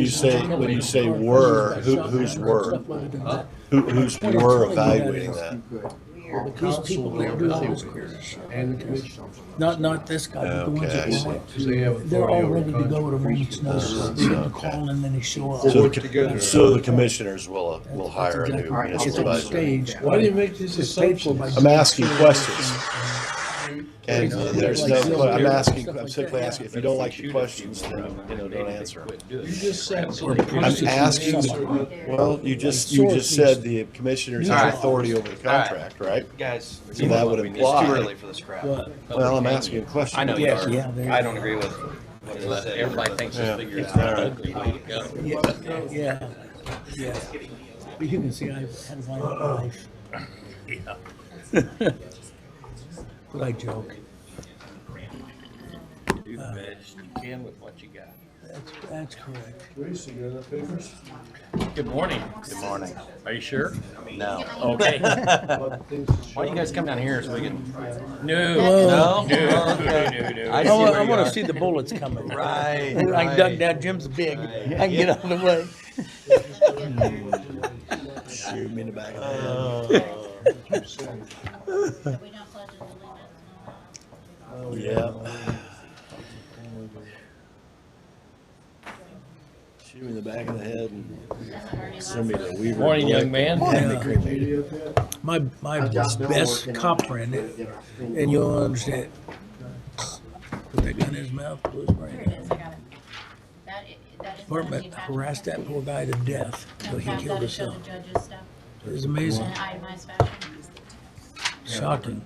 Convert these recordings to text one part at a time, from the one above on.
when you say were, who's were? Who's were evaluating that? These people don't do all this crazy shit. And the commission. Not this guy, but the ones Okay, I that see. want. Because they have They're all authority over ready to go to contract. weeks notice. They get the call and then they show up. So work together. so the commissioners will hire a new It's on municipal advisor. stage. Why do you make these It's paid for by. assumptions? I'm asking questions. And there's no, Stuff I'm simply like that, asking, if you don't like the questions, then, don't answer them. You just said Or something. I'm prosecute asking, somebody. well, you just said the commissioners have authority over the contract, right? Guys, So that would it's imply- too early for this crap. But, Well, I'm asking a question. I know you Yes, are. yeah, there I you don't go. agree with what you said. Everybody thinks Yeah. it's figured All out. right. Ugly way to go. yeah. But you can see I had a violent life. But I joke. Do the best you can with what you got. That's correct. Teresa, you got enough papers? Good morning. Good morning. Are you sure? No. Okay. About the things that Why don't you guys come down here so we can? No. No? No. Okay. I I see want, where you to are. see the bullets coming. Right, I can duck right. down. Jim's big. I can get out of the way. Shoot me in the back of the head. keep saying. That we don't pledge allegiance. Yeah. Shoot me in the back of the head and send me to Weaver. Morning, young man. And the cremated. You get that? My best cop friend, and you'll understand. Put that gun in his mouth, blew his brain Here out. it is, I got it. That is. Department harassed that poor guy to death until he killed That show himself. the judges stuff It was amazing, in an itemized fashion. shocking.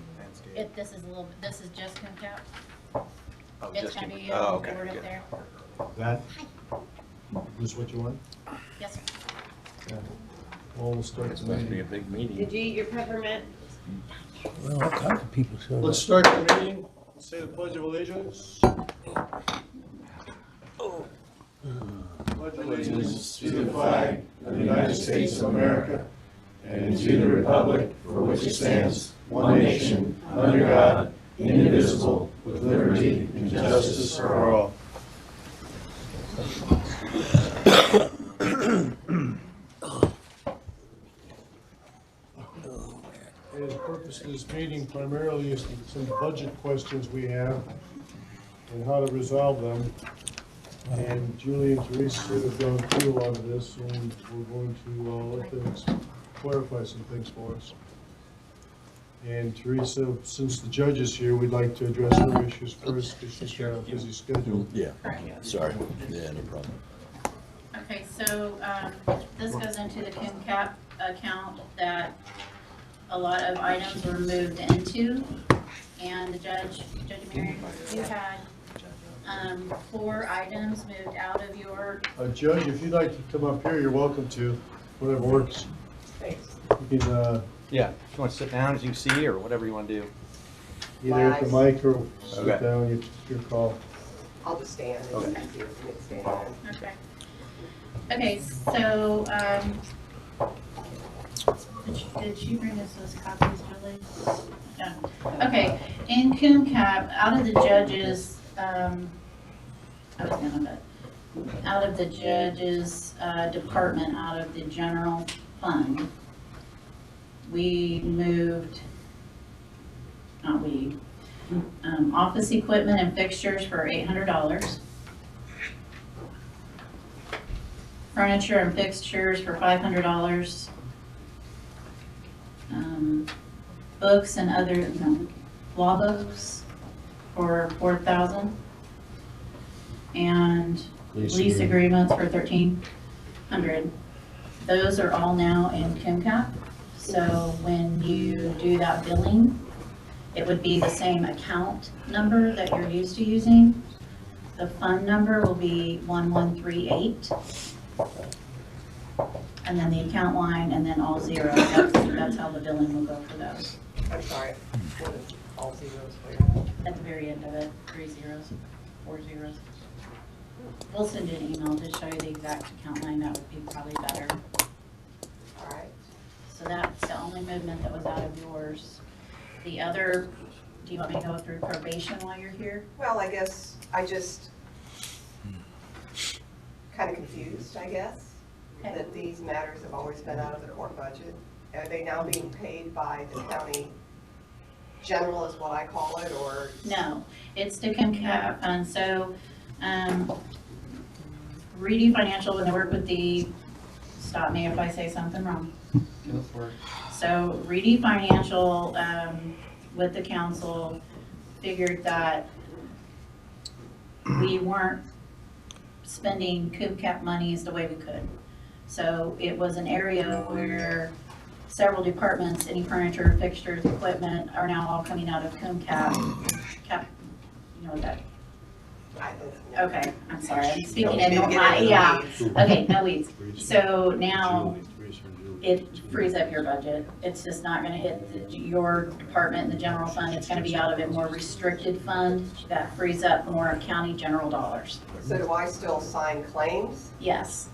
This is a little, this is just ComCap. Oh, It's just gonna keep- be oh, on okay, board up good. there. That is what you want? Yes, sir. Yeah. Well, we'll start It's the supposed to be a meeting. big meeting. Did you eat your peppermint? Well, all kinds of people showed Let's up. start the meeting. Say the pledge of allegiance. Pledge allegiance to the flag of the United States of America and to the republic for which it stands, one nation, under God, indivisible, with liberty and justice for all. And the purpose of this meeting primarily is some budget questions we have and how to resolve them. And Julie and Teresa have gone through a lot of this, and we're going to let them clarify some things for us. And Teresa, since the judge is here, we'd like to address her issues first, because she's got a busy schedule. Yeah, sorry. Yeah, no problem. Okay, so, this goes into the ComCap account that a lot of items were moved into. And the Judge Marion, you had, 4 items moved out of your, Judge, if you'd like to come up here, you're welcome to, whatever works. Thanks. You can, Yeah, if you want to sit down as you can see or whatever you want to do. either at the mic or sit Okay. down, your call. I'll just stand. It's Okay. easier for me to stand. okay. Okay, so, did she bring us those copies, Julie? No. Okay, in ComCap, out of the judges, I was gonna, but out of the judges, department, out of the general fund, we moved, not we, office equipment and fixtures for $800. Furniture and fixtures for $500. Books and other, law books for $4,000. And lease agreements for $1,300. Those are all now in ComCap. So when you do that billing, it would be the same account number that you're used to using. The fund number will be 1138. And then the account line, and then all zeros. That's how the billing will go for those. I'm sorry. What is all zeros where? At the very end of it, 3 zeros, 4 zeros. We'll send you an email to show you the exact account line. That would be probably better. All right. So that's the only movement that was out of yours. The other, do you want me to go through probation while you're here? Well, I guess I just kind of confused, I guess, Okay. that these matters have always been out of the court budget. Are they now being paid by the county general is what I call it, or? No, it's the CMCAT fund, so, Reedy Financial, when they work with the, stop me if I say something wrong. Go for it. So Reedy Financial, with the council, figured that we weren't spending CMCAT monies the way we could. So it was an area where several departments, any furniture, fixtures, equipment, are now all coming out of CMCAT. You know what that, I don't know. okay, I'm sorry, I'm speaking Don't in, get into the yeah, weeds. okay, no weeds. So now it frees up your budget. It's just not gonna hit your department in the general fund. It's gonna be out of a more restricted fund that frees up more county general dollars. So do I still sign claims? Yes,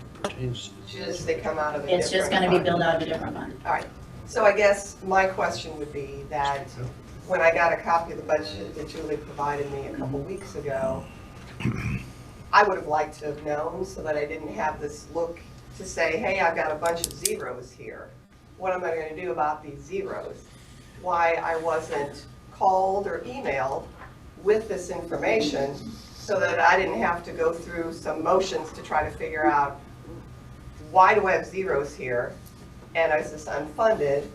Just they come out of a different it's just gonna be fund? billed out of a different fund. All right, so I guess my question would be that when I got a copy of the budget that Julie provided me a couple weeks ago, I would have liked to have known so that I didn't have this look to say, hey, I've got a bunch of zeros here. What am I going to do about these zeros? Why I wasn't called or emailed with this information so that I didn't have to go through some motions to try to figure out, why do I have zeros here? And is this unfunded?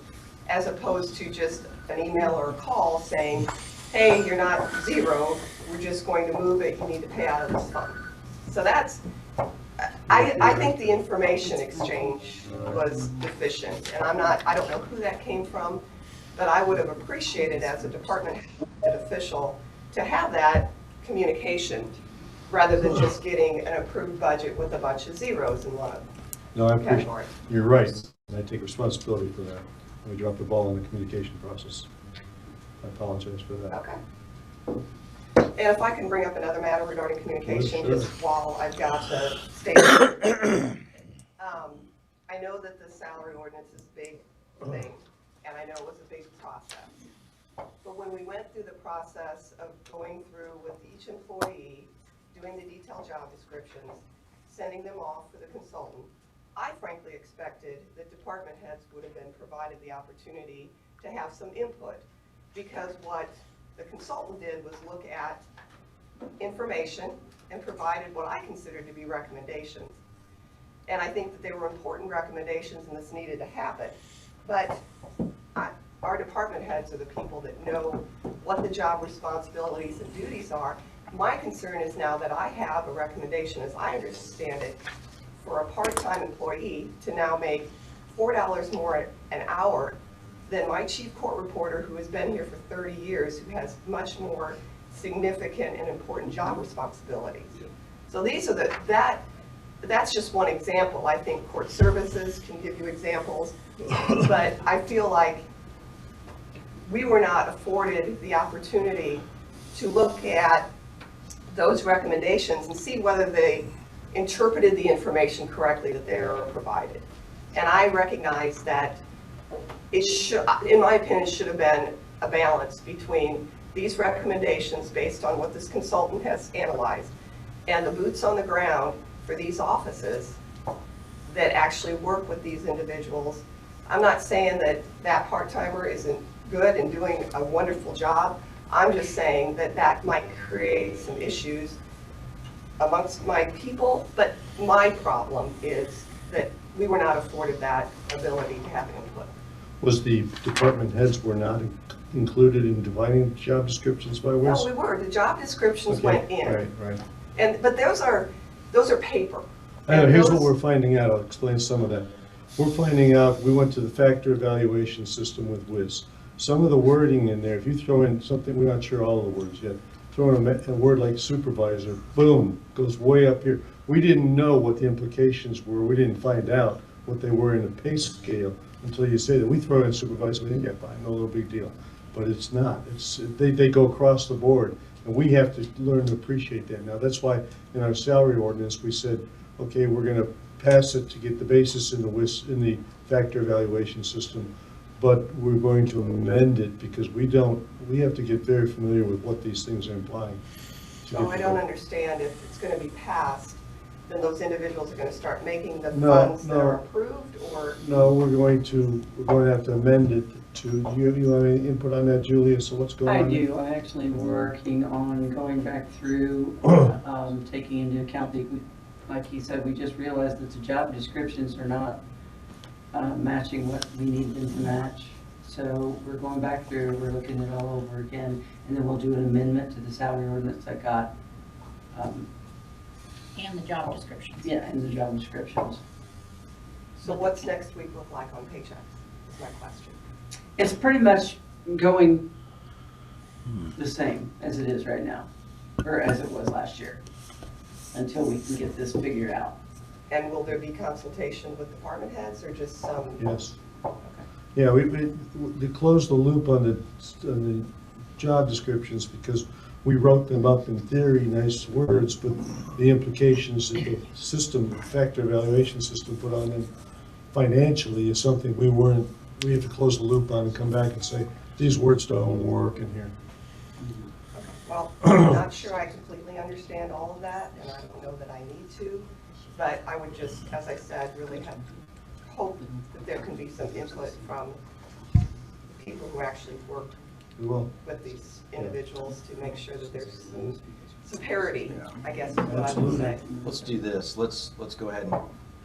As opposed to just an email or a call saying, hey, you're not zero, we're just going to move it, you need to pay out of this fund. So that's, I think the information exchange was deficient, and I don't know who that came from, but I would have appreciated as a department head official to have that communication rather than just getting an approved budget with a bunch of zeros in one No, I appreciate, category. you're right, and I take responsibility for that. We dropped the ball in the communication process. I apologize for that. Okay. And if I can bring up another matter regarding communication, Sure. just while I've got to state it. I know that the salary ordinance is a big thing, and I know it was a big process. But when we went through the process of going through with each employee, doing the detailed job descriptions, sending them off for the consultant, I frankly expected that department heads would have been provided the opportunity to have some input. Because what the consultant did was look at information and provided what I considered to be recommendations. And I think that they were important recommendations and this needed to happen. But our department heads are the people that know what the job responsibilities and duties are. My concern is now that I have a recommendation, as I understand it, for a part-time employee to now make $4 more an hour than my chief court reporter who has been here for 30 years, who has much more significant and important job responsibilities. So these are that's just one example. I think court services can give you examples, but I feel like we were not afforded the opportunity to look at those recommendations and see whether they interpreted the information correctly that they were provided. And I recognize that it should, in my opinion, should have been a balance between these recommendations based on what this consultant has analyzed and the boots on the ground for these offices that actually work with these individuals. I'm not saying that that part-timer isn't good and doing a wonderful job. I'm just saying that that might create some issues amongst my people, but my problem is that we were not afforded that ability to have input. Was the department heads were not included in dividing job descriptions by No, Wiz? we were, the job descriptions Okay, went in, Right. but those are paper. I know, And here's what those- we're finding out, I'll explain some of that. We're finding out, we went to the factor evaluation system with Wiz. Some of the wording in there, if you throw in something, we're not sure all the words yet, throw in a word like supervisor, boom, goes way up here. We didn't know what the implications were, we didn't find out what they were in the pay scale until you say that. We throw in supervisor, we think, yeah, fine, no little big deal. But it's not, they go across the board, and we have to learn to appreciate that. Now, that's why in our salary ordinance, we said, okay, we're gonna pass it to get the basis in the factor evaluation system, but we're going to amend it because we have to get very familiar with what these things are implying. to So get I the don't vote. understand if it's gonna be passed, then those individuals are gonna start making the No, funds that no. are approved, or? No, we're going to have to amend it to, do you have any input on that, Julia? So what's going I on? do, I actually working on going back through, taking into account the, like he said, we just realized that the job descriptions are not matching what we need them to match. So we're going back through, we're looking it all over again, and then we'll do an amendment to the salary ordinance that got, And the job descriptions. yeah, in the job descriptions. So what's next week look like on paychecks, is my question. It's pretty much going the same as it is right now, or as it was last year, until we can get this figured out. And will there be consultation with department heads, or just some? Yes. Yeah, to close the loop on the job descriptions, because we wrote them up in theory, nice words, but the implications that the system, factor evaluation system put on them financially is something we have to close the loop on and come back and say, these words don't work in here. Well, I'm not sure I completely understand all of that, and I don't know that I need to, but I would just, as I said, really have hope that there can be some input from people who actually work We will. with these individuals to make sure that there's some parity, I guess is what I would Absolutely. say. Let's do this. Let's go ahead and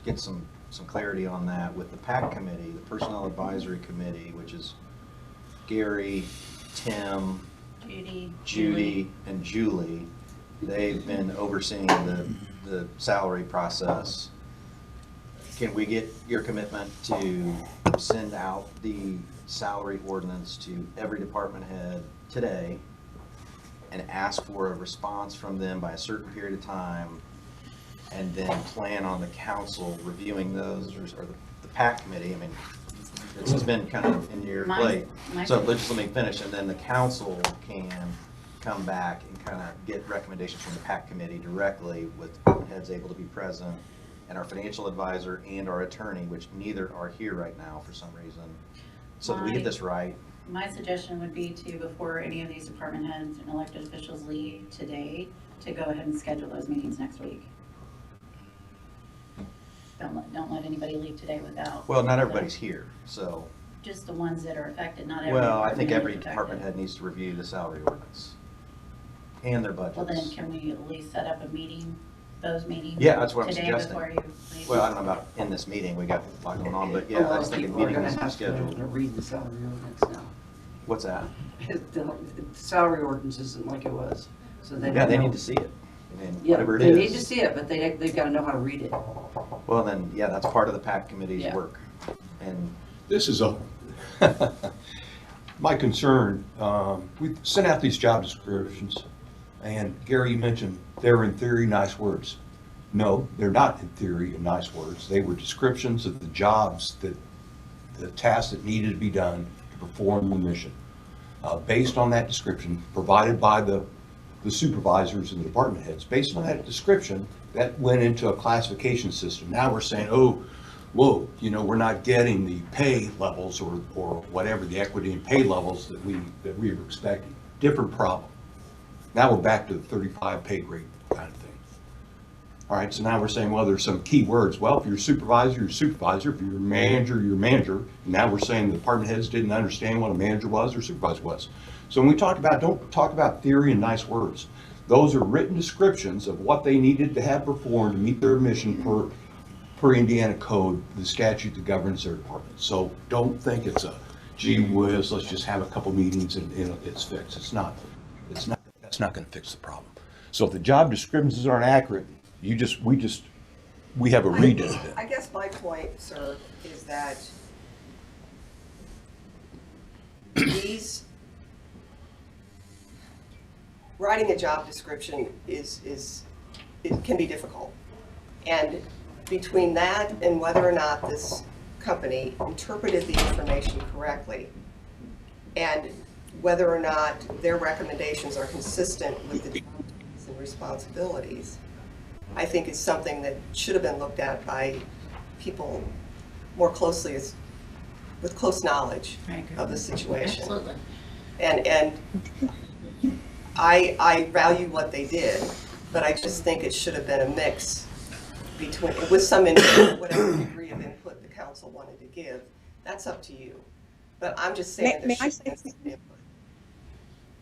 get some clarity on that with the PAC committee, the Personnel Advisory Committee, which is Gary, Tim, Judy, and Julie. They've been overseeing the salary process. Can we get your commitment to send out the salary ordinance to every department head today and ask for a response from them by a certain period of time, and then plan on the council reviewing those, or the PAC committee? I mean, this has been kind of in your plate. So let me finish, and then the council can come back and kind of get recommendations from the PAC committee directly, with department heads able to be present, and our financial advisor and our attorney, which neither are here right now for some reason. So that we get this right. My suggestion would be to, before any of these department heads and elected officials leave today, to go ahead and schedule those meetings next week. Don't let anybody leave today without. Well, not everybody's here, so, Just the ones that are affected, not every. well, I think department every is affected. department head needs to review the salary ordinance and their Well, then budgets. can we at least set up a meeting, those meetings? Yeah, that's what I'm today suggesting. before you leave? Well, I don't know about in this meeting, we got a lot going on, but yeah, A lot I was of thinking people are meeting gonna needs to be have to scheduled. read the salary ordinance now. What's that? The salary ordinance isn't like it was, so they Yeah, don't they know. need to see it. I mean, Yeah, whatever it they need to is. see it, but they've got to know how to read it. Well, then, yeah, that's part of the PAC committee's Yeah. work. And This is my concern. We sent out these job descriptions, and Gary, you mentioned they're in theory nice words. No, they're not in theory and nice words. They were descriptions of the jobs the tasks that needed to be done to perform the mission. Based on that description provided by the supervisors and the department heads, based on that description, that went into a classification system. Now we're saying, oh, whoa, we're not getting the pay levels or whatever, the equity and pay levels that we were expecting. Different problem. Now we're back to the 35 pay grade kind of thing. All right, so now we're saying, well, there's some key words. Well, if you're a supervisor, you're a supervisor. If you're a manager, you're a manager. Now we're saying the department heads didn't understand what a manager was or supervisor was. So when we talk about, don't talk about theory and nice words. Those are written descriptions of what they needed to have performed to meet their mission per Indiana code, the statute that governs their department. So don't think it's a gee whiz, let's just have a couple meetings and it's fixed. It's not, that's not gonna fix the problem. So if the job descriptions aren't accurate, we have a redo of it. I guess my point, sir, is that writing a job description it can be difficult. And between that and whether or not this company interpreted the information correctly, and whether or not their recommendations are consistent with the duties and responsibilities, I think is something that should have been looked at by people more closely, with close knowledge I agree. of the situation. Absolutely. And I value what they did, but I just think it should have been a mix between, with some input, whatever degree of input the council wanted to give. That's up to you. But I'm just saying May there I should be say some input.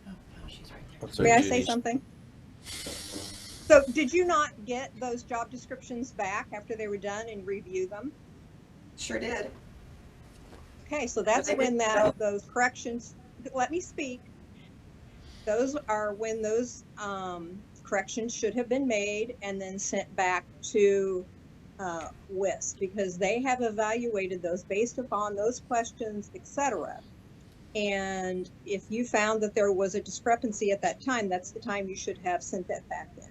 Oh, she's right there. May I say something? So did you not get those job descriptions back after they were done and review them? Sure did. Okay, so that's when those corrections, let me speak. Those are when those corrections should have been made and then sent back to WIS, because they have evaluated those based upon those questions, etc. And if you found that there was a discrepancy at that time, that's the time you should have sent that back in.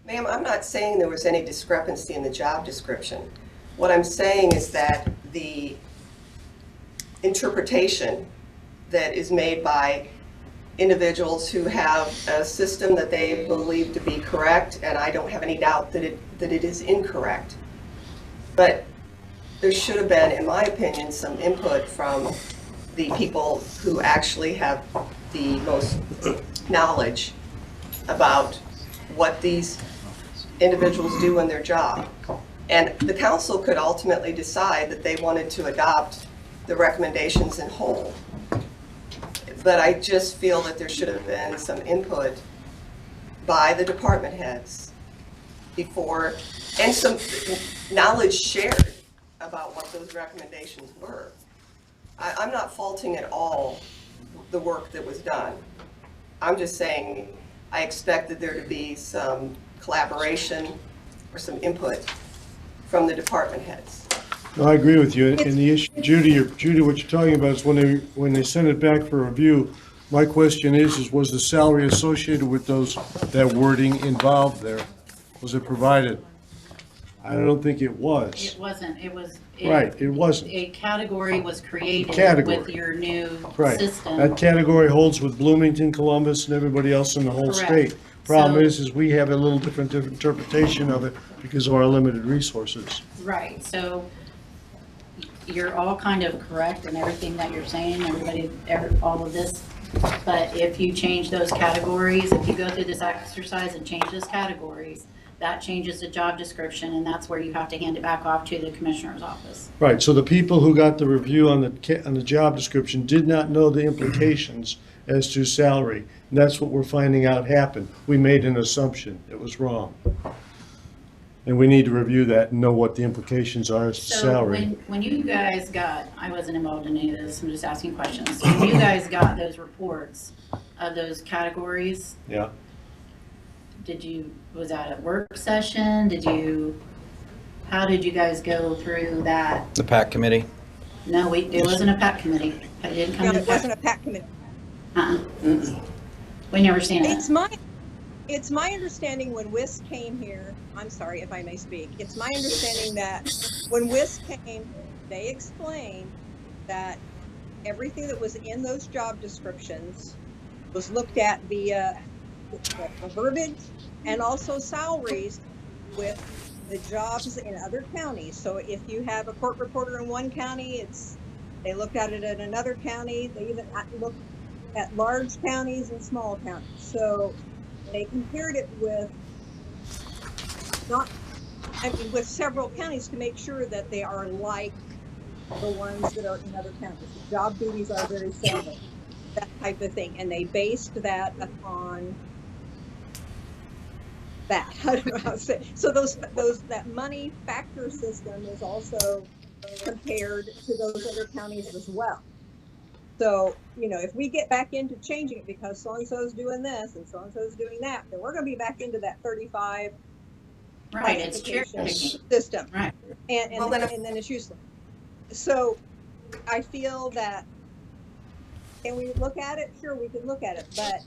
Ma'am, I'm not saying there was any discrepancy in the job description. What I'm saying is that the interpretation that is made by individuals who have a system that they believe to be correct, and I don't have any doubt that it is incorrect. But there should have been, in my opinion, some input from the people who actually have the most knowledge about what these individuals do in their job. And the council could ultimately decide that they wanted to adopt the recommendations in whole. But I just feel that there should have been some input by the department heads before, and some knowledge shared about what those recommendations were. I'm not faulting at all the work that was done. I'm just saying I expected there to be some collaboration or some input from the department heads. No, I agree with you. And the issue, Judy, what you're talking about is when they send it back for review, my question is was the salary associated with that wording involved there? Was it provided? I don't think it was. It wasn't, it was. Right, it wasn't. A category was created Category. with your new Right. system. That category holds with Bloomington, Columbus, and everybody else in the whole Correct. state. Problem So- is we have a little different interpretation of it because of our limited resources. Right, so you're all kind of correct in everything that you're saying, all of this. But if you change those categories, if you go through this exercise and change those categories, that changes the job description, and that's where you have to hand it back off to the commissioner's office. Right, so the people who got the review on the job description did not know the implications as to salary. And that's what we're finding out happened. We made an assumption. It was wrong. And we need to review that and know what the implications are as to So salary. when you guys got, I wasn't involved in any of this, I'm just asking questions. So when you guys got those reports of those categories, Yeah. was that a work session? How did you guys go through that? The PAC committee? No, it wasn't a PAC committee. It didn't come No, to it wasn't PAC. a PAC committee. We never seen it. It's my understanding when WIS came here, I'm sorry if I may speak, it's my understanding that when WIS came, they explained that everything that was in those job descriptions was looked at via the verbiage and also salaries with the jobs in other counties. So if you have a court reporter in one county, they looked at it in another county. They even looked at large counties and small counties. So they compared it with with several counties to make sure that they are like the ones that are in other counties. The job duties are very similar, that type of thing. And they based that upon that. I don't know how to say it. So that money factor system is also compared to those other counties as well. So, if we get back into changing it because so-and-so's doing this and so-and-so's doing that, then we're going to be back into that 35 Right, it's cherry classification picking. system. Right. And Well, then then it's useless. So I feel that, can we look at it? Sure, we can look at it. But,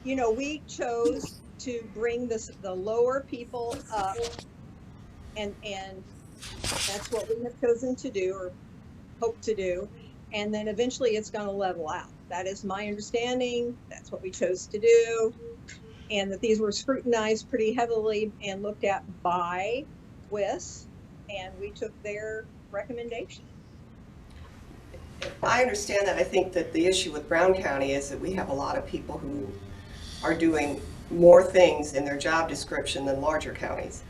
we chose to bring the lower people up, and that's what we have chosen to do or hope to do. And then eventually it's going to level out. That is my understanding. That's what we chose to do. And that these were scrutinized pretty heavily and looked at by WIS, and we took their recommendation. I understand that. I think that the issue with Brown County is that we have a lot of people who are doing more things in their job description than larger counties.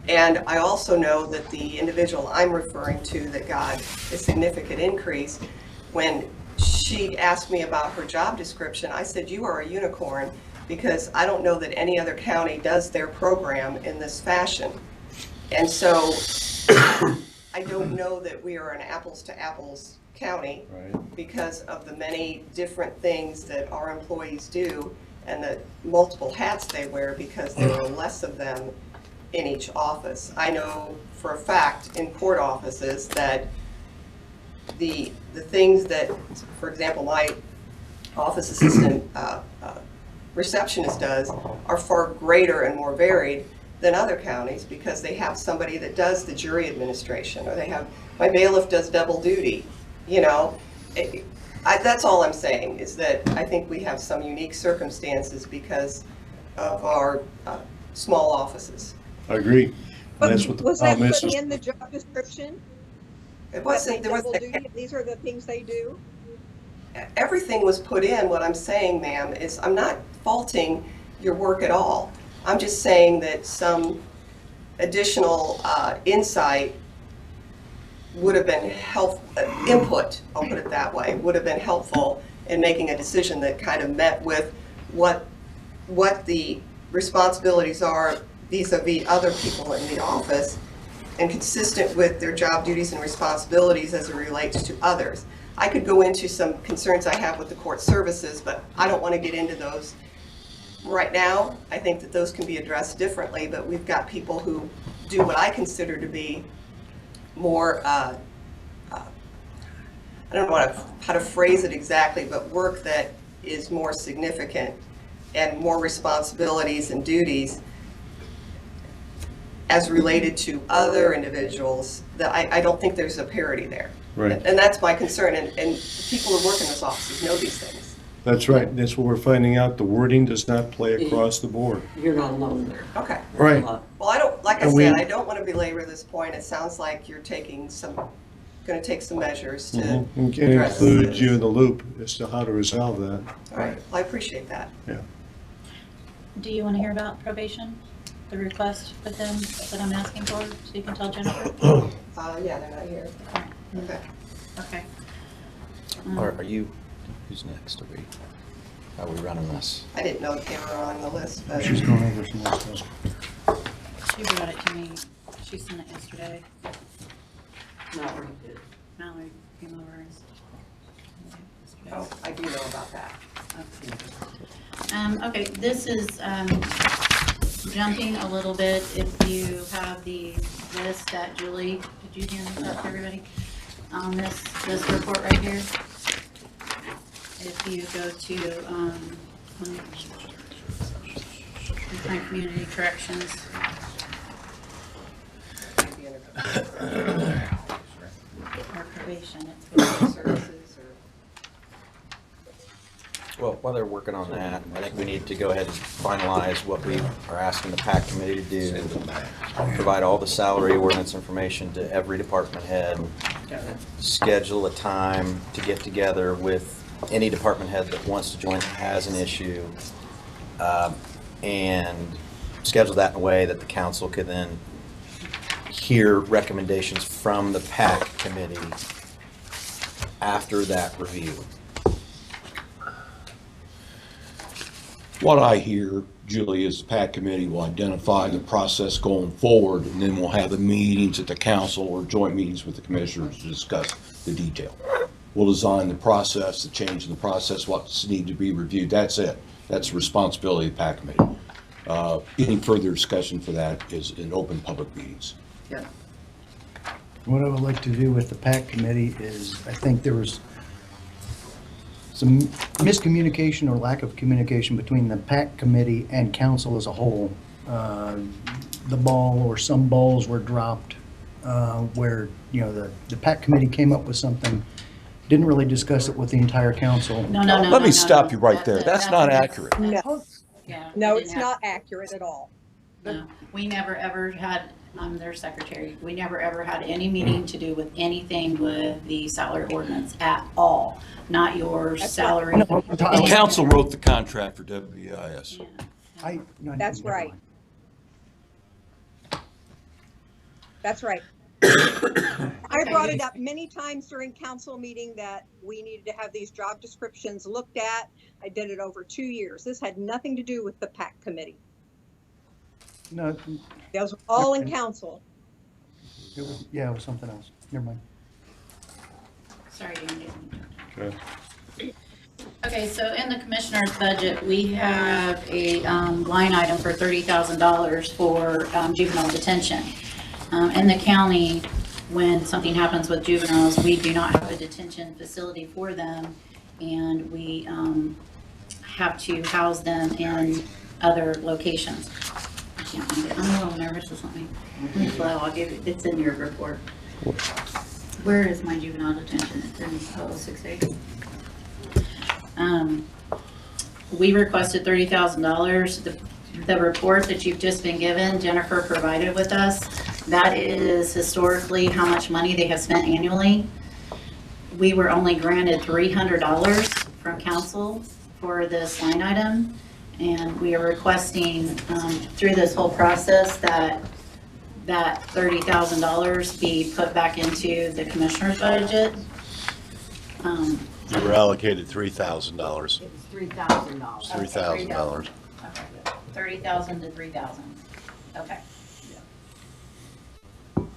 And I also know that the individual I'm referring to that got a significant increase, when she asked me about her job description, I said, you are a unicorn, because I don't know that any other county does their program in this fashion. And so I don't know that we are an apples to apples county because of the many different things that our employees do and the multiple hats they wear, because there are less of them in each office. I know for a fact in court offices that the things that, for example, my office assistant receptionist does are far greater and more varied than other counties, because they have somebody that does the jury administration, or they have, my bailiff does double duty, you know. That's all I'm saying, is that I think we have some unique circumstances because of our small offices. I agree. But That's what the was that problem is. put in the job description? It wasn't, there was, Double duty, these are the things they do? everything was put in. What I'm saying, ma'am, is I'm not faulting your work at all. I'm just saying that some additional insight would have been input, I'll put it that way, would have been helpful in making a decision that kind of met with what the responsibilities are vis-a-vis other people in the office, and consistent with their job duties and responsibilities as it relates to others. I could go into some concerns I have with the court services, but I don't want to get into those right now. I think that those can be addressed differently, but we've got people who do what I consider to be more, I don't know how to phrase it exactly, but work that is more significant and more responsibilities and duties as related to other individuals, that I don't think there's a parity there. Right. And that's my concern, and people who work in those offices know these things. That's right. That's what we're finding out. The wording does not play across the board. You're not alone there. Okay. Right. Well, I don't, like I And said, we- I don't want to belabor this point. It sounds like you're taking some, going to take some measures to And can address include this. you in the loop as to how to resolve that. All right, well, I appreciate that. Yeah. Do you want to hear about probation? The request with them that I'm asking for, so you can tell Jennifer? Yeah, they're not here. Okay. Okay. Are you, who's next? How are we running this? I didn't know that they were on the list, but She's going over some more stuff. She brought it to me. She sent it yesterday. Mallory did. Mallory came over and. yesterday. oh, I do know about that. Okay, this is jumping a little bit. If you have the list that Julie, did you hand this out to everybody? On this report right here. If you go to Frank Community Corrections. Or probation, it's Services or. Well, while they're working on that, I think we need to go ahead and finalize what we are asking the PAC committee to do. Provide all the salary ordinance information to every department head. Schedule a time to get together with any department head that wants to join, has an issue, and schedule that in a way that the council could then hear recommendations from the PAC committee after that review. What I hear, Julie, is the PAC committee will identify the process going forward, and then we'll have the meetings at the council or joint meetings with the commissioners to discuss the detail. We'll design the process, the change in the process, what's need to be reviewed. That's it. That's the responsibility of the PAC committee. Any further discussion for that is in open public meetings. Yeah. What I would like to do with the PAC committee is, I think there was some miscommunication or lack of communication between the PAC committee and council as a whole. The ball or some balls were dropped where, you know, the PAC committee came up with something, didn't really discuss it with the entire council. No. Let me stop you right there. That's not accurate. No. Yeah. No, we it's didn't have- not accurate at all. No, we never ever had, I'm their secretary, we never ever had any meeting to do with anything with the salary ordinance at all. Not your That's salary. No, The council wrote the contract for WBIS. Yeah, No, That's never right. mind. That's right. I brought it up many times during council meeting that we needed to have these job descriptions looked at. I did it over 2 years. This had nothing to do with the PAC committee. No, Those were all in council. it was, yeah, it was something else. Never mind. Sorry, Andy. Okay. Okay, so in the commissioner's budget, we have a line item for $30,000 for juvenile detention. In the county, when something happens with juveniles, we do not have a detention facility for them, and we have to house them in other locations. I can't find it. I'm a little nervous, just let me flow. I'll give it, it's in your report. Where is my juvenile detention? It's in 068. We requested $30,000. The report that you've just been given, Jennifer provided with us, that is historically how much money they have spent annually. We were only granted $300 from council for this line item, and we are requesting through this whole process that $30,000 be put back into the commissioner's budget. You were allocated $3,000. It was $3,000. $3,000. Okay, 30,000 to 3,000. Okay. And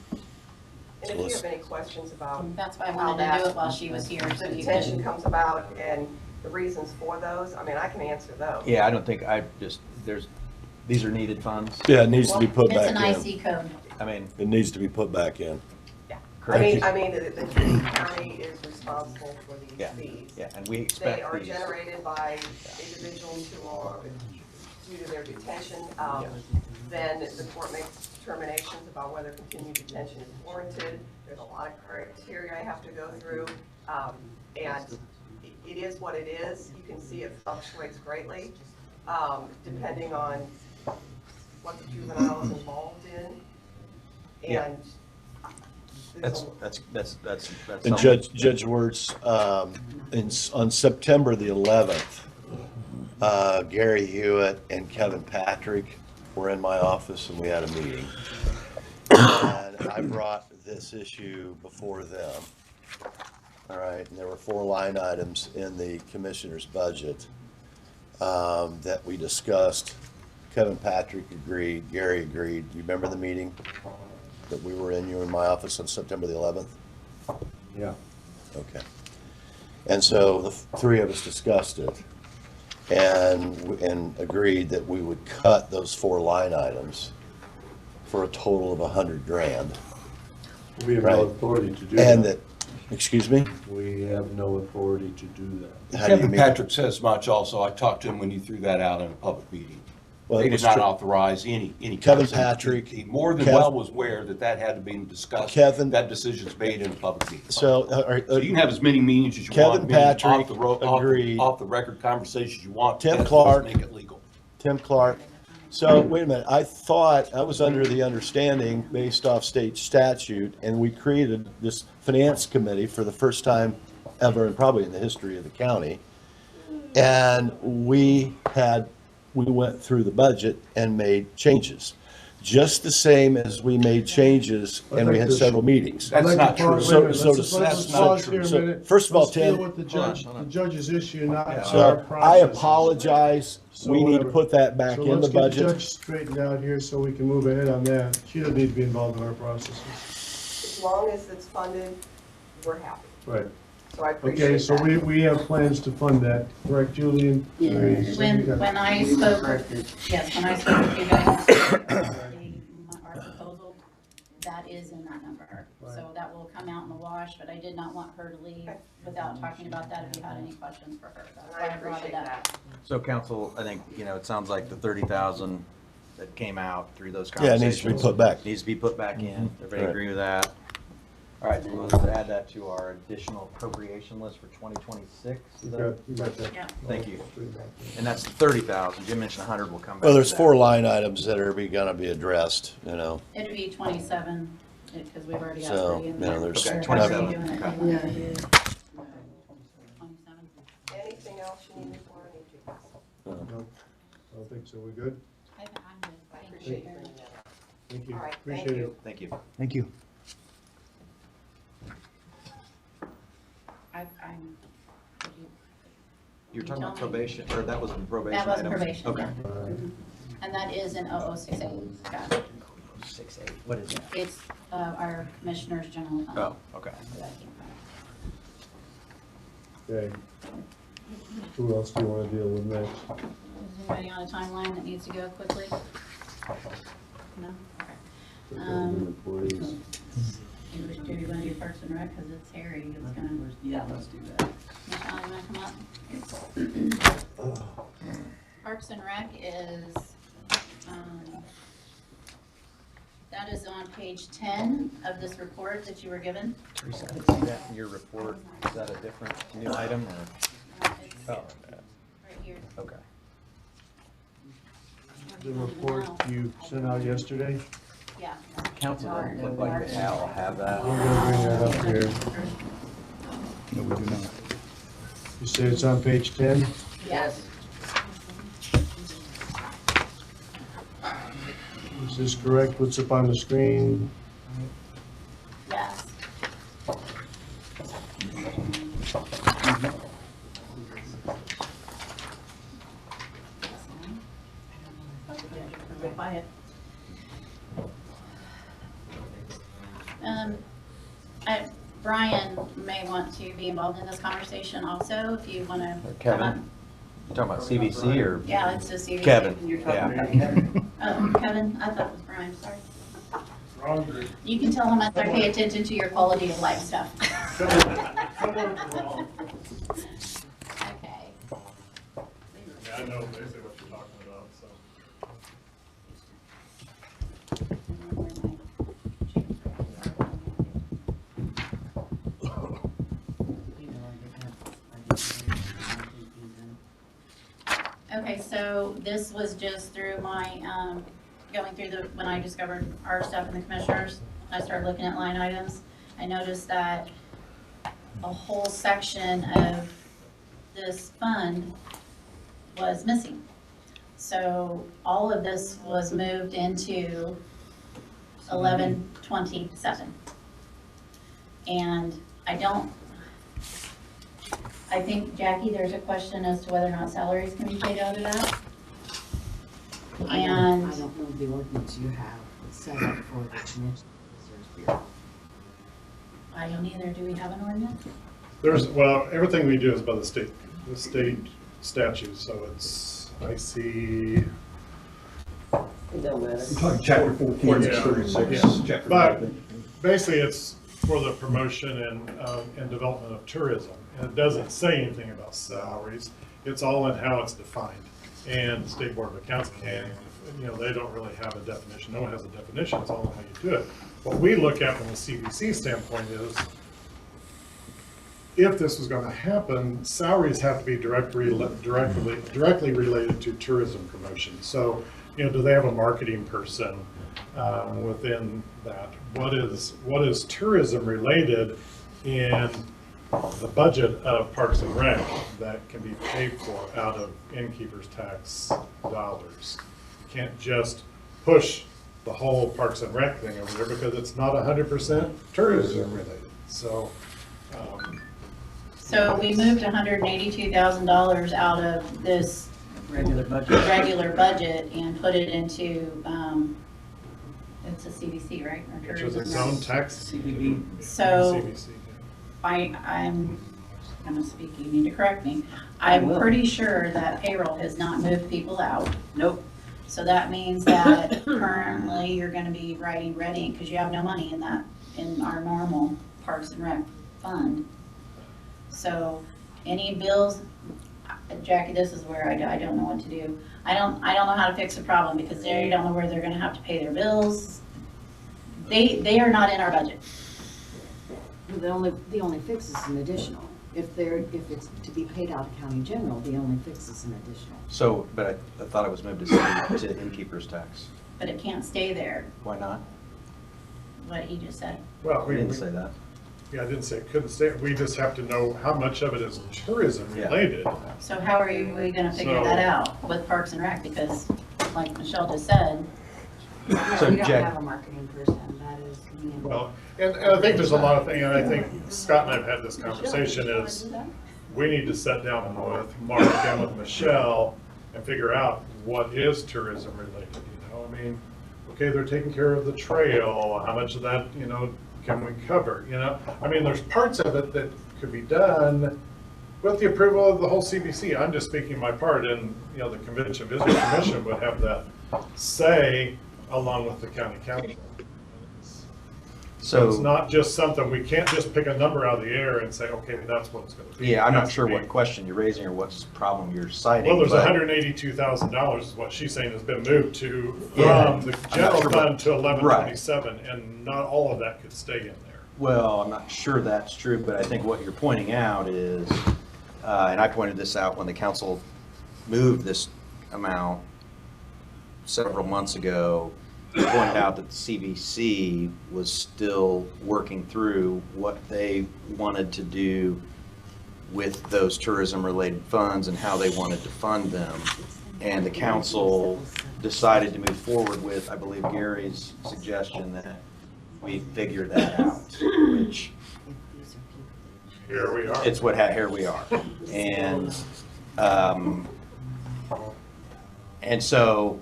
if you have any questions about That's why I how wanted to do that, it while she was here. So the you detention could, comes about and the reasons for those, I mean, I can answer those. Yeah, I don't think, these are needed funds. Yeah, it needs to be put it's an back in. IC code. I mean, It needs to be put back in. I mean, the county is responsible for these Yeah, fees. yeah, and we They expect are these. generated by individuals who are, due to their detention. Then the court makes determinations about whether continued detention is warranted. There's a lot of criteria I have to go through. And it is what it is. You can see it fluctuates greatly, depending on what the juvenile is involved in. Yeah. And That's And Judge Wertz, on September the 11th, Gary Hewitt and Kevin Patrick were in my office and we had a meeting. And I brought this issue before them. All right, and there were 4 line items in the commissioner's budget that we discussed. Kevin Patrick agreed, Gary agreed. You remember the meeting that we were in, you were in my office on September the 11th? Yeah. Okay. And so the 3 of us discussed it and agreed that we would cut those 4 line items for a total of $100,000. We have Right. no authority to do that. And that, excuse me? We have no authority to do that. How do you Kevin mean? Patrick says much also. I talked to him when you threw that out in a public meeting. Well, it They did was not tr- authorize any. Kevin kind of- Patrick- He more than Kev- well was aware that that had to be discussed. Kevin- That decision's made in a public meeting. So, all right, So you can have as many meetings as you Kevin want. many Patrick off agreed. Off the record conversations you want. Tim Let's Clark. Make it legal. Tim Clark. So, wait a minute, I thought, I was under the understanding, based off state statute, and we created this finance committee for the first time ever, and probably in the history of the county. And we went through the budget and made changes, just the same as we made changes and we had several meetings. That's not true. That's not true. So, first of all, Let's deal Tim, with the judge's issue, not our so process. I apologize. So We need to whatever. put that back So in the let's get the budget. judge straightened out here so we can move ahead on that. She doesn't need to be involved in our processes. as long as it's funded, we're happy. Right. So I appreciate Okay, that. so we have plans to fund that, correct, Julian? Yeah. When I spoke, yes, when I spoke with you guys, our proposal, that is in that number. So that will come out in the wash, but I did not want her to leave without talking about that if you had any questions for her. That's And why I I brought appreciate it up. that. So council, I think, it sounds like the 30,000 that came out through those Yeah, it conversations. needs to be put back. Needs to be put back in. Everybody Right. agree with that? All right, then let's add that to our additional appropriation list for 2026. Is that- You got that. Yeah. Thank you. And that's 30,000. Jim mentioned 100 will come back. Well, there's to that. 4 line items that are gonna be addressed, It'd be 27, because we've already got So, 3 in you know, there. there's- We're 27. already doing it. Yeah. 27. Anything else you need before I need you? I don't think so. We good? I'm good. I Thank you appreciate you very bringing much. that up. Thank you. All right, thank Appreciate you. it. Thank you. Thank you. I'm. You're You talking about told me. probation, or that was a probation That was item? probation, Okay. yeah. And that is in 0068, Scott. 6-8, what is that? It's our Commissioner's General Fund. Oh, okay. That came from. Okay. Who else do you want to deal with next? Is anybody on a timeline that needs to go quickly? No? Okay. Employees. Do we want to do Parks and Rec, because it's hairy, it's gonna, Yeah, let's do that. Michelle, you wanna come up? Parks and Rec is, that is on page 10 of this report that you were given. Teresa, I didn't see that in your report. Is that a different new item, or? It's Oh, right here. okay. The report you sent out yesterday? Yeah. Council doesn't look like they all have that. We're gonna bring that up here. No, we do not. You say it's on page 10? Yes. Is this correct? What's up on the screen? Yes. Quiet. Brian may want to be involved in this conversation also, if you want to. Kevin? You talking about CVC or? Yeah, it's just CVC. Kevin, You're talking yeah. about Kevin. Oh, Kevin, I thought it was Brian, sorry. You can tell him I start paying attention to your quality of life stuff. Okay. Yeah, I know basically what you're talking about, so. Okay, so this was just through my, going through the, when I discovered our stuff in the commissioners, I started looking at line items. I noticed that a whole section of this fund was missing. So all of this was moved into 1127. And I think, Jackie, there's a question as to whether or not salaries can be paid out of that. And I don't know the ordinance you have set up for the Commissioners Bureau. I don't either. Do we have an ordinance? Well, everything we do is by the state statutes, so it's, I see. It don't matter. You're talking chapter 14, Yeah. 36, chapter But 11. basically, it's for the promotion and development of tourism. And it doesn't say anything about salaries. It's all in how it's defined. And the State Board of Accounts can, they don't really have a definition. No one has a definition. It's all in how you do it. What we look at from the CBC standpoint is, if this was going to happen, salaries have to be directly related to tourism promotion. So, do they have a marketing person within that? What is tourism related in the budget of Parks and Rec that can be paid for out of innkeeper's tax dollars? You can't just push the whole Parks and Rec thing over there because it's not 100% tourism related. So, So we moved $182,000 out of this Regular budget. regular budget and put it into, it's a CVC, right? Or which is its tourism. own tax. CBB. So CBC. I'm gonna speak, you need to correct me. I'm will. pretty sure that payroll has not moved people out. Nope. So that means that currently you're gonna be writing ready, because you have no money in that, in our normal Parks and Rec fund. So any bills, Jackie, this is where I don't know what to do. I don't know how to fix the problem, because they don't know where they're gonna have to pay their bills. They are not in our budget. The only fix is an additional. If it's to be paid out of county general, the only fix is an additional. So, but I thought it was moved to innkeeper's tax. But it can't stay there, Why not? what he just said. Well, We didn't say that. Yeah, I didn't say it couldn't stay, we just have to know how much of it is tourism Yeah. related. So how are we gonna figure So- that out with Parks and Rec? Because like Michelle just said, So, We don't Jack- have a marketing person, that is me and. Well, and I think there's a lot of things, and I think Scott and I have had this conversation, is we need to sit down with Mark and with Michelle and figure out what is tourism related, you know, I mean, okay, they're taking care of the trail, how much of that, you know, can we cover, you know? I mean, there's parts of it that could be done with the approval of the whole CBC. I'm just speaking my part, and, you know, the Convention Visitor Commission would have that say along with the county council. So it's not just something, we can't just pick a number out of the air and say, okay, that's what it's gonna be. Yeah, I'm It not has to sure be- what question you're raising or what's problem you're citing. Well, there's but- $182,000 is what she's saying has been moved to, Yeah. from the I'm not general sure fund what- to 1127, and not all of that could stay in there. Well, I'm not sure that's true, but I think what you're pointing out is, and I pointed this out when the council moved this amount several months ago, you pointed out that the CVC was still working through what they wanted to do with those tourism-related funds and how they wanted to fund them. And the council decided to move forward with, I believe, Gary's suggestion that we figure that out, which Here we are. it's what, here we are. And so,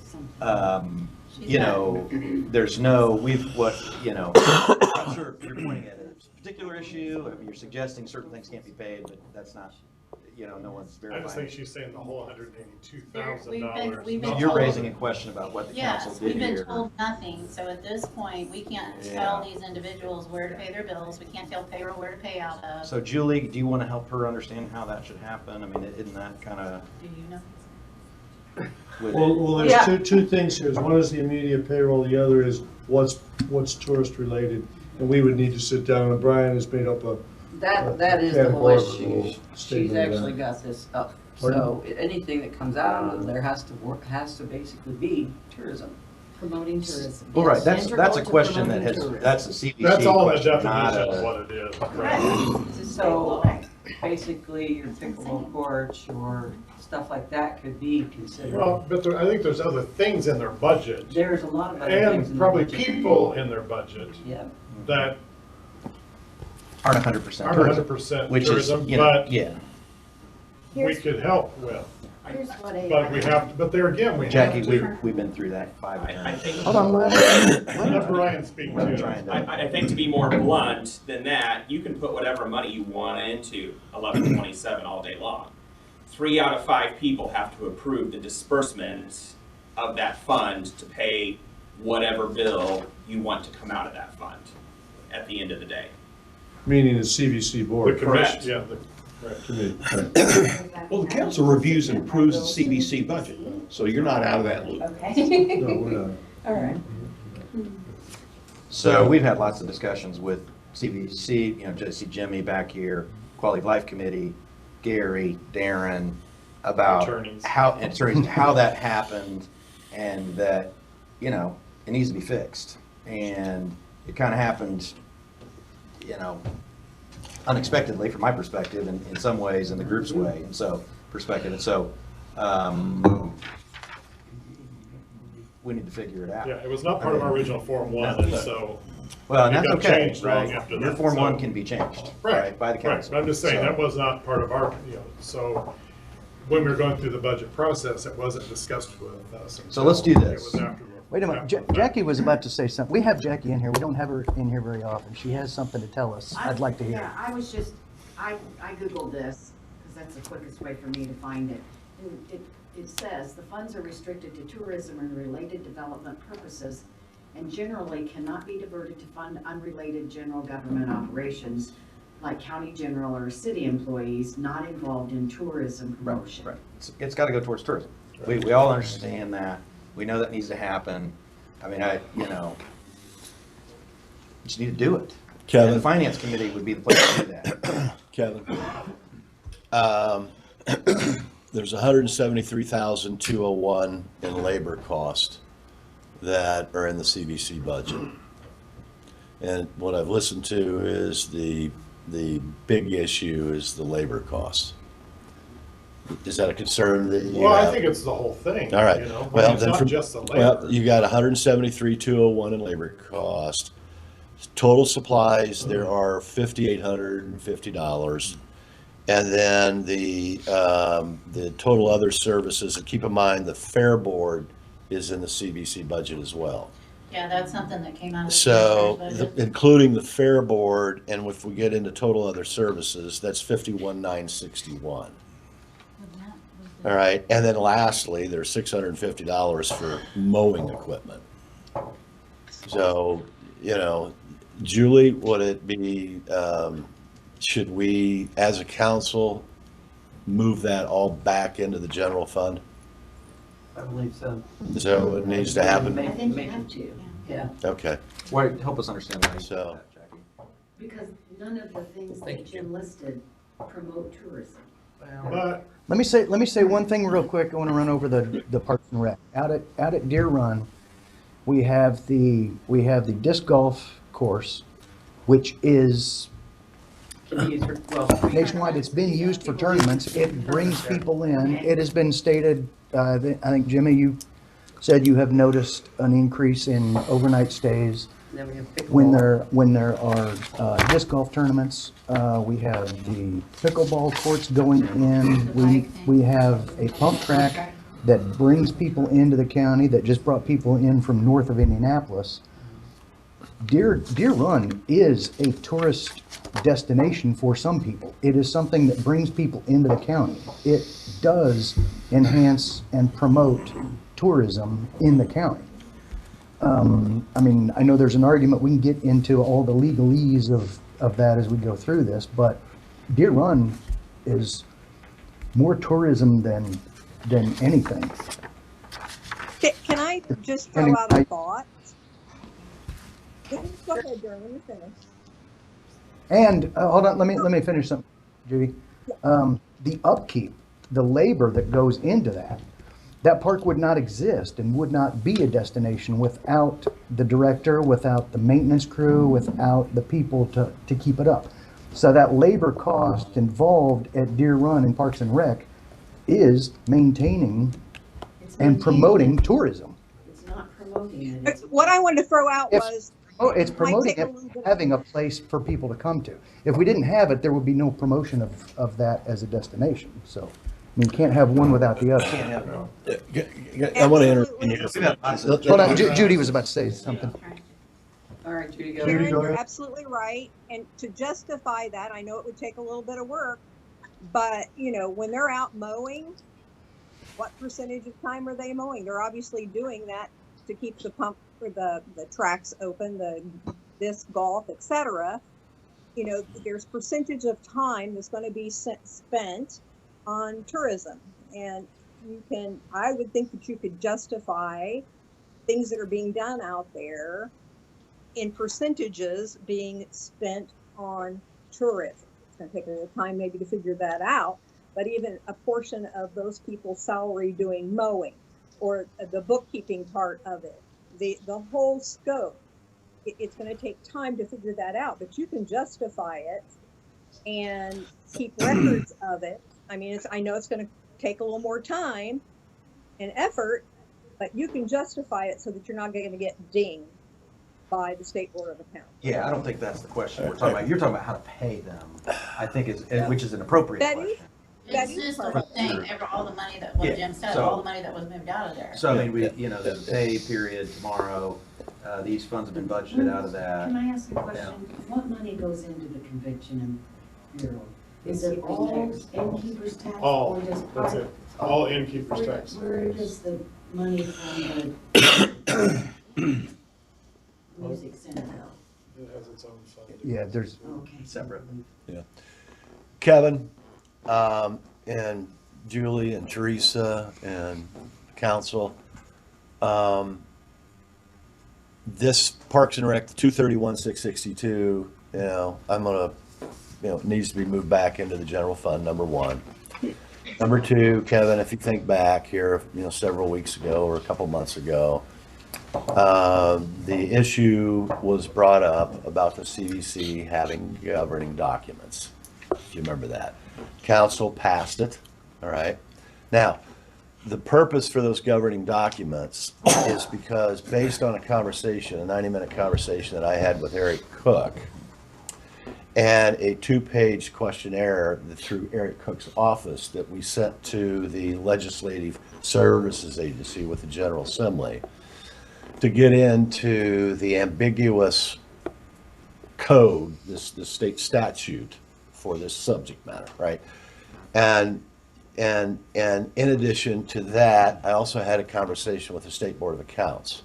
you know, there's no, you know, I'm not sure if you're pointing at a particular issue, I mean, you're suggesting certain things can't be paid, but that's not, you know, no one's I just think verifying. she's saying the whole $182,000. We've been You're told- raising a question about what the council yes, did we've been here. told nothing. So at this point, we can't tell these individuals where to pay their bills. We can't tell payroll where to pay out of. So Julie, do you want to help her understand how that should happen? I mean, isn't that kind of? Do you know? Well, Yeah. there's two things here. One is the immediate payroll, the other is what's tourist related. And we would need to sit down, and Brian has made up a, That is the whole categorical issue. She's statement of actually that. got this up. Pardon? So anything that comes out of there has to basically be tourism. Promoting tourism. Well, right, Yes, that's integral a to question that promoting has, tourism. that's a CVC That's all in the question, not definition of a. what it is. Right. So basically your pickleball courts or stuff like that could be considered. Well, but I think there's other things in their budget, There's a lot of other things. in and the probably budget. people in their budget Yeah. that Aren't 100% aren't tourism. 100% Which is, tourism, you know, but yeah. we could help with. Here's what a. But we have, but there again, we have Jackie, to. we've been through that 5 I times. think, Hold on, Let Brian speak We're to trying it. to. I think to be more blunt than that, you can put whatever money you want into 1127 all day long. 3 out of 5 people have to approve the disbursement of that fund to pay whatever bill you want to come out of that fund at the end of the day. meaning the CVC The board. commission, yeah, the Committee. Well, the council reviews and approves the CBC budget, so you're not out of that loop. Okay. No, we're not. All right. So we've had lots of discussions with CVC, you know, Jesse, Jimmy back here, Quality of Life Committee, Gary, Darren, about Attorneys. how that happened and that, you know, it needs to be fixed. And it kind of happened, you know, unexpectedly from my perspective in some ways, in the group's way, and so, perspective. And so, we need to figure it out. Yeah, it was not part of our original Form 1, and so. Well, and it that's got okay, changed long right? after Your that, Form 1 so- can be changed, Right, right, by the right. council. But I'm just saying, So- that was not part of our, you know, so when we were going through the budget process, it wasn't discussed with us. So let's do until this. It was after. Wait a minute, Jackie was about to say something. We have Jackie in here. We don't have her in here very often. She has something to tell us. I'd like to hear. Yeah, I was just, I Googled this, because that's the quickest way for me to find it. And it says, the funds are restricted to tourism and related development purposes, and generally cannot be diverted to fund unrelated general government operations, like county general or city employees not involved in tourism promotion. Right, it's got to go towards tourism. We all understand that. We know that needs to happen. I mean, you know, you just need to do it. Kevin. And the finance committee would be the place to do that. Kevin. There's $173,201 in labor cost that are in the CVC budget. And what I've listened to is the big issue is the labor costs. Is that a concern that you Well, I have? think it's the whole thing. All right. You know? Well, It's then not from- just the Well, labor. you got 173,201 in labor cost. Total supplies, there are $5,850. And then the total other services, and keep in mind, the fair board is in the CBC budget as well. Yeah, that's something that came out of the So, commissioner's budget. including the fair board, and if we get into total other services, that's 51,961. All right, and then lastly, there's $650 for mowing equipment. So, Julie, would it be, should we, as a council, move that all back into the general fund? I believe so. So it needs to happen? I think you have to, Yeah. Okay, Why, help us understand why you said So- that, Jackie. because none of the things that Jim listed promote tourism. But Let me say one thing real quick. I want to run over the Parks and Rec. Out at Deer Run, we have the disc golf course, which is Can you use your, well, nationwide. It's being used for tournaments. It brings people in. It has been stated, I think, Jimmy, you said you have noticed an increase in overnight stays. then we have When pickleball. there are disc golf tournaments, we have the pickleball courts going in. We have a pump track that brings people into the county, that just brought people in from north of Indianapolis. Deer Run is a tourist destination for some people. It is something that brings people into the county. It does enhance and promote tourism in the county. I know there's an argument, we can get into all the legalese of that as we go through this, but Deer Run is more tourism than anything. Can I just And throw out I- a thought? Go ahead, Darren, let me finish. And, hold on, let me finish something, Judy. The upkeep, the labor that goes into that park would not exist and would not be a destination without the director, without the maintenance crew, without the people to keep it up. So that labor cost involved at Deer Run and Parks and Rec is maintaining It's and maintaining promoting it. tourism. It's not promoting it. It's- What I wanted to throw out If- was, Oh, it's Might promoting take a it, little bit- having a place for people to come to. If we didn't have it, there would be no promotion of that as a destination. So, you can't have one without the other. I want to intervene here. Hold on, Judy was about to say something. All right, Judy, go Karen, ahead. you're absolutely right. And to justify that, I know it would take a little bit of work, but when they're out mowing, what percentage of time are they mowing? They're obviously doing that to keep the pump or the tracks open, the disc golf, etc. There's percentage of time that's going to be spent on tourism, and I would think that you could justify things that are being done out there in percentages being spent on tourism. It's going to take a little time maybe to figure that out, but even a portion of those people's salary doing mowing or the bookkeeping part of it, the whole scope, it's going to take time to figure that out, but you can justify it and keep records of it. I know it's going to take a little more time and effort, but you can justify it so that you're not going to get dinged by the State Board of Accounts. Yeah, I don't think that's the question we're talking about. You're talking about how to pay them, I think which is an appropriate That question. That It's is just part the of it. thing, all the money that, what Yeah, Jim said, so- all the money that was moved out of there. So I mean, there's a pay period tomorrow, these funds have been budgeted out of that. Can I ask a question? What money goes into the convention and bureau? Is it all innkeeper's tax? all, or does that's part- it, all innkeeper's Where tax. where does the money from the music center go? It has its own fund. Yeah, there's, Okay. Separate. Kevin, and Julie and Teresa and council, this Parks and Rec, the 231,662, I'm gonna, needs to be moved back into the general fund, number one. Number two, Kevin, if you think back here, several weeks ago or a couple months ago, the issue was brought up about the CVC having governing documents. Do you remember that? Council passed it, all right? Now, the purpose for those governing documents is because based on a conversation, a 90-minute conversation that I had with Eric Cook, and a 2-page questionnaire through Eric Cook's office that we sent to the Legislative Services Agency with the General Assembly to get into the ambiguous code, this state statute for this subject matter, right? And in addition to that, I also had a conversation with the State Board of Accounts.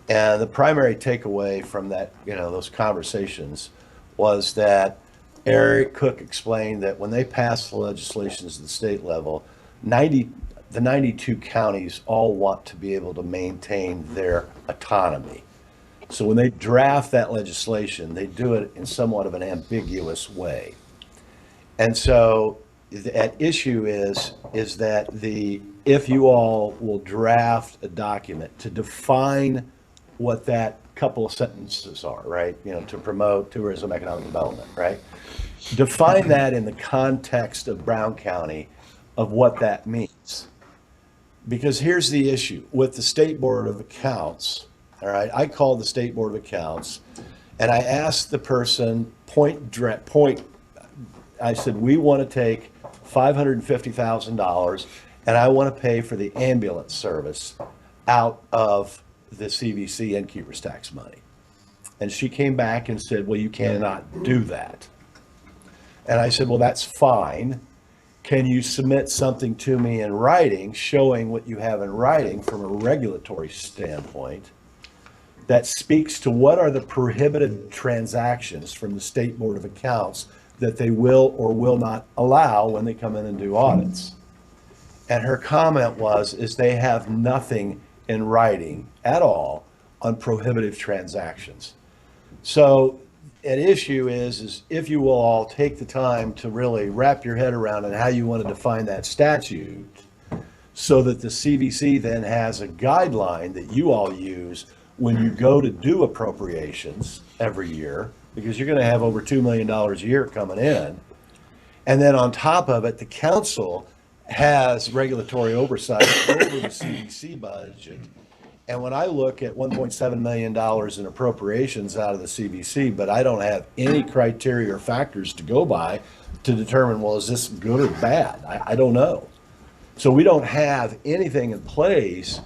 And the primary takeaway from that, those conversations was that Eric Cook explained that when they pass the legislations at the state level, the 92 counties all want to be able to maintain their autonomy. So when they draft that legislation, they do it in somewhat of an ambiguous way. And so at issue is that if you all will draft a document to define what that couple of sentences are, right? To promote tourism, economic development, right? Define that in the context of Brown County of what that means. Because here's the issue with the State Board of Accounts, all right? I called the State Board of Accounts and I asked the person I said, we want to take $550,000 and I want to pay for the ambulance service out of the CVC innkeeper's tax money. And she came back and said, well, you cannot do that. And I said, well, that's fine. Can you submit something to me in writing showing what you have in writing from a regulatory standpoint that speaks to what are the prohibited transactions from the State Board of Accounts that they will or will not allow when they come in and do audits? And her comment is they have nothing in writing at all on prohibitive transactions. So an issue is if you will all take the time to really wrap your head around and how you want to define that statute so that the CVC then has a guideline that you all use when you go to do appropriations every year, because you're going to have over $2 million a year coming in. And then on top of it, the council has regulatory oversight over the CVC budget. And when I look at $1.7 million in appropriations out of the CVC, but I don't have any criteria or factors to go by to determine, well, is this good or bad? I don't know. So we don't have anything in place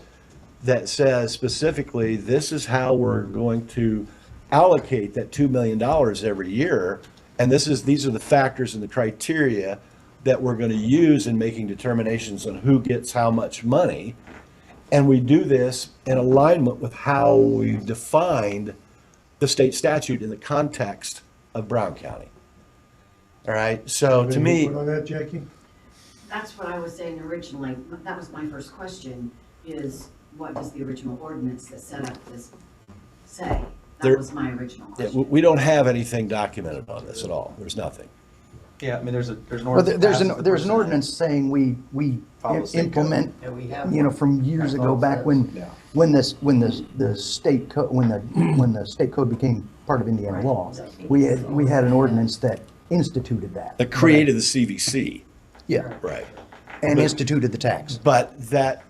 that says specifically, this is how we're going to allocate that $2 million every year. And these are the factors and the criteria that we're going to use in making determinations on who gets how much money. And we do this in alignment with how we've defined the state statute in the context of Brown County. All right, so to me. Input on that, Jackie? That's what I was saying originally. That was my first question, is what does the original ordinance that set up this say? That was my original question. We don't have anything documented on this at all. There's nothing. Yeah, I mean, there's an Well, ordinance. there's an ordinance saying we Follow the state implement, Yeah, we have from years ago, back when the state code, when the state code became part of Indiana law, we had an ordinance that instituted that. That created the CVC. Yeah, Right. and instituted the tax. But that,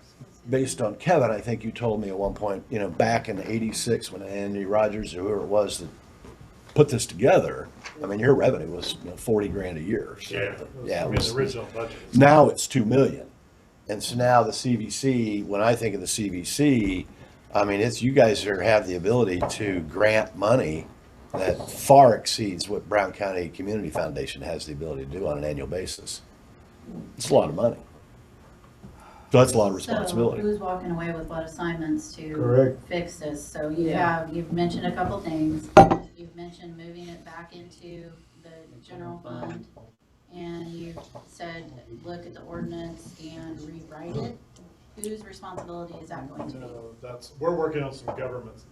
based on Kevin, I think you told me at one point, back in '86 when Andy Rogers or whoever it was that put this together, I mean, your revenue was $40,000 a year. So, Yeah, it the was, original budget. now it's 2 million. And so now the CVC, when I think of the CVC, I mean, you guys have the ability to grant money that far exceeds what Brown County Community Foundation has the ability to do on an annual basis. It's a lot of money. So that's a lot of responsibility. So who's walking away with what assignments to Correct. fix this? So you've mentioned a couple things. You've mentioned moving it back into the general fund. And you said, look at the ordinance and rewrite it. Whose responsibility is that going to be? We're working on some governance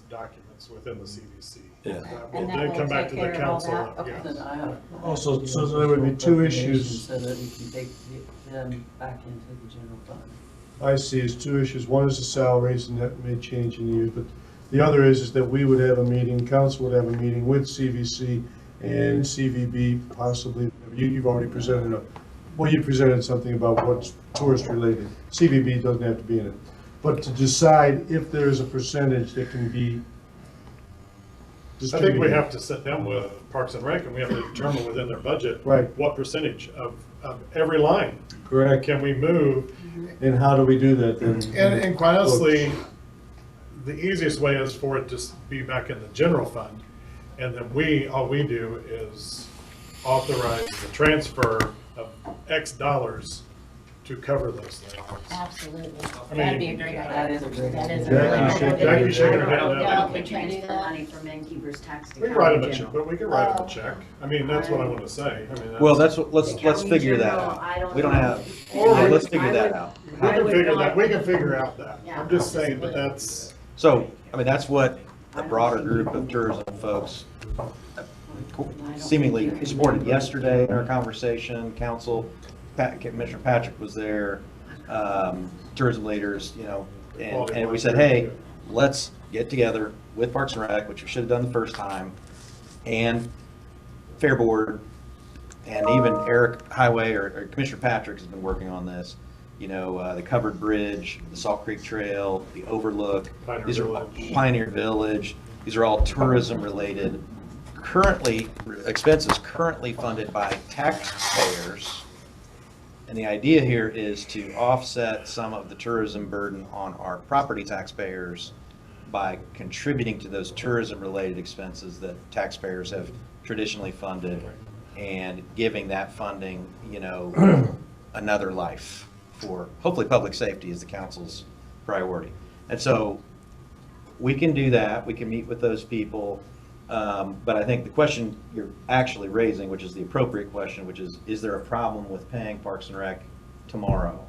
documents within the CVC. Yeah. We'll And that then will come back to take the care of all council. that? Okay. yeah. Then I have Also, so there would be two issues. So that we can take them back into the general fund. I see is two issues. One is the salaries, and that may change in the years, but the other is that we would have a meeting, council would have a meeting with CVC and CVB possibly. You've already presented you presented something about what's tourist related. CVB doesn't have to be in it. But to decide if there is a percentage that can be I distributed. think we have to sit down with Parks and Rec and we have to determine within their budget. Right. What percentage of every line Correct. can we move? And how do we do that then? And quite honestly, the easiest way is for it to be back in the general fund. And then all we do is authorize the transfer of X dollars to cover those things. Absolutely. I That'd be a mean, great idea. That is a great That is a idea. really Jackie's good shaking- idea. Jackie's shaking her head I no. don't Yeah, know we if we can do transfer that. money from innkeeper's tax to We can write county them a check, general. but we can write them a check. I mean, that's what I want to say. I mean, Well, that's what, let's County figure that general, out. I don't We don't know. have, Or we- let's figure I that would- out. We I can would figure not- that, we can figure out that. Yeah. I'm just saying, but that's, So, I mean, that's what the broader group of tourism folks seemingly supported yesterday in our conversation. Council, Commissioner Patrick was there, tourism leaders, and we said, hey, let's get together with Parks and Rec, which we should have done the first time, and Fair Board, and even Eric Highway or Commissioner Patrick has been working on this. The covered bridge, the Salt Creek Trail, the Overlook. Pioneer These are Village. Pioneer Village. These are all tourism related. Expenses currently funded by taxpayers. And the idea here is to offset some of the tourism burden on our property taxpayers by contributing to those tourism related expenses that taxpayers have traditionally funded and giving that funding, another life for hopefully public safety is the council's priority. And so we can do that. We can meet with those people. But I think the question you're actually raising, which is the appropriate question, which is there a problem with paying Parks and Rec tomorrow?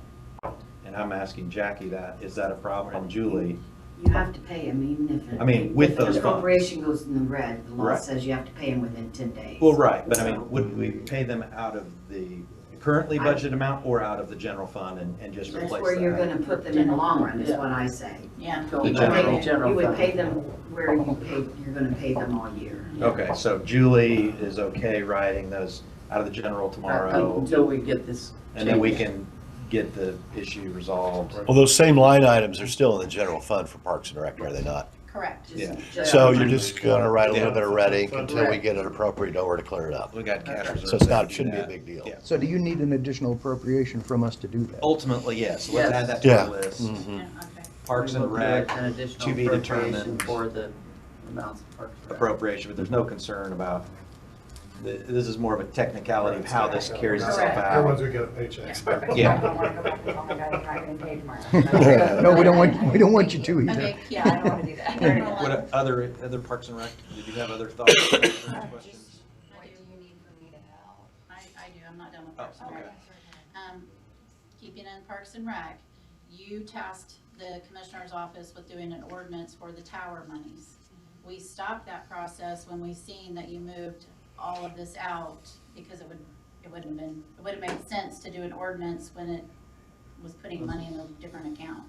And I'm asking Jackie that, is that a problem? And Julie, You have to pay them even if. I mean, with if those an funds. appropriation goes in the red, the law Right. says you have to pay them within 10 days. well, right, but I mean, would we pay them out of the currently budgeted amount or out of the general fund and just replace That's that? where you're gonna put them in the long run, is what I say. Yeah. Go The back to general- general You would fund. pay them where you're gonna pay them all year. Okay, so Julie is okay writing those out of the general tomorrow, Until we get this. and then we changed. can get the issue resolved. Well, those same line items are still in the general fund for Parks and Rec, are they not? Correct. Yeah. So you're just gonna write a little Yeah. bit of red ink until we get an appropriate number to clear it up. We got cash reserves. So it's not, to do shouldn't be a that. big deal. Yeah. So do you need an additional appropriation from us to do that? Ultimately, yes, let's Yes. add that to Yeah. the list. Mhm. Yeah, okay. Parks We and will do Rec, an additional to be appropriation determined for the amounts of Parks and Rec. appropriation, but there's no concern about, this is more of a technicality of how this carries itself Correct. everyone's out. gonna get a paycheck. Yeah. No, we don't want you to either. Okay, yeah, I don't want to do that. What other Parks and Rec, did you have other thoughts? Questions? What do you need for me to help? I do, I'm not done with Parks and Oh, Rec. Keeping in Parks and Rec, you tasked the Commissioner's Office with doing an ordinance for the tower monies. We stopped that process when we seen that you moved all of this out, because it would have made sense to do an ordinance when it was putting money in a different account.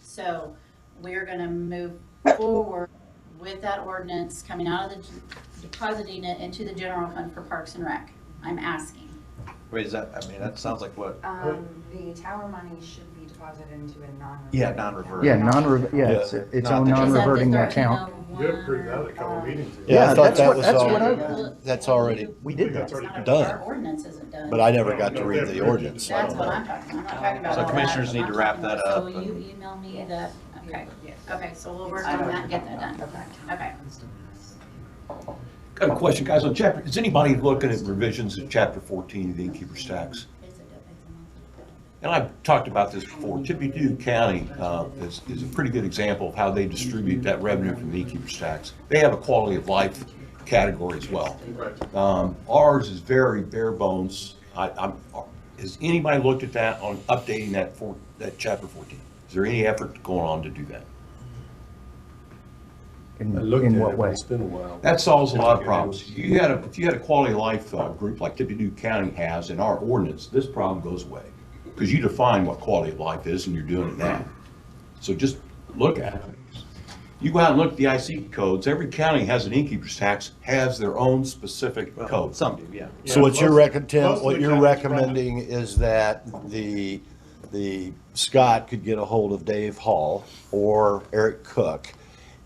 So we're gonna move forward with that ordinance coming out of depositing it into the general fund for Parks and Rec. I'm asking. Wait, is that, I mean, that sounds like what, The tower money should be deposited into a non-reverting. yeah, non-reverting. Yeah, it's its own Not the- non-reverting Is that the account. 1301 You approved that a couple of meetings ago. Yeah, I thought that's that what- was that's what all, that's already, We did That's that. already Our done. ordinance isn't done. but I never got to read the ordinance, so I That's don't what know. I'm talking, I'm not talking about So all that. commissioners need to I'm wrap talking that about- up So will and- you email me that, okay, Yes. okay, so we'll work on that and get that done. Okay. Got a question, guys, on chapter, is anybody looking at revisions of chapter 14 of the innkeeper's tax? And I've talked about this before. Tippecanoe County is a pretty good example of how they distribute that revenue from the innkeeper's tax. They have a quality of life category as well. Ours is very bare bones. Has anybody looked at that on updating that chapter 14? Is there any effort going on to do that? I looked In at what it, but way? it's been a while. That solves a lot of problems. If you had a quality of life group like Tippecanoe County has in our ordinance, this problem goes away. because you define what quality of life is and you're doing it now. So just look at it. You go out and look at the IC codes, every county has an innkeeper's tax, has their own specific code. Some do, yeah. So what you're Tim, most of what the you're counties recommending is that the Scott could get a hold of Dave Hall or Eric Cook,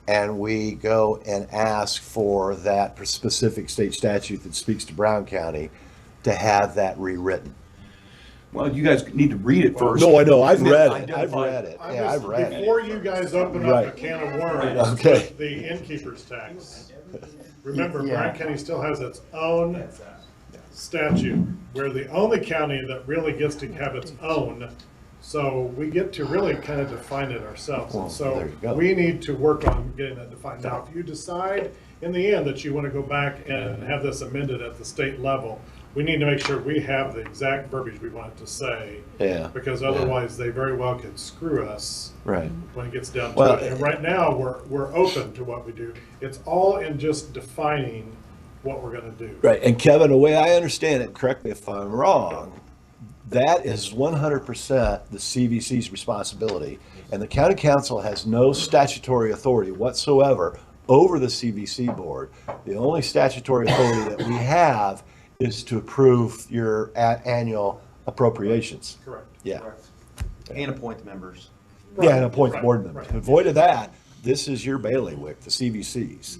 and we go and ask for that specific state statute that speaks to Brown County to have that rewritten. Well, you guys need to read it first. No, I know, I've And then read it, identify- yeah, I've read it. Before you guys open up a Right. can of worms Okay. with the innkeeper's tax, remember, Yeah. Bryan County still has its own statute, where the only county that really gets to have its own, so we get to really kind of define it ourselves. Well, And so there you go. we need to work on getting that defined. Now, if you decide in the end that you want to go back and have this amended at the state level, we need to make sure we have the exact verbiage we want it to say. Yeah. Because otherwise, they very well could screw us Right. when it gets down to Well, it. And right now, we're open to what we do. It's all in just defining what we're gonna do. Right, and Kevin, the way I understand it, correct me if I'm wrong, that is 100% the CVC's responsibility, and the county council has no statutory authority whatsoever over the CVC board. The only statutory authority that we have is to approve your annual appropriations. Correct. Yeah, And appoint the members. yeah, and appoint the Right, board members. right. Avoid of that, this is your bailiwick, the CVCs.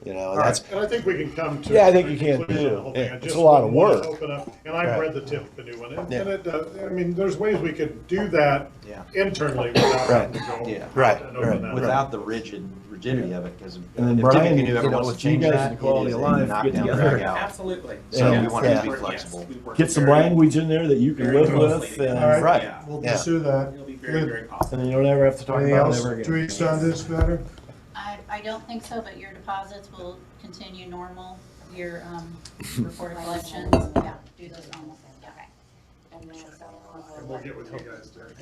You know, and that's, And I think we can come to. Yeah, I think you can conclusion on the too. whole thing. Yeah, I it's just a lot of wanna work. open up- And I've Right. read the Tiffany one, and Yeah. it does, I mean, there's ways we could do that Yeah. internally without having to go. Yeah. Right, and open right. that. Without the rigidity of it, because if And then Tiffany Brian, knew you ever know, wants to with you change guys that, and it Quality is of a Life, knock get down, together. drag out. Absolutely. So Yeah. we want it to be Yeah. flexible. get some language in there that you can live with, All and, right. right, Yeah. We'll yeah. pursue that. It'll be very, very possible. And then you'll never have to talk Anything about it else, ever again. Teresa, on this matter? I don't think so, but your deposits will continue normal, your, report collections, yeah, do those normal, okay. And then so on the- And we'll get with you guys, Derek.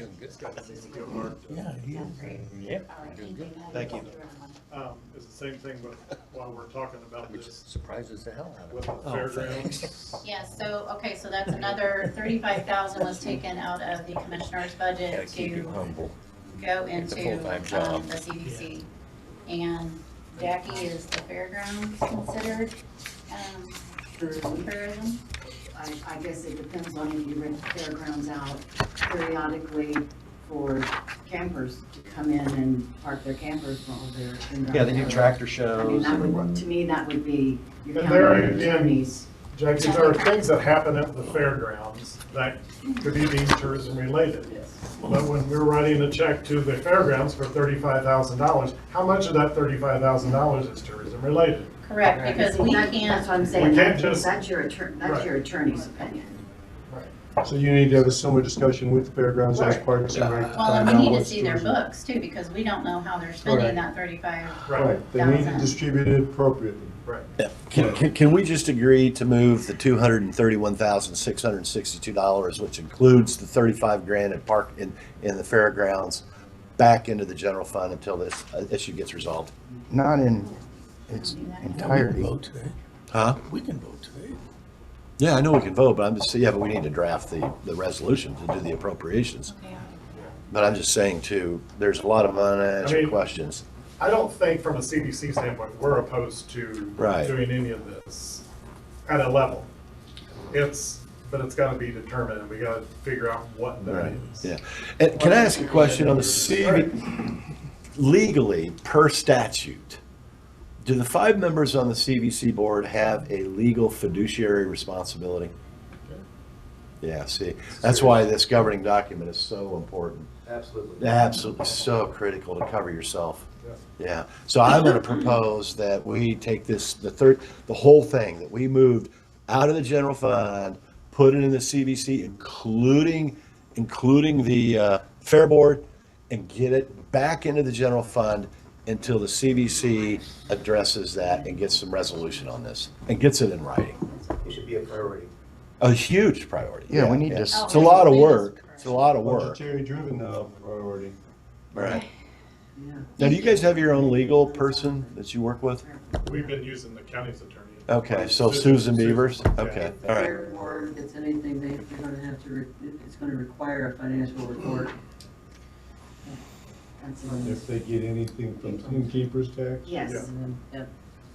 Yeah, he is. Yep. All right. Thank you. It's the same thing with, while we're talking about Which this, surprises the hell out of with me. the fairgrounds. Yeah, so, okay, so that's another 35,000 was taken out of the commissioner's Gotta budget keep you to humble. go It's a into, full-time job. the CDC. And Jackie, is the fairgrounds considered, tourism? I guess it depends on if you rent the fairgrounds out periodically for campers to come in and park their campers while they're in their. Yeah, they do tractor I mean, shows. that and- would, to me, that would be your And there county again, attorneys. Jackie, there are things that happen at the fairgrounds that could be deemed tourism related. But when we're writing a check to the fairgrounds for $35,000, how much of that $35,000 is tourism related? Correct, because we That's can't, what I'm We saying, can't just- that's your attorney, that's Right. your attorney's opinion. So you need to have a similar discussion with the fairgrounds as part of some. well, and we need to see their books too, because we don't know how they're spending that 35. Right. They need to 1,000. distribute it appropriately. Right. Yeah. Can we just agree to move the $231,662, which includes the 35 grand in park in the fairgrounds, back into the general fund until this issue gets resolved? Not in its We can entirety. vote today. Huh? We can vote today. Yeah, I know we can vote, but I'm just, yeah, but we need to draft the resolution to do the appropriations. Okay. But I'm just saying too, there's a lot of unanswered I mean- questions. I don't think from a CDC standpoint, we're opposed to Right. doing any of this at a level. But it's gotta be determined, and we gotta figure out what that Right, is. yeah. And can I ask a question on the legally, per statute, do the 5 members on the CVC board have a legal fiduciary responsibility? Yeah, see, that's why this governing document is so important. Absolutely. Absolutely, so critical to cover yourself. Yeah, so I'm gonna propose that we take this, the whole thing, that we moved out of the general fund, put it in the CVC, including the fair board, and get it back into the general fund until the CVC addresses that and gets some resolution on this, and gets it in writing. It should be a priority. A huge priority. Yeah, we need to It's a lot of work, it's a lot of work. Budgetary driven priority. Right. Yeah. Now, do you guys have your own legal person that you work with? We've been using the county's attorney. Okay, so Susan Beavers? Okay, all right. Fair board board gets anything, they're gonna have to, it's gonna require a financial report. That's in If they get anything from innkeeper's tax? Yes. and then, yep.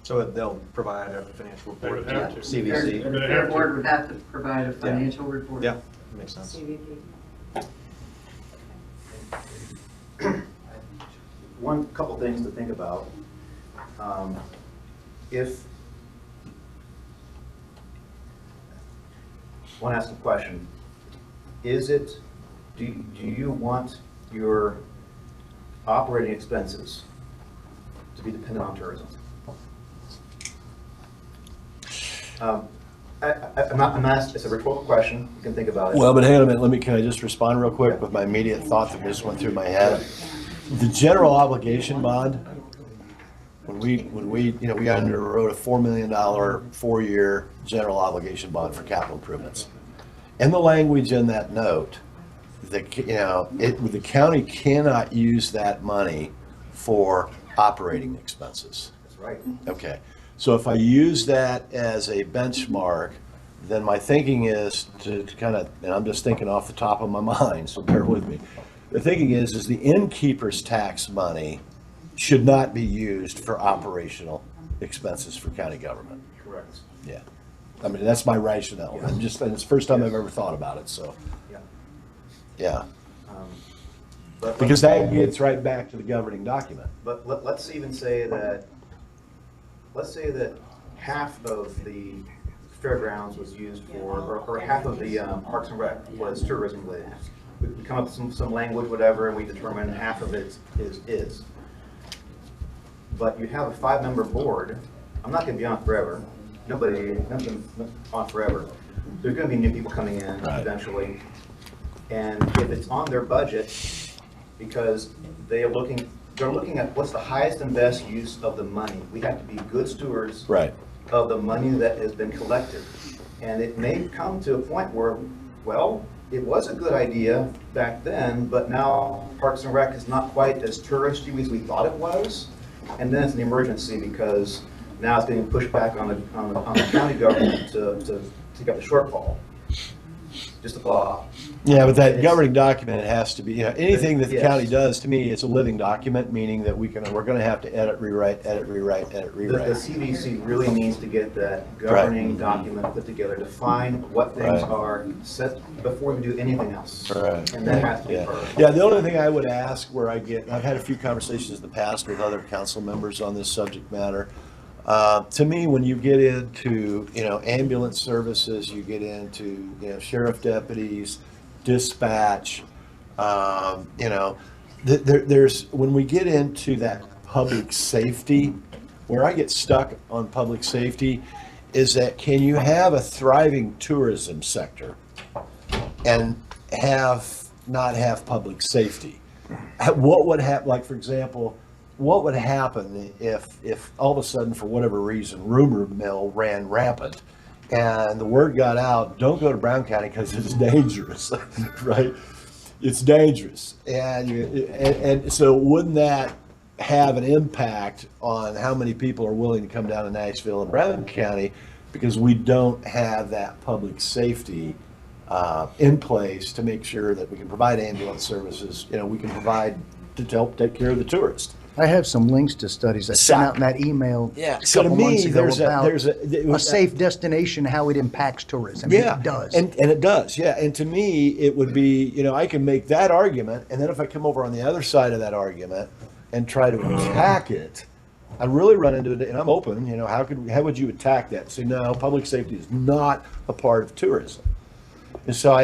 So they'll provide a financial They report would have to. CVC. Their board would have to provide a financial report. Yeah, makes sense. One, couple things to think about. If, I want to ask a question. Is it, do you want your operating expenses to be dependent on tourism? I'm asked, it's a rhetorical question, you can think about it. Well, but hang on a minute, can I just respond real quick with my immediate thought that just went through my head? The general obligation bond, when we underwrote a $4 million 4-year general obligation bond for capital improvements. And the language in that note, the county cannot use that money for operating expenses. That's right. Okay, so if I use that as a benchmark, then my thinking is to kind of, and I'm just thinking off the top of my mind, so bear with me. The thinking is the innkeeper's tax money should not be used for operational expenses for county government. Correct. Yeah, I mean, that's my rationale. And it's the first time I've ever thought about it, so, Yeah. yeah. But Because that gets right back to the governing document. But let's even say that, half of the fairgrounds was used for, or half of the Parks and Rec was tourism related. We come up with some language, whatever, and we determine half of it is. But you have a 5-member board, I'm not gonna be on forever, nothing's on forever. There's gonna be new people coming in eventually. And if it's on their budget, because they're looking at what's the highest and best use of the money. We have to be good stewards of the money that has been collected. And it may come to a point where, well, it was a good idea back then, but now Parks and Rec is not quite as touristy as we thought it was. And then it's an emergency because now it's being pushed back on the county government to take up the shortfall. Just a thought. Yeah, but that governing document, it has to be, anything that the county does, to me, it's a living document, meaning that we're gonna have to edit, rewrite. The CVC really needs to get that governing document put together, define what things are set before we do anything else. Right. And that has to be first. Yeah, the only thing I would ask I've had a few conversations in the past with other council members on this subject matter. To me, when you get into, ambulance services, you get into, sheriff deputies, dispatch, there's, when we get into that public safety, where I get stuck on public safety is that can you have a thriving tourism sector and not have public safety? What would happen, like, for example, what would happen if all of a sudden, for whatever reason, rumor mill ran rampant and the word got out, don't go to Brown County because it's dangerous, right? It's dangerous. And so wouldn't that have an impact on how many people are willing to come down to Nashville and Brown County because we don't have that public safety in place to make sure that we can provide ambulance services, we can provide to help take care of the tourists. I have some links to studies I sent out in that email a couple months ago about a safe destination, how it impacts tourism. Yeah, it does. And it does, yeah. And to me, it would be, I can make that argument, and then if I come over on the other side of that argument and try to attack it, I really run into it, and I'm open, how would you attack that? Say, no, public safety is not a part of tourism. And so,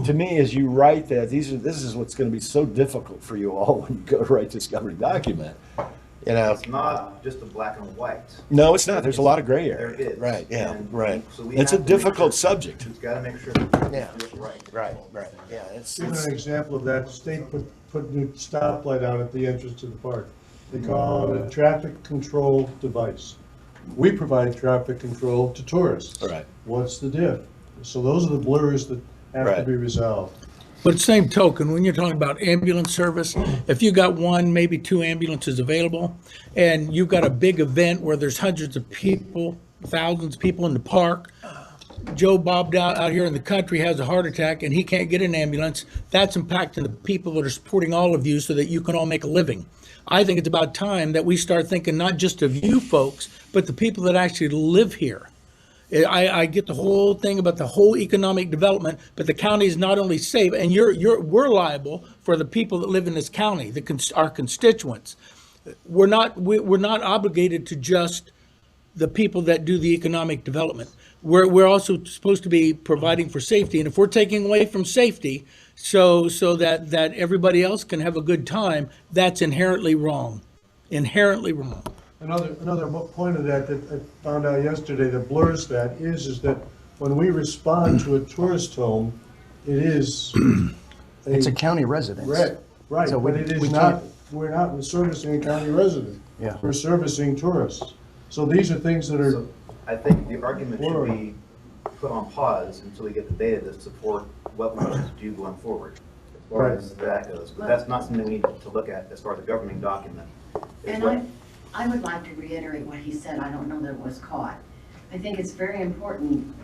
to me, as you write that, this is what's going to be so difficult for you all when you go to write this governing document. It's not just a black and white. No, it's not. There's a lot of gray area. There is. Right. Yeah. And right. So we it's a have to make difficult sure- subject. We've got to make sure that we Yeah. do it right. Right. Yeah. Give an example of that, the state put new stoplight out at the entrance to the park. They call it a traffic control device. We provide traffic control to tourists. Right. What's the diff? So those are the blurs that have to be resolved. But same token, when you're talking about ambulance service, if you got one, maybe 2 ambulances available, and you've got a big event where there's hundreds of people, thousands of people in the park, Joe bobbed out here in the country, has a heart attack, and he can't get an ambulance. That's impacting the people that are supporting all of you so that you can all make a living. I think it's about time that we start thinking not just of you folks, but the people that actually live here. I get the whole thing about the whole economic development, but the county is not only safe, and we're liable for the people that live in this county, our constituents. We're not obligated to just the people that do the economic development. We're also supposed to be providing for safety, and if we're taking away from safety so that everybody else can have a good time, that's inherently wrong. Inherently wrong. Another point of that I found out yesterday that blurs that is that when we respond to a tourist home, it is. It's a county residence. Right, So but we- it is we not, can't- we're not servicing a county resident. Yeah. We're servicing tourists. So these are things that are, So I think the argument should be put on pause until we get the data to support what we need to do going forward, as far Right. as that goes. But that's not something we need to look at as far as the governing document. is And what- I would like to reiterate what he said, I don't know that it was caught. I think it's very important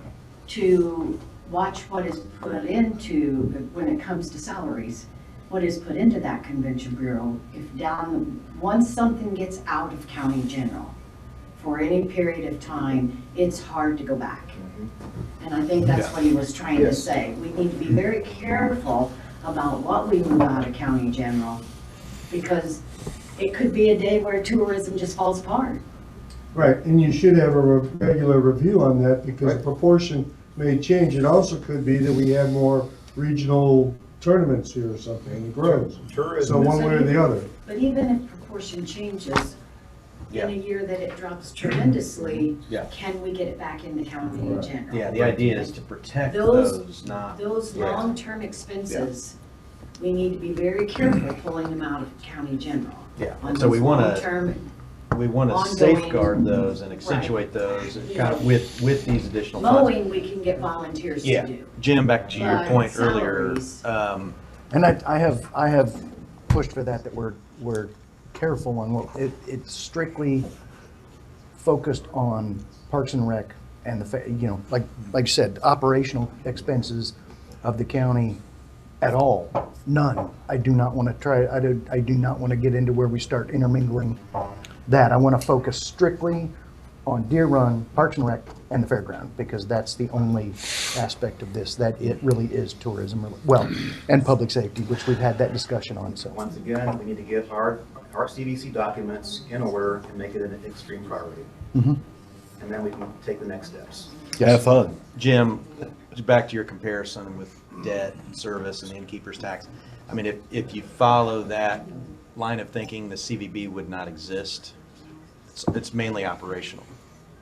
to watch what is put into, when it comes to salaries, what is put into that convention bureau. Once something gets out of county general for any period of time, it's hard to go back. And I think that's what he was trying to Yes. say. We need to be very careful about what we move out of county general, because it could be a day where tourism just falls apart. right, and you should have a regular review on that because the proportion may change. It also could be that we have more regional tournaments here or something, and it grows. So one way or the other. But even if proportion changes, in a year that it drops tremendously, Yeah. can we get it back in the county in general? Yeah, the idea is to protect Those- those, not. Those Yeah. long-term expenses, we need to be very careful pulling them out of county general. Yeah, On and so we those wanna- long-term, We want to ongoing- safeguard those and accentuate those and kind of with these additional funds. mowing, we can get volunteers to Yeah, do. Jim, back to your But point earlier, salaries- And I have pushed for that we're careful on what, it's strictly focused on Parks and Rec and like you said, operational expenses of the county at all, none. I do not want to I do not want to get into where we start intermingling that. I want to focus strictly on Deer Run, Parks and Rec, and the fairground, because that's the only aspect of this that it really is tourism, well, and public safety, which we've had that discussion on, so. Once again, we need to get our CDC documents in order and make it an extreme priority. Mhm. And then we can take the next steps. Have fun. Jim, back to your comparison with debt and service and the innkeeper's tax. I mean, if you follow that line of thinking, the CVB would not exist. It's mainly operational.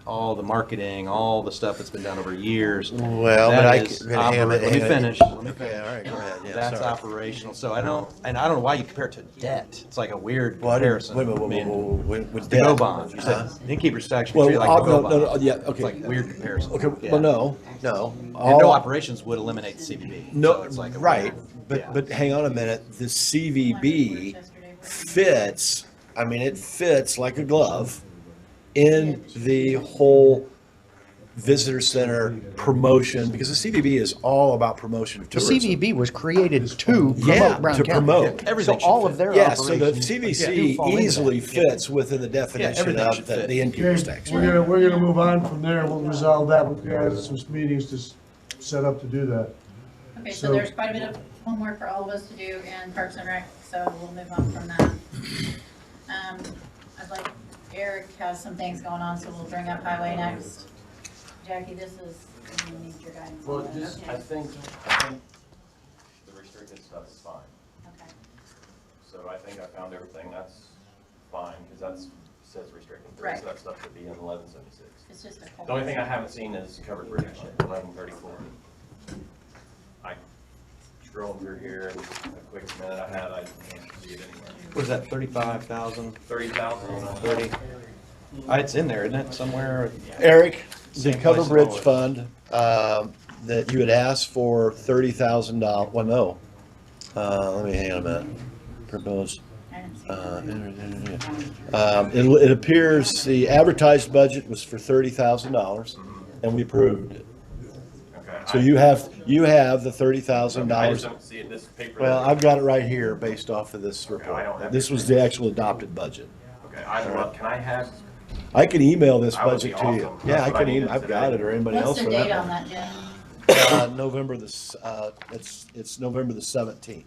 All the marketing, all the stuff that's been done over years. Well, that but I is could- hang on, Let me hang on. finish. Okay, all right, go ahead. Yeah, That's sorry. operational. So I don't know why you compare it to debt. It's like a weird Well, I didn't- comparison. wait, wait, I wait, mean, wait, wait, with the go debt. bond. You said innkeeper's tax should be Well, treated like the go no, no, bond. yeah, okay. It's like a weird comparison. Okay, Yeah. well, no. And All- no operations would eliminate the CVB. No, So it's like a right, weird- but hang on a minute, the CVB fits, I mean, it fits like a glove in the whole visitor center promotion, because the CVB is all about promotion of The tourism. CVB was created to Yeah, promote Brown to County. promote. So Everything should all fit. of their Yeah, so the operations do CVC fall into easily that. fits within the definition everything of should fit. the innkeeper's tax. We're gonna move on from there. We'll resolve that. We've got some meetings to set up to do that. Okay, so So- there's quite a bit of homework for all of us to do in Parks and Rec, so we'll move on from that. I'd like, Eric has some things going on, so we'll bring up highway next. Jackie, this is, we need your guidance on this. I think the restricted stuff is fine. Okay. So I think I found everything, that's fine, because that's, says restricted. The Right. rest of that stuff should be in 1176. It's just a. The only thing I haven't seen is covered bridge, 1134. I scrolled through here, and a quick minute I had, I didn't see it anywhere. What is that, 35,000? 30,000. 30? It's in there, isn't it, somewhere? Eric, the Same Cover place Bridge always. Fund, that you had asked for $30,000, well, no. Let me hang on a minute. Proposed. It appears the advertised budget was for $30,000 and we approved it. So you have the $30,000. I just don't see it, this paper. Well, I've got it right here based off of this I don't report. have This it. was the actual adopted budget. Okay, I'd love, can I have, I can email this That would be budget to you. awesome. Yeah, That's I what can I needed email, I've got today. it, or anybody else What's for the that date on matter. that, Jen? November it's November the 17th.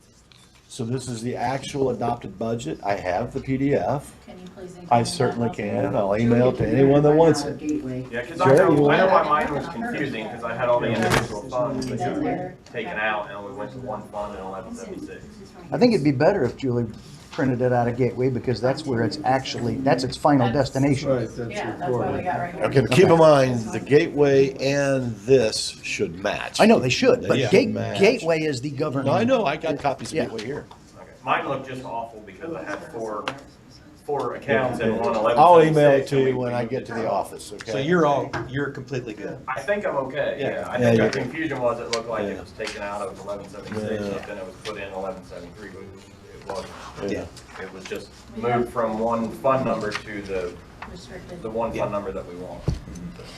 So this is the actual adopted budget. I have the PDF. Can you please include I that certainly also? can. I'll email it to anyone that wants it. Gateway. yeah, cause Jerry, I you know want- why mine was confusing, cause I had all the individual funds that you were taken out, and we went to one fund in 1176. I think it'd be better if Julie printed it out of Gateway, because that's where it's actually, that's its final That's- destination. Right, that's Yeah, that's what we recorded. got right here. Okay, keep in mind, the gateway and this should match. I know they should, but They should match. Gateway is the governing. No, I know, I got copies of Yeah. Gateway here. Okay. Mine looked just awful because I had four accounts in one 1176. I'll email it to and you we when I moved get it to the office, okay? So you're completely good. I think I'm okay, yeah. I Yeah, think you're the good. confusion was it looked like it Yeah. was taken out of 1176, Yeah. but then it was put in 1173, but it wasn't. Yeah. It was just moved from one fund number to Restricted. the one fund number that we want.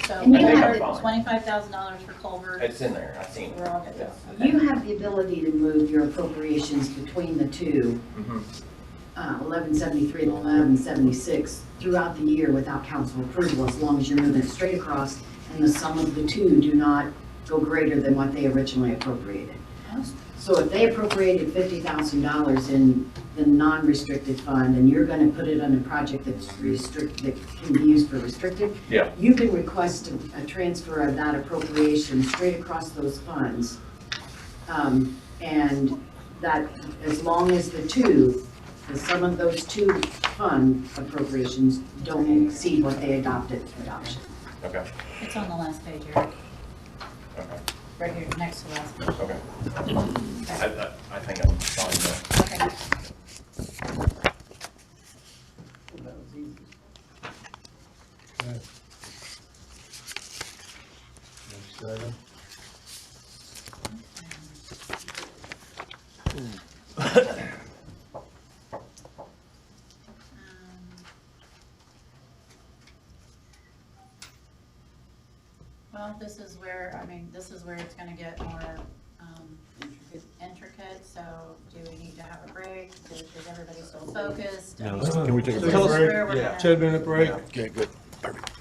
So And we you have have- $25,000 for culverts. It's in there, I've seen it. We're all good. Yeah. You have the ability to move your appropriations between the two, Mhm. 1173 and 1176, throughout the year without council approval, as long as you're moving it straight across and the sum of the two do not go greater than what they originally appropriated. So if they appropriated $50,000 in the non-restricted fund and you're going to put it on a project that's that can be used for restricted, Yeah. you can request a transfer of that appropriation straight across those funds. And that, as long as the sum of those two fund appropriations don't exceed what they adopted for adoption. Okay, It's on the last page, Eric. okay, Right here, next to the last page. okay. I think I'm fine there. Okay. That was easy. Next item. Well, this is where, I mean, this is where it's gonna get more intricate, so do we need to have a break? Is everybody still focused? Yeah, can we take a Take break? a break? Where we're gonna- 10-minute break. Okay, good. Perfect.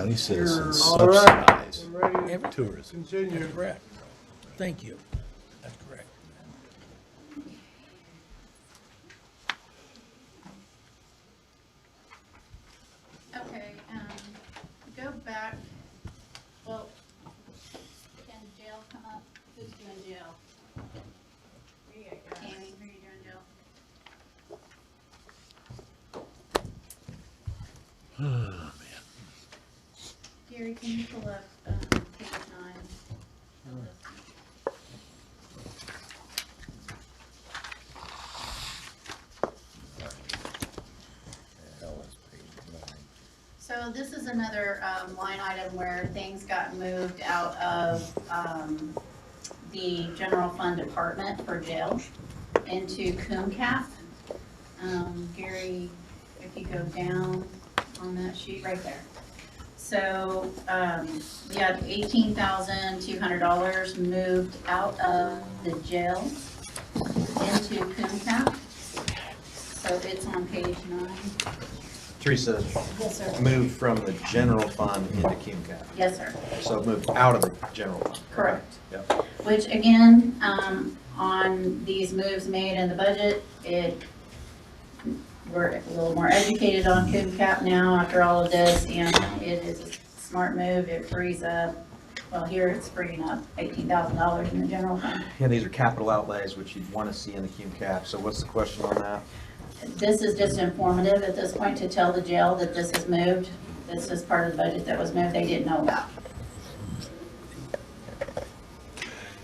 county citizens All right. subsidize We're ready to tourism. continue. Correct. Thank you. That's correct. Okay, go back, well, can jail come up? Who's doing jail? Tammy, who are you doing jail? Gary, can you pull up, page 9? So this is another line item where things got moved out of the general fund department for jail into Coon Cap. Gary, if you go down on that sheet right there. So we had $18,200 moved out of the jail into Coon Cap. So it's on page 9. Teresa, Yes, sir. moved from the general fund into CUMCAP. Yes, sir. So moved out of the general fund. Correct. Yep. Which again, on these moves made in the budget, we're a little more educated on Coon Cap now after all of this, and it is a smart move. It frees up, well, here it's freeing up $18,000 in the general fund. Yeah, these are capital outlays, which you'd want to see in the CUMCAP. So what's the question on that? This is just informative at this point to tell the jail that this is moved. This is part of the budget that was moved they didn't know about.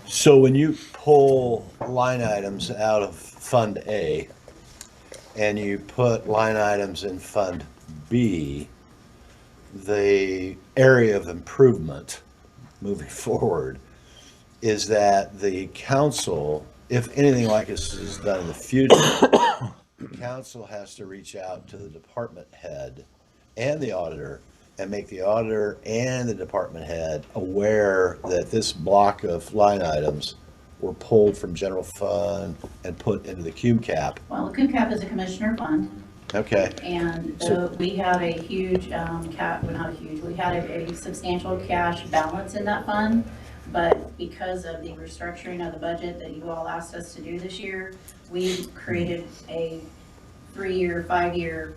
So when you pull line items out of Fund A and you put line items in Fund B, the area of improvement moving forward is that the council, if anything like this is done in the future, the council has to reach out to the department head and the auditor and make the auditor and the department head aware that this block of line items were pulled from general fund and put into the CUMCAP. Well, the Coon Cap is a commissioner fund. Okay, And So- we have a huge well, not a huge, we had a substantial cash balance in that fund. But because of the restructuring of the budget that you all asked us to do this year, we created a 3-year, 5-year,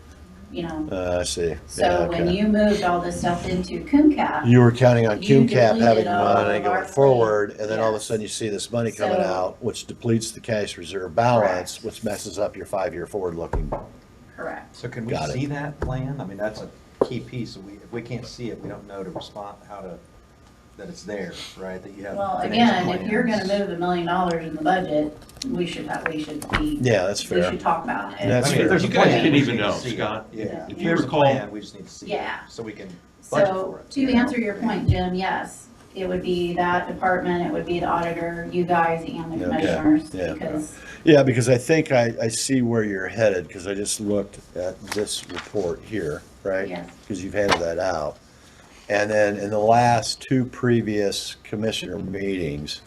I see. Yeah, So when okay. you moved all this stuff into Coon Cap, You were counting on You CUMCAP having deleted all money of our going forward, and then all of a Yes. sudden you see this money coming So- out, which depletes the cash reserve balance, which messes up your 5-year forward-looking. correct. So can we Got it. see that plan? I mean, that's a key piece. If we can't see it, we don't know to respond, that it's there, right? That you have. Well, financial again, if you're gonna plans. move $1 million in the budget, we should be. Yeah, that's We fair. should talk about it. That's I mean, fair. if there's a You guys plan, didn't we even just need know, to see it. Scott. Yeah, If if you there's a recall- plan, we just need to see it. Yeah. So we can budget So for it. to answer your point, Jim, yes, it would be that department, it would be the auditor, you guys and the Okay, commissioners, yeah. because, Yeah, because I think I see where you're headed, because I just looked at this report here, right? Yes. Because you've handed that out. And then in the last 2 previous commissioner meetings,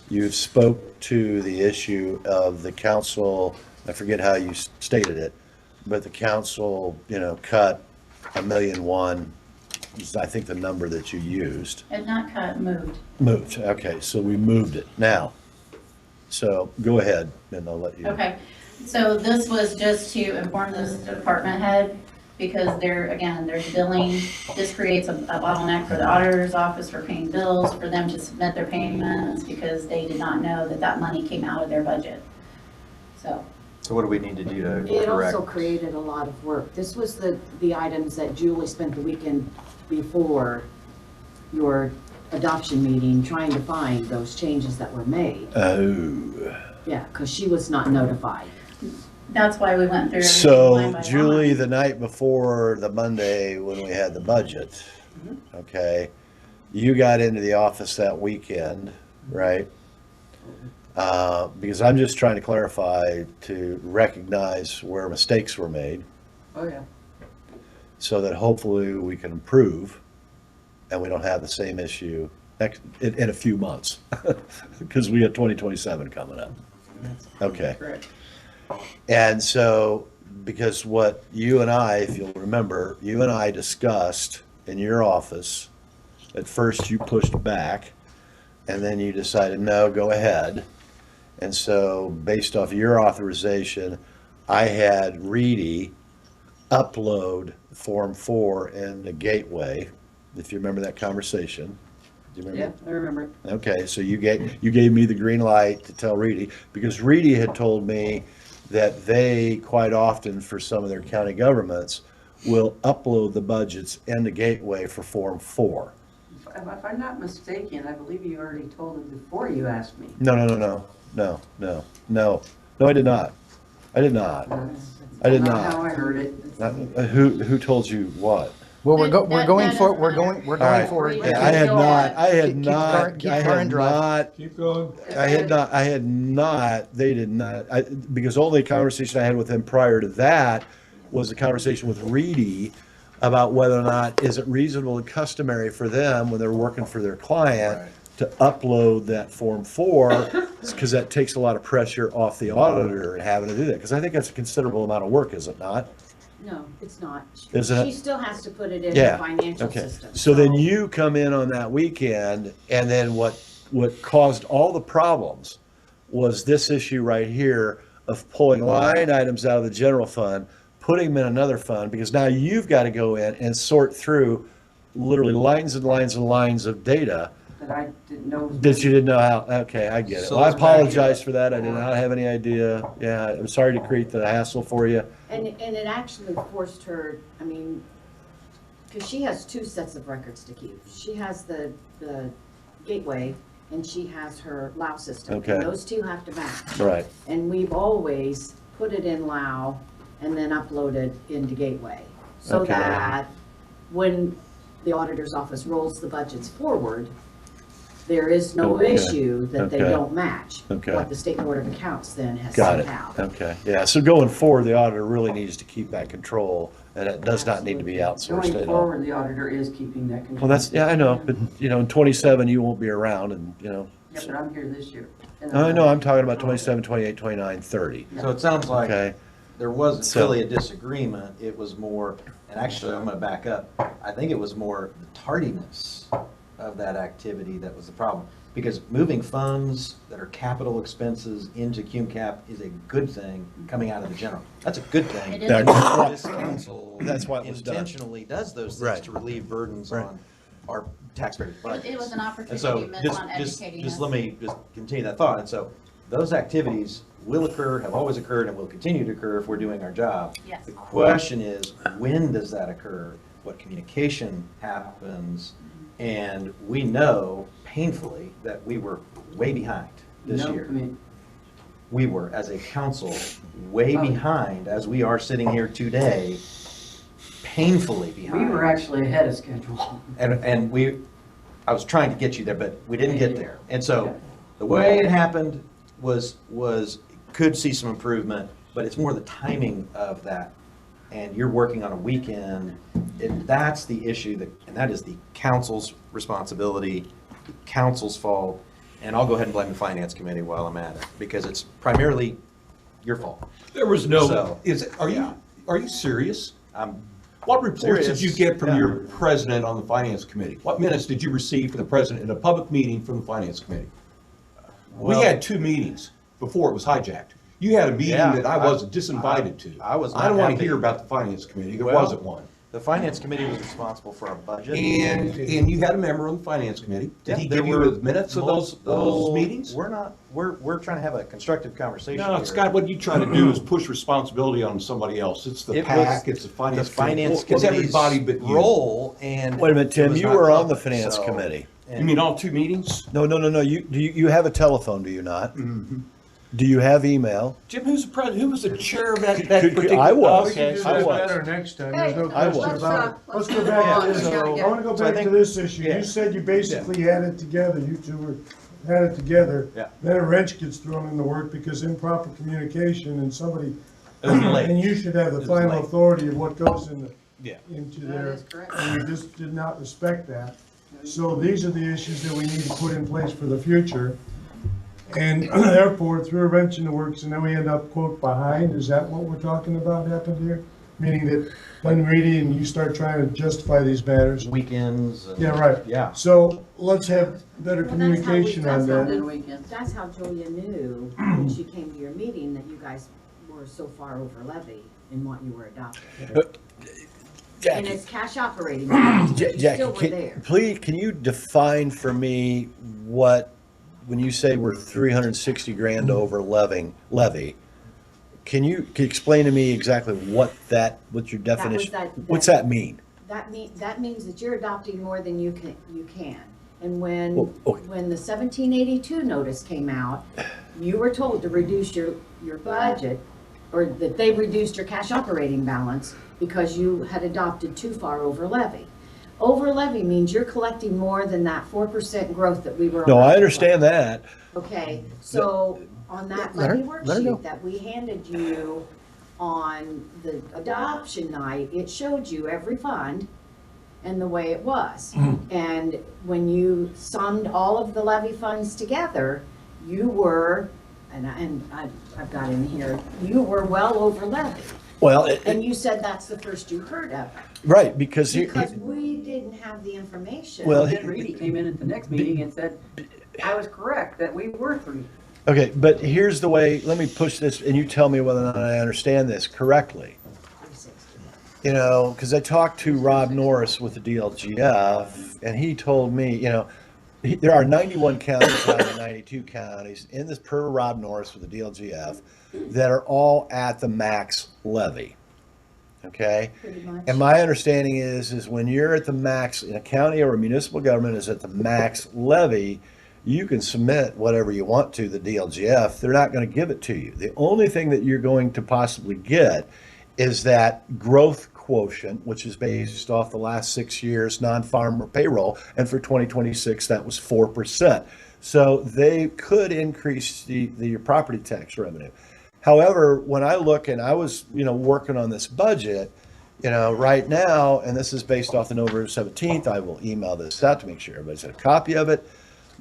you've spoke to the issue of the council, I forget how you stated it, but the council, cut $1.1 million, is I think the number that you used. and not cut, moved. Moved, okay, so we moved it. Now, so go ahead, and I'll let you. Okay, so this was just to inform this department head, because there's billing. This creates a bottleneck for the auditor's office for paying bills, for them to submit their payments, because they did not know that money came out of their budget. So, So what do we need to do to It correct? also created a lot of work. This was the items that Julie spent the weekend before your adoption meeting trying to find those changes that were made. Oh. Yeah, because she was not notified. that's why we went through everything So line by Julie, line. the night before the Monday when we had the budget, okay, you got into the office that weekend, right? Because I'm just trying to clarify to recognize where mistakes were made Oh, yeah. so that hopefully we can improve and we don't have the same issue in a few months. Because we have 2027 coming up. Okay. Correct. And so, because what you and I, if you'll remember, you and I discussed in your office. At first, you pushed back, and then you decided, no, go ahead. And so, based off your authorization, I had Reedy upload Form 4 in the Gateway, if you remember that conversation. Do you remember? Yeah, I remember it. Okay, so you gave me the green light to tell Reedy, because Reedy had told me that they quite often, for some of their county governments, will upload the budgets in the Gateway for Form 4. If I'm not mistaken, I believe you already told it before you asked me. No, I did not. I did not. I did Not how not. I heard it. Who told you what? Well, we're going That for, doesn't we're matter. going, we're All going right. for. Yeah, I had not, I had Keep the car- not, keep I the car had and drive. not, Keep going. I had not, they did not, because only conversation I had with them prior to that was a conversation with Reedy about whether or not, is it reasonable and customary for them when they're working for their client to upload that Form 4, because that takes a lot of pressure off the auditor and having to do that, because I think that's a considerable amount of work, is it not? No, it's not. Isn't it? She still has to put it in Yeah, the financial okay. system. So then you come in on that weekend, and then what caused all the problems was this issue right here of pulling line items out of the general fund, putting them in another fund, because now you've got to go in and sort through literally lines and lines and lines of data That I didn't know. that you didn't know how, okay, I get it. So Well, I let's back it apologize up. for that. I did not have any idea. Yeah, I'm sorry to create the hassle for you. And it actually forced her, I mean, because she has two sets of records to keep. She has the Gateway and she has her LAO system. Okay. And those two have to match. Right. And we've always put it in LAO and then uploaded into Gateway. So Okay. that when the auditor's office rolls the budgets forward, there is no Okay. issue that they Okay. don't match Okay. what the State Board of Accounts then has Got sent it. out. Okay, yeah, so going forward, the auditor really needs to keep that control, and it does not need to be outsourced Going at all. forward, the auditor is keeping that control. Well, that's, yeah, I know, but, in 27, you won't be around, and, Yeah, but I'm here this year. And I know, I'm talking about 27, 28, 29, 30, So it sounds like okay? there wasn't So- really a disagreement, it was more, and actually, I'm gonna back up. I think it was more the tardiness of that activity that was the problem. Because moving funds that are capital expenses into CUMCAP is a good thing coming out of the general. That's a good thing. It is. That's why- This council That's why it was done. intentionally does those things Right. to relieve burdens Right. on our taxpayers' budgets. It was an And so, opportunity missed on educating us. just let me just continue that thought. And so, those activities will occur, have always occurred, and will continue to occur if we're doing our job. Yes. The question is, when does that occur? What communication happens? And we know painfully that we were way behind this No, year. I mean, We were, as a council, way Oh. behind, as we are sitting here today, painfully behind. we were actually ahead of schedule. And I was trying to get you there, but we didn't get there. And so, Okay. the way it happened was, could see some improvement, but it's more the timing of that. And you're working on a weekend, and that's the issue, and that is the council's responsibility, the council's fault. And I'll go ahead and blame the finance committee while I'm at it, because it's primarily your fault. There was no, So, yeah. are you serious? I'm What reports did you Serious, get from yeah. your president on the finance committee? What minutes did you receive from the president in a public meeting from the finance committee? We Well- had 2 meetings before it was hijacked. You had a meeting Yeah, that I wasn't disinvited to. I was I don't not want to happy. hear about the finance committee. There Well, wasn't one. The finance committee was responsible for our budget. And you had a member on the finance committee. Did he Yeah, there give you were the minutes of those multiple- meetings? We're trying to have a constructive conversation No, here. Scott, what you trying to do is push responsibility on somebody else. It's the It PAC, was it's the finance. The finance committee. It's everybody committee's but you. role, and. Wait a minute, it Tim, was you not were on the public, finance so- committee. You mean all 2 meetings? No, you have a telephone, do you not? Mm-hmm. Do you have email? Jim, who's the president? Who was the chair of that Could- particular? I was. Okay, Do I that was. better next time, there's no I question was. about it. Let's go move back on. to this. We gotta I get- wanna go So I back to think- this issue. yeah. You said you basically had it together, you two had it together. Yeah. Then a wrench gets thrown in the work because improper communication and somebody, It was late. and you should have the It was final late. authority of what goes into Yeah. there. is correct. And we just did not respect that. So these are the issues that we need to put in place for the future. And therefore, threw a wrench in the works, and then we end up, quote, behind. Is that what we're talking about happened here? Meaning that when reading, you start trying to justify these matters. Weekends and. Yeah, right. Yeah. So let's have better Well, that's how we- communication on that's how that. we- That's how Julia knew when she came to your meeting that you guys were so far over levy in what you were adopting. And it's cash operating, but you still were there. Please, can you define for me what, when you say we're 360 grand over levy, can you explain to me exactly what what's your definition? What's that mean? That means that you're adopting more than you can. And when, Well, okay. when the 1782 notice came out, you were told to reduce your budget, or that they reduced your cash operating balance because you had adopted too far over levy. Over levy means you're collecting more than that 4% growth that we were. No, I allowed to understand collect. that. Okay, so on that Let her- levy let her go. worksheet that we handed you on the adoption night, it showed you every fund and the way it was. Mm-hmm. And when you summed all of the levy funds together, you were, I've got in here, you were well over levy. Well, And you said that's the first you heard of it. right, because Because we didn't have the information. Well, Then Reedy came in at the next meeting and said, I was correct, that we were 3. okay, but here's the way, let me push this, and you tell me whether or not I understand this correctly. You know, because I talked to Rob Norris with the DLGF, and he told me, you know, there are 91 counties out of the 92 counties in this, per Rob Norris with the DLGF, that are all at the max levy. Okay? Pretty much. And my understanding is when you're at the max, in a county or a municipal government is at the max levy, you can submit whatever you want to the DLGF. They're not going to give it to you. The only thing that you're going to possibly get is that growth quotient, which is based off the last 6 years non-farm payroll. And for 2026, that was 4%. So they could increase the property tax revenue. However, when I look, and I was, you know, working on this budget, you know, right now, and this is based off the November 17th, I will email this out to make sure everybody's got a copy of it.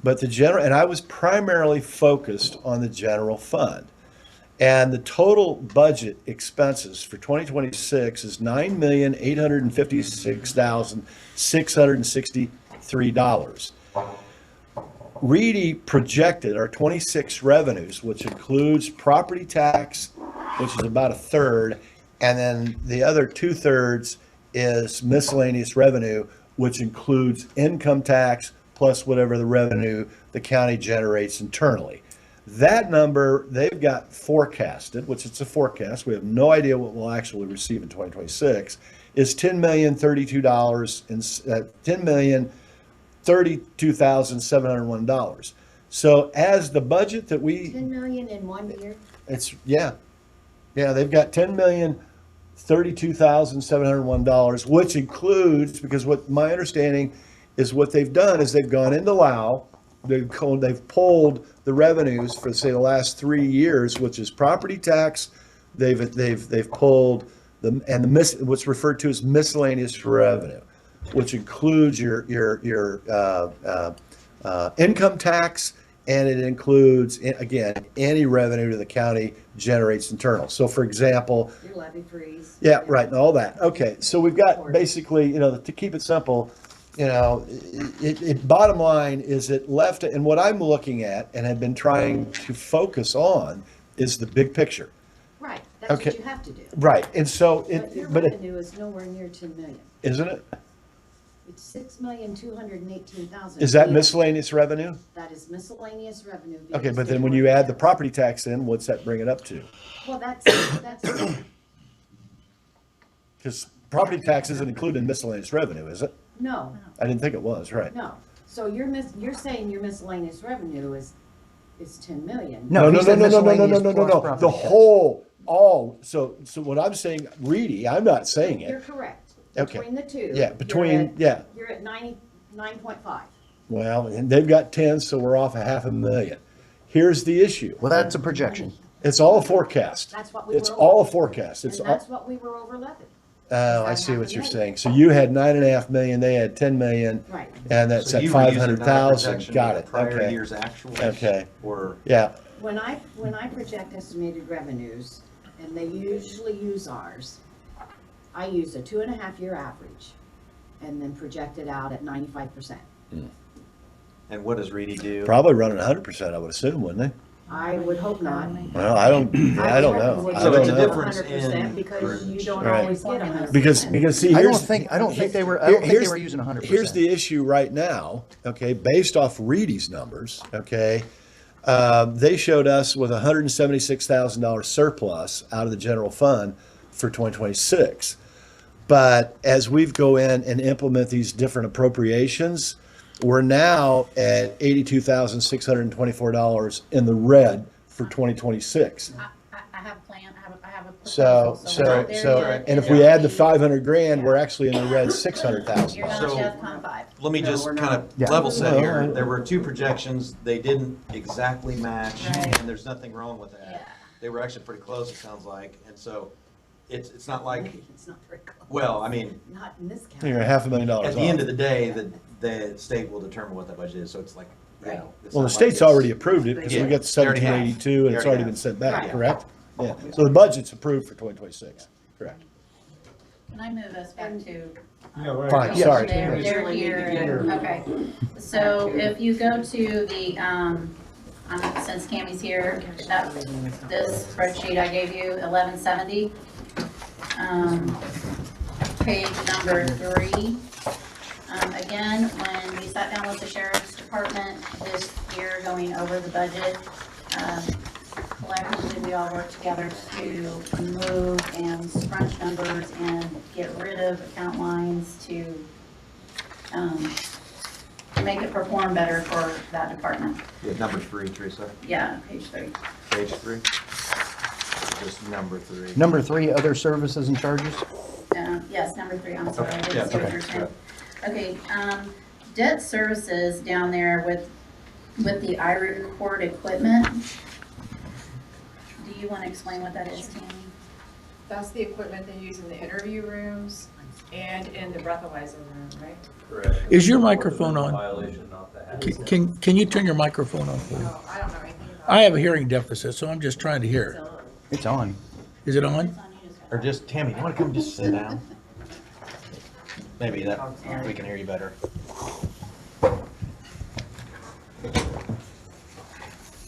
But the general, and I was primarily focused on the general fund. And the total budget expenses for 2026 is $9,856,663. Reedy projected our 26 revenues, which includes property tax, which is about a third, and then the other 2/3 is miscellaneous revenue, which includes income tax plus whatever the revenue the county generates internally. That number they've got forecasted, which it's a forecast, we have no idea what we'll actually receive in 2026, is $10,032,701. So as the budget that we, 10 million in 1 year? it's, yeah, they've got $10,032,701, which includes, because what my understanding is what they've done is they've gone into Lao, they've pulled the revenues for, say, the last 3 years, which is property tax. They've pulled what's referred to as miscellaneous revenue, which includes your income tax, and it includes, again, any revenue the county generates internal. So, for example, Your levy freeze. yeah, right, and all that. Okay, so we've got basically, you know, to keep it simple, you know, bottom line is it left, and what I'm looking at and have been trying to focus on is the big picture. Right, that's Okay. what you have to do. Right, and so But your but it, revenue is nowhere near 10 million. isn't it? It's 6,218,000. Is that miscellaneous revenue? That is miscellaneous revenue. Okay, because but they then when were- you add the property tax in, what's that bring it up to? Well, that's, Because property tax isn't included in miscellaneous revenue, is it? no, I didn't think it was, right? no. So you're saying your miscellaneous revenue is 10 million. No, he no, said no, no, no, no, no, miscellaneous no, no, plus no. property The tax. whole, so what I'm saying, Reedy, I'm not saying You're it. correct. Okay. Between the two. Yeah, between, yeah. You're at 99.5. Well, and they've got 10, so we're off $500,000. Here's the issue. Well, that's a projection. It's all a forecast. That's what we It's were all a over. forecast. And It's all, that's what we were over levied. oh, I see what you're saying. So you had 9.5 million, they had 10 million. Right. And that's So at you were using that 500,000. projection Got of it. Prior Okay. year's actuals? Okay. Or? Yeah. When I project estimated revenues, and they usually use ours, I used a 2.5-year average and then projected out at 95%. And what does Reedy do? Probably running 100%, I would assume, wouldn't they? I would hope not. Well, I don't know. I So don't it's a know. difference in- 100% because you don't Right. always get 100%. Because see, I don't here's, think they were here's- using 100%. Here's the issue right now, okay, based off Reedy's numbers, okay, they showed us with $176,000 surplus out of the general fund for 2026. But as we go in and implement these different appropriations, we're now at $82,624 in the red for 2026. I have a plan, I have a So, proposal, we're not there yet. and if we add the 500 grand, we're actually in the red 600,000. You're not So- just on 5. Let me just kind of Yeah. level set Well, here. I- There were two projections. They didn't exactly match, Right. and there's nothing wrong with that. Yeah. They were actually pretty close, it sounds like. And so it's not like, It's not very close. well, I mean, Not in this county. You're $500,000 at off. the end of the day, the state will determine what that budget is. So it's like, you know. it's Well, not the like state's it's- already approved it because we Yeah, got the they already have. 1782 and They it's already already have. been sent back, Right. correct? Yeah, so the budget's approved for 2026, correct? Can I move us back to? Yeah, right. Fine, sorry. They're here, okay. So if you go to the, since Cammy's here, this spreadsheet I gave you, 1170, page number 3. Again, when we sat down with the sheriff's department this year going over the budget, collectively we all worked together to move and scrunch numbers and get rid of account lines to make it perform better for that department. Yeah, number 3, Teresa. Yeah, page 3. Page 3. Just number 3. Number 3, other services and charges? Yes, number 3, I'm sorry, I Okay, didn't see yeah, what you're okay, saying. Okay, debt services down there with the iRoot cord equipment. Do you want to explain what that is, Tammy? That's the equipment they use in the interview rooms and in the breathalyzer room, right? Correct. Is your microphone on? Violation not to have. Can you turn your microphone on, please? Oh, I don't know anything about I have a hearing deficit, so I'm just trying to hear. It's on. Is it on? Or just, Tammy, you want to come just sit down? Maybe that, we can hear you better.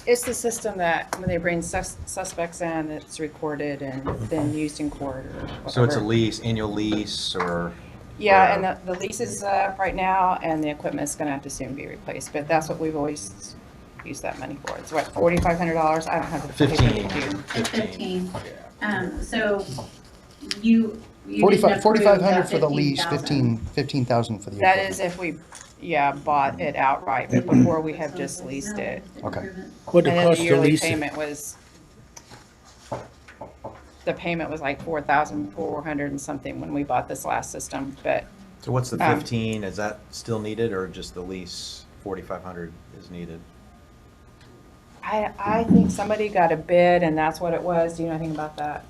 It's the system that when they bring suspects in, it's recorded and then used in court or whatever. So it's a lease, annual lease, or? Yeah, and the lease is up right now and the equipment's gonna have to soon be replaced, but that's what we've always used that money for. It's what, $4,500? I don't have the paper 15. with you. It's 15. So you didn't approve 4,500 that for the lease, 15,000. 15,000 for the That equipment. is if we, bought it outright, but before we have just leased it. Okay. What And it then cost the to yearly lease it? payment was, the payment was like 4,400 and something when we bought this last system, but So what's the Um, 15? Is that still needed, or just the lease 4,500 is needed? I think somebody got a bid and that's what it was. Do you know anything about that?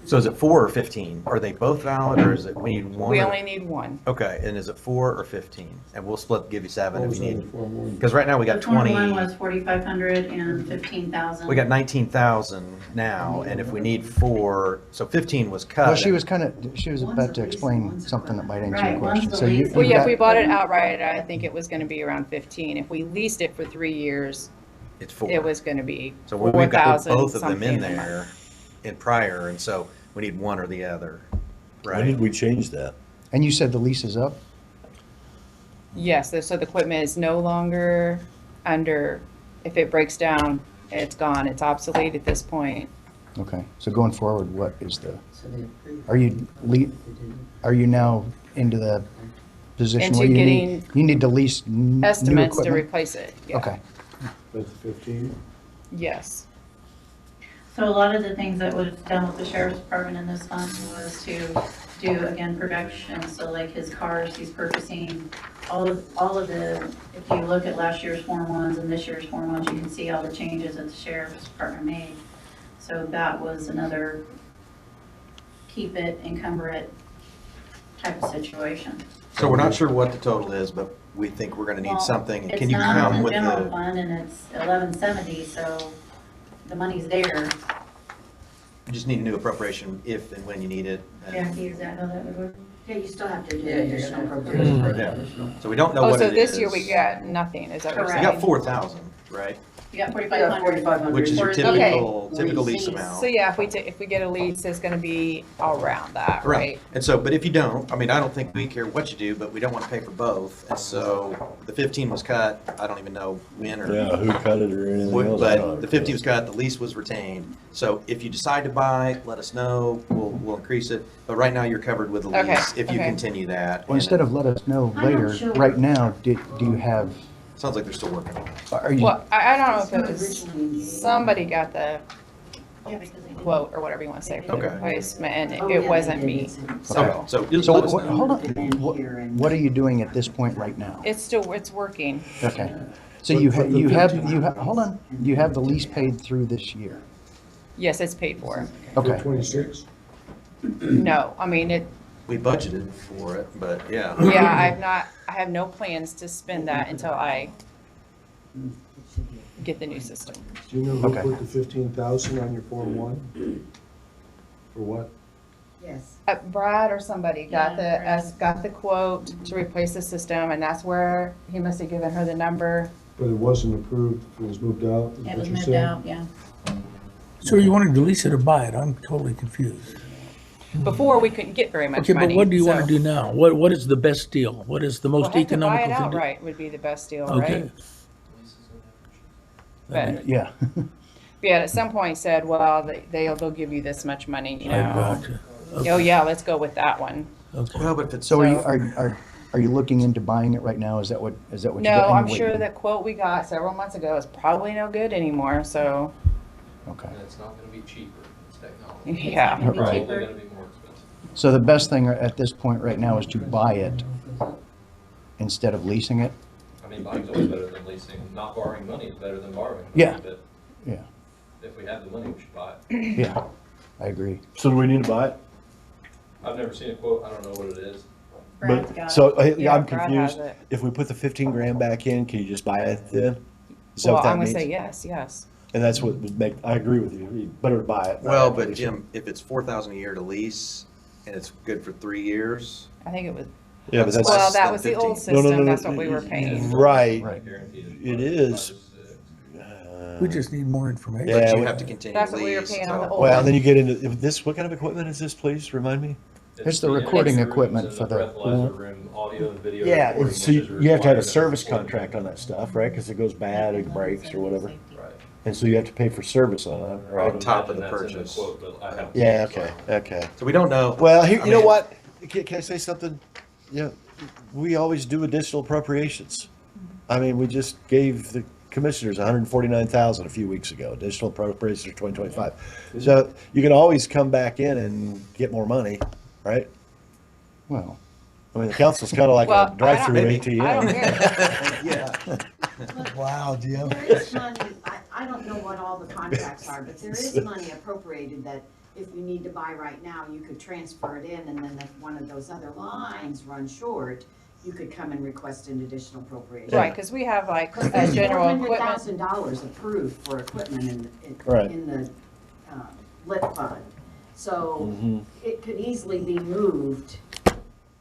So is it 4 or 15? Are they both valid, or is it, we need one? We or- only need one. Okay, and is it 4 or 15? And we'll split, give you 7 if you need. Because right now we got The form 20. one was 4,500 and 15,000. We got 19,000 now, and if we need 4, so 15 was cut. Well, she was about to explain something that might answer your Right, one's question. the So you, lease. Well, you've yeah, if got- we bought it outright, I think it was gonna be around 15. If we leased it for 3 years, It's 4. it was gonna be So we've got 4,000 both of them something in a month. there in prior, and so we need one or the other, When right? did we change that? And you said the lease is up? Yes, so the equipment is no longer under, if it breaks down, it's gone, it's obsolete at this point. Okay, so going forward, what is the, are you now into the position Into where you getting you need to lease new Estimates to equipment? replace it, yeah. Okay. That's 15? Yes. So a lot of the things that was done with the sheriff's department in this fund was to do, again, production. So like his cars, he's purchasing all of the, if you look at last year's Form 1s and this year's Form 1s, you can see all the changes that the sheriff's department made. So that was another keep it, encumber it type of situation. So we're not sure what the total is, but we think we're gonna need Well, something. And it's can you not come in the with general the, fund and it's 1170, so the money's there. You just need a new appropriation if and when you need it. and- Jackie, is that how that would work? Yeah, you still have to do Yeah, you're additional gonna have to- appropriation. Yeah. So we don't know Oh, what so it this is. year we got nothing, is that what We you're got saying? 4,000, right? You got Yeah, 4,500. 4,500. Which is your Okay. typical lease Lease. amount. So yeah, if we get a lease, it's gonna be around that, right? And so, but if you don't, I mean, I don't think we care what you do, but we don't want to pay for both. And so the 15 was cut. I don't even know when or. Yeah, who cut it or anything else. I don't But the 50 was cut, the lease was retained. So if you decide to buy, let us know, we'll increase it. But right now, you're covered with the Okay, lease if you okay. continue that. Well, instead of let us know I'm not later, sure. right now, do you have, Sounds like they're still working on it. are you, Well, I don't know if it was, Originally- somebody got the Yeah, because they did. quote or whatever you want to say for the Okay. replacement, and Oh, it yeah, wasn't they me. did. So So just so let us what, know. hold on, And what, here and- what are you doing at this point right now? it's working. Okay, so But you for the you have, 15. hold on, you have the lease paid through this year? Yes, it's paid for. Okay, 26? No, I mean, We budgeted for it, but yeah. yeah, I have no plans to spend that until I get the new system. Do you know who Okay. put the 15,000 on your Form 1? For what? Yes. Brad or somebody got Yeah, got the quote to replace the system, and that's where he must have given her the number. But it wasn't approved, it was moved out, is It what was you're moved saying? out, yeah. So you wanted to lease it or buy it? I'm totally confused. Before, we couldn't get very much Okay, money. but what do you want so- to do now? What is the best deal? What is the Well, most heck, to buy economical it thing to do? outright would be the best deal, Okay. right? But, yeah. yeah, at some point said, well, they'll give you this much money, you I know. gotcha. Oh, yeah, let's go with that one. Okay. Well, but if it's. So are you looking into buying it right now? Is that what you got? No, and I'm you're sure waiting? that quote we got several months ago is probably no good anymore, so, Okay. And it's not gonna be cheaper, it's technology. yeah. It's not gonna be Right. It's cheaper. gonna be more expensive. So the best thing at this point right now is to buy it instead of leasing it? I mean, buying's always better than leasing, not borrowing money is better than borrowing money. Yeah. But Yeah, if we have the money, we should buy it. yeah, I agree. So do we need to buy it? I've never seen a quote, I don't know what it is. Brad's But, got it. so Yeah, I'm Brad has confused. it. If we put the 15 grand back in, can you just buy it then? Is that Well, what that I'm gonna means? say yes. And that's what would make, I agree with you. You better buy it. Well, but Jim, if it's 4,000 a year to lease and it's good for 3 years. I think it was, Yeah, but that's. well, less that than was the old 15. No, no, system, no, that's no, what we were paying. Right. Right. Guaranteed. It is. We just need more information. Yeah, But you we- have to continue That's what we were lease, paying on the so- old Well, one. then you get into this, what kind of equipment is this, please? Remind me? It's the recording rooms equipment and for the- breathalyzer room, audio and video. Yeah, recording, and so which is you have to have a required service before- contract on that stuff, right? Because it goes bad, it breaks or whatever. Right. And so you have to pay for service on it, I would right? top of the imagine that's in purchase. quote, but I haven't Yeah, seen it, okay, so. okay. So we don't know. Well, here, I you know mean- what? Can I say something? Yeah, we always do additional appropriations. I mean, we just gave the commissioners 149,000 a few weeks ago, additional appropriations for 2025. So you can always come back in and get more money, right? Well, I mean, the council's kind of like Well, I a don't- drive-through I don't ATM. care. Yeah. Wow, Jim. There is money, I don't know what all the contracts are, but there is money appropriated that if you need to buy right now, you could transfer it in, and then if one of those other lines runs short, you could come and request an additional appropriation. Right, because we have like a There's general equipment. $400,000 approved for equipment Right. in the lit fund. So Mhm. it could easily be moved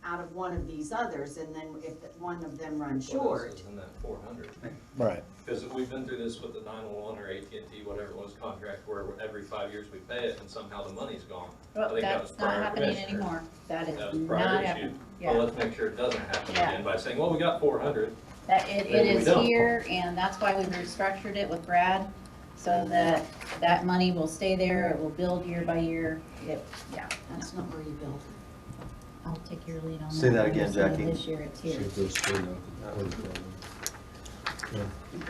out of one of these others, and then if one of them runs What else short, is in that 400? Right. Because we've been through this with the 911 or AT&T, whatever it was, contract where every 5 years we pay it and somehow the money's gone. I Well, think that was that's not prior happening commissioner. anymore. That is That was not prior issue. happening. Well, Yeah. let's make sure it doesn't happen Yeah. again by saying, well, we got 400. That, it Maybe we is don't. here, and that's why we restructured it with Brad, so that that money will stay there, it will build year by year. Yeah, that's not where you build. I'll take your lead on that. Say that one. again, So Jackie. This year it's See here. if those stay out.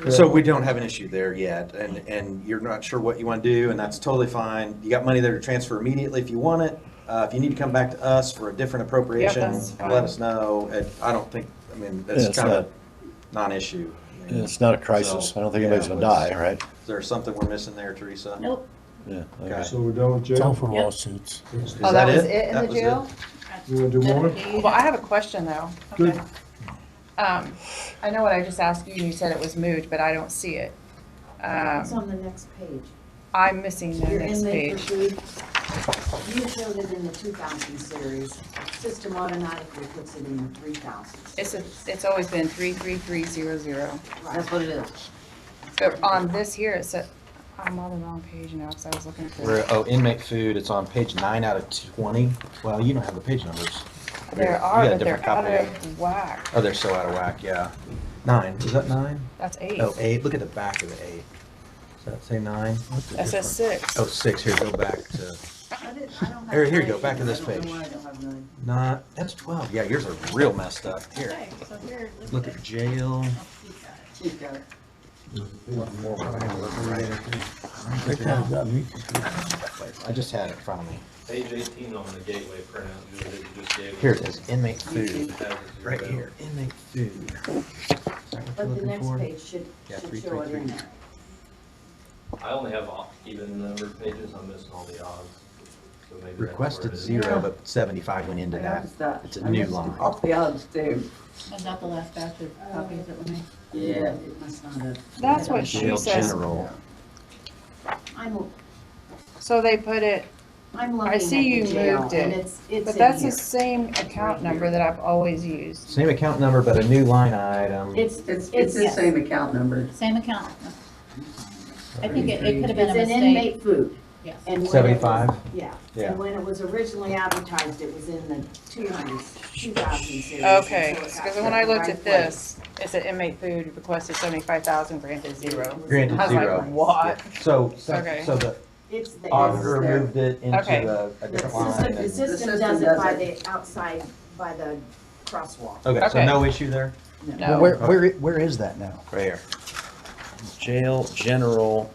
So we don't have an issue there yet, and you're not sure what you want to do, and that's totally fine. You got money there to transfer immediately if you want it. If you need to come back to us for a different appropriation, that's fine. let us know. I don't think, I mean, Yeah, that's it's kind of a non-issue. I mean, It's not a crisis. so, I don't think yeah, anybody's gonna let's- die, right? Is there something we're missing there, Teresa? Nope. Yeah. Okay. So we're done with It's all jail? for Yep. lawsuits. Is Oh, that was it? it in That the was it? jail? You wanna do more? Well, I have a question though. Good. I know what I just asked you, and you said it was moved, but I don't see it. It's on the next page. I'm missing the Your next inmate for page. food, you showed it in the 2000 series. System automatically puts it in the 3000. It's always been 33300. That's what it is. But on this here, it said, I'm on the wrong page now, because I was looking for. Inmate food, it's on page 9 out of 20. Well, you don't have the page numbers. There You are, got a but they're different out copy. of whack. Oh, they're so out of whack, yeah. 9, is that 9? That's 8. Oh, 8, look at the back of the 8. Does that say 9? That says 6. Oh, 6, here, go back to, here you go, back to this page. Not, that's 12, yeah, yours are real messed up, here. Okay, so here, Look at jail. You've got it. I just had it in front of me. Page 18 on the gateway printout, Julie, that you just gave us. Here it is, inmate food, Has it right zeroed out. here, inmate food. Is that what you're But the looking next for? page should Yeah, show it 333. in there. I only have even numbered pages, I'm missing all the odds. So maybe that's Requested where it is. 0, but 75 went into that. It's a new line. Off the odds too. is that the last batch of copies that we made? Yeah, it must not have. That's what she Jail says. general. So they put it, I'm looking I see you at the jail, moved and it, it's but in that's the here. same account number that I've always used. Same account number, but a new line item. It's the yes. same account number. Same account. I think it could have been a It's an mistake. inmate food. Yes. And when it was- 75? Yeah, Yeah. and when it was originally advertised, it was in the 2000 series. Okay, and so it because got when I put in the looked right at this, it said inmate food requested 75,000, granted 0. Granted I was 0. like, what? So Okay. the It's the. auditor there. moved it into Okay. a The different line. system, the and- system does it by the outside, by the crosswalk. Okay, so Okay. no issue there? No. Well, where is that now? Right here. Jail, general,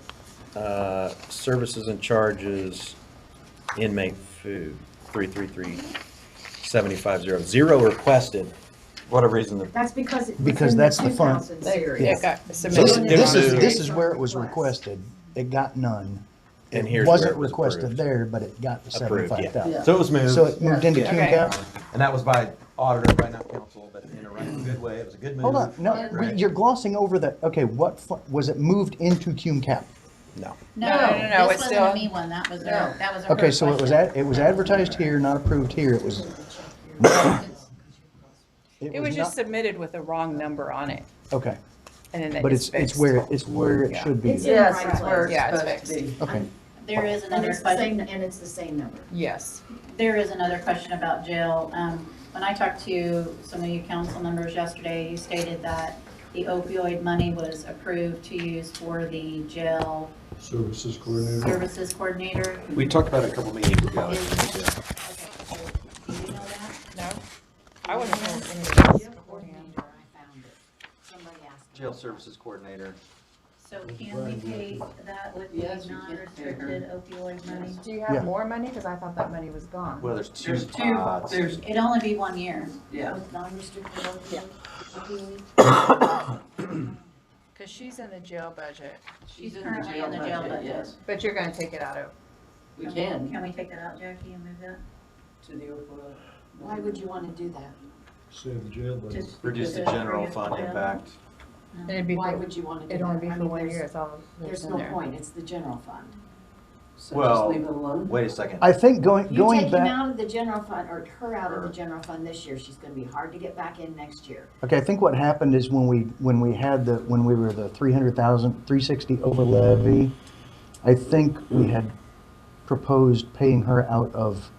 services and charges, inmate food, 333-750. 0 requested. What a reason to. That's because it was Because in that's the the fund. 2000 They- series. It got This, submitted. this is where it was requested. It got none. And It here's where wasn't it was requested approved. there, but it got the Approved, yeah. 75,000. So it was moved. So it moved into Yeah. Cume Okay. Cap? And that was by auditor, by not council, but in a right, good way. It was a good move. Hold on, no, Right. you're glossing over that. Okay, was it moved into Cume Cap? No. No, No, it's this wasn't still- a me one, that was her, that was her Okay, so it was question. it was advertised here, not approved here. It was. It was just submitted with the wrong number on it, Okay, and then but it's it's fixed. where it Yeah. should be. It's in the Yes, right it's where place. Yeah, it's it's supposed to fixed. be. Okay, There is And another it's the same, question, and it's the same number. Yes. there is another question about jail. When I talked to some of you council members yesterday, you stated that the opioid money was approved to use for the jail Services coordinator. services coordinator. We talked about it a couple meetings ago. Okay, so do you know that? No? I wouldn't know any of Jail this. coordinator, I found it. Somebody asked. me. Jail services coordinator. So can we pay that with the Yes, you can pay her. non-restricted opioid money? Do you Yeah. have more money? Because I thought that money was gone. Well, there's two There's two, pots. there's, It'd only be 1 year. yeah. With non-restricted opioid. Because she's in the jail budget, She's currently in the jail budget. Yes, but you're gonna take it out of, we can, Can we take that out, Jackie, and move that? to the opioid. Why would you want to do that? Save the jail budget. Just Reduce the because general it's fund jail. impact. and it'd be Why for, would you want to do that? it'd only be I for mean, 1 year, there's- it's all that's There's in no there. point, it's the general fund. So Well, just leave it alone. Wait a second. I think going You take him back. out of the general fund, or her out of the general fund this year, she's gonna be hard to get back in next year. Okay, I think what happened is when we were the 300,000, 360 over levy, I think we had proposed paying her out of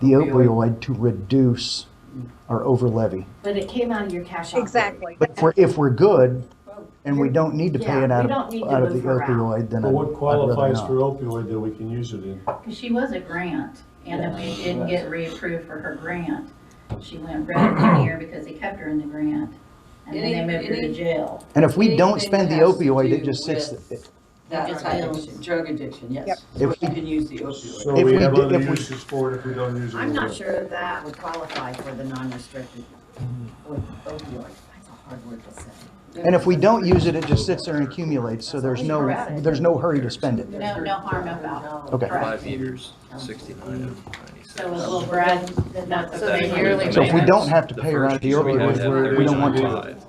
the opioid to reduce our over levy. But it came out of your cash operating. Exactly. But if we're good and we don't need to pay it Yeah, out we of, don't need to out of the move her out. opioid, then But I'd what rather qualifies not. for opioid that we can use it in? Because she was a grant, and then we didn't get reapproved for her grant. She went red 1 year because they kept her in the grant, and then they moved her to jail. And if we don't Anything spend the that has to opioid, do it just sits, with That Just type bills. of drug addiction, yes. Yep. So If you we- can use the So opioid. If we we have did- other if we- uses for it if we don't use it. I'm as not well. sure that would qualify for the non-restricted opioid. That's a hard word to say. and if we don't use it, it just sits there and accumulates, so there's no hurry to spend it. No, no harm, no foul. Okay. Correct. 5 years, 69 of 96. So will Brad, not So they the yearly So if we don't have to The pay her out of first the year we had to have opioid, we don't want to. 35,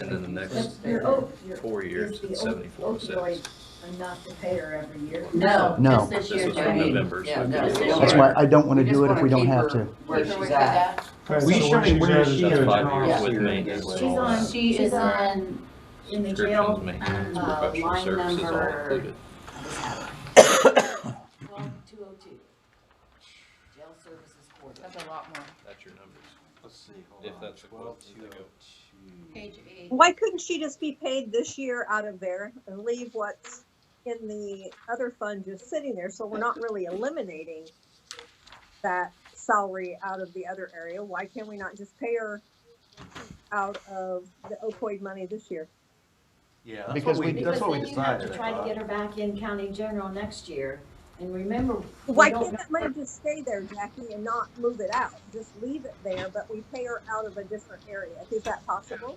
and then the next Your 4 years, is the it's 74 opioid, enough to pay her every year? No. No. Just this year, This was for Jody. November. Yeah, no. Just this That's year. why I don't want to We do it just if we wanna don't keep have her to. Where Keep her she's with at. that. Okay, Will you so show where me she's where at is is she good. in Five town? years Yeah. with Here, maintenance. as She's well. on, She she's is on, in, in the jail, Subscriptions, maintenance, professional line services all number, included. 12202. Jail services quarter. That's a lot more. That's your numbers. Let's see, hold If on. that's the closest they go. page 8. Why couldn't she just be paid this year out of there and leave what's in the other fund just sitting there? So we're not really eliminating that salary out of the other area. Why can't we not just pay her out of the opioid money this year? Yeah, that's Because what we, we- that's what we Because then you have decided. to try to get her back in county general next year, and remember, we Why don't can't know. that money just stay there, Jackie, and not move it out? Just leave it there, but we pay her out of a different area. Is that possible?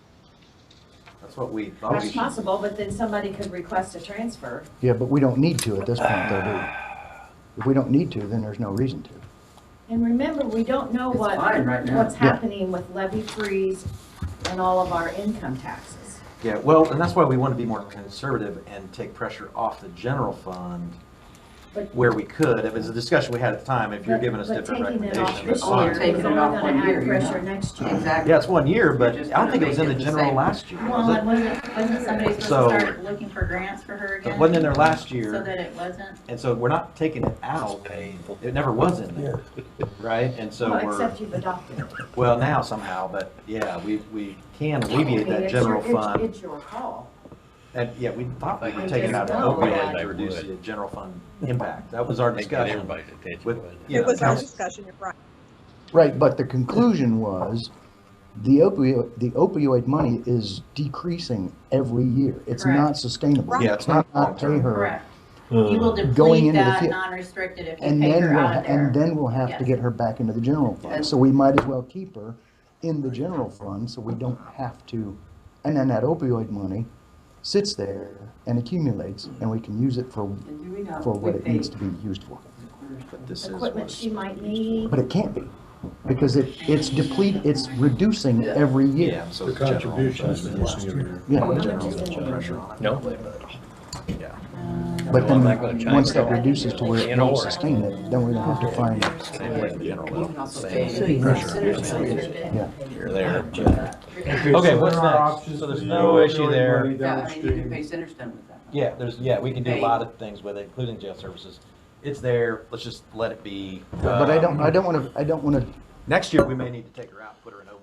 That's what we thought we That's should. possible, but then somebody could request a transfer. Yeah, but we don't need to at this point, though, do we? If we don't need to, then there's no reason to. And remember, we don't know It's what, fine right now. what's Yeah. happening with levy freeze and all of our income taxes. Yeah, well, and that's why we want to be more conservative and take pressure off the general fund But- where we could. It was a discussion we had at the time. If you're But- giving us but different taking it off recommendations, this that's Only year fine. taking is it only off gonna 1 add year, you're pressure not. next year. Exactly. Yeah, it's 1 year, but You're just I don't think it was in gonna the make it the general same. last year, Well, was it? wasn't somebody supposed So- to start looking for grants for her again? It wasn't in there last So year, that it wasn't? and so we're not taking it out. It never was in there, right? And so Well, we're, except you've adopted it. well, now somehow, but yeah, we can alleviate I mean, that it's general your- fund. It's your call. And yeah, we thought we I were taking out just an know opioid that- to reduce the general fund impact. That was our They get discussion. everybody's attention. With, wasn't it? you It know, was our council- discussion, you're right. Right, but the conclusion was the opioid money is decreasing every year. It's Correct. not sustainable. Yeah, it's not You cannot pay her. Correct. You will Going deplete into the that fut- non-restricted if you And pay then her we'll, out of there. and then we'll have to Yes. get her back into the general fund. So we might as well keep her in the general fund so we don't have to, and then that opioid money sits there and accumulates and we can use it for, And do we know? for what we it needs to paid- be used for. But this is Equipment what's- she might need. But it can't be, because it's reducing every year. Yeah, so The the general contribution is fund- reducing every year. Yeah. The general fund put pressure on it. No. Yeah. But No, I'm not gonna then, change once it. that reduces to where it And won't or. sustain it, then we're gonna have to find, Same with the general You can fund. also Same pay pressure. yeah. You're there. Okay, what's next? So there's no issue there. Yeah, and you can pay Centerton with that. Yeah, we can do a lot of things with it, including jail services. It's there, let's just let it be. But I don't wanna, Next year, we may need to take her out, put her in opioid,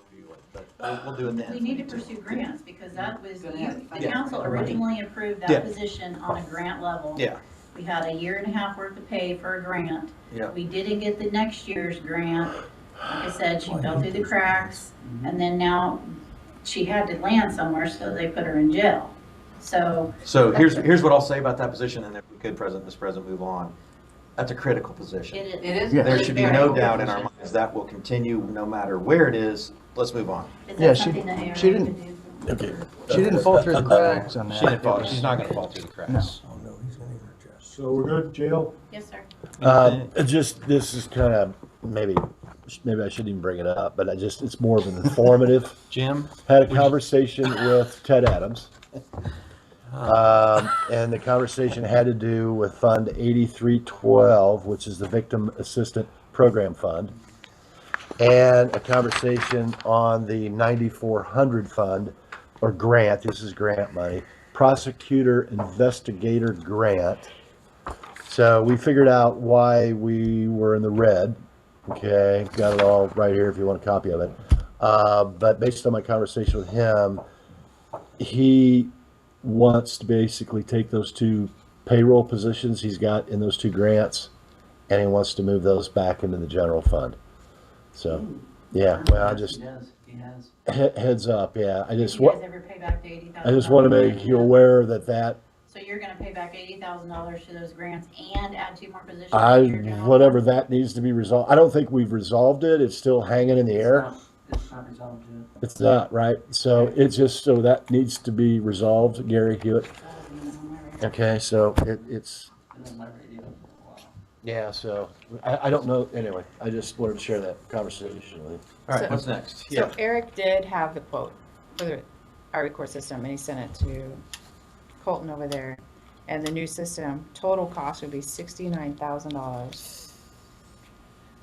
but we'll do it then. We need to pursue grants because that was, Gonna have to find the out. council originally approved Yeah. that position on a grant level. Yeah, We had a year and a half worth of pay for a grant. yeah. We didn't get the next year's grant. Like I said, she fell through the cracks, and then now she had to land somewhere, so they put her in jail. So, So here's what I'll say about that position, and if we could, Mr. President, move on. That's a critical position. it is. It is. Yeah. There should be Very no good doubt in our position. minds that will continue no matter where it is. Let's move on. Is Yeah, that she- something that ARA she could didn't- do? she didn't fall through the cracks on that. She didn't fall, she's not gonna fall through the cracks. So we're good, jail? Yes, sir. This is kind of, maybe I shouldn't even bring it up, but it's more of an informative. Jim? Had a conversation with Ted Adams. And the conversation had to do with Fund 8312, which is the Victim Assistant Program Fund. And a conversation on the 9400 fund, or grant, this is grant money, Prosecutor Investigator Grant. So we figured out why we were in the red. Okay, got it all right here if you want a copy of it. But based on my conversation with him, he wants to basically take those two payroll positions he's got in those two grants, and he wants to move those back into the general fund. So, yeah, well, I just, He has. heads up, yeah, I Did just, you guys ever pay back the $80,000? I just want to make you aware that So you're gonna pay back $80,000 to those grants and add 2 more positions? to your general whatever fund? that needs to be resolved. I don't think we've resolved it. It's still hanging in the air. It's not resolved yet. It's not, right? So it's just, so that needs to be resolved, Gary Hewitt. Okay, so it's, Been on my radio for a while. yeah, so I don't know, anyway, I just wanted to share that conversation with you. All right, So- what's next? So Yeah, Eric did have the quote for our record system, and he sent it to Colton over there. and the new system, total cost would be $69,000.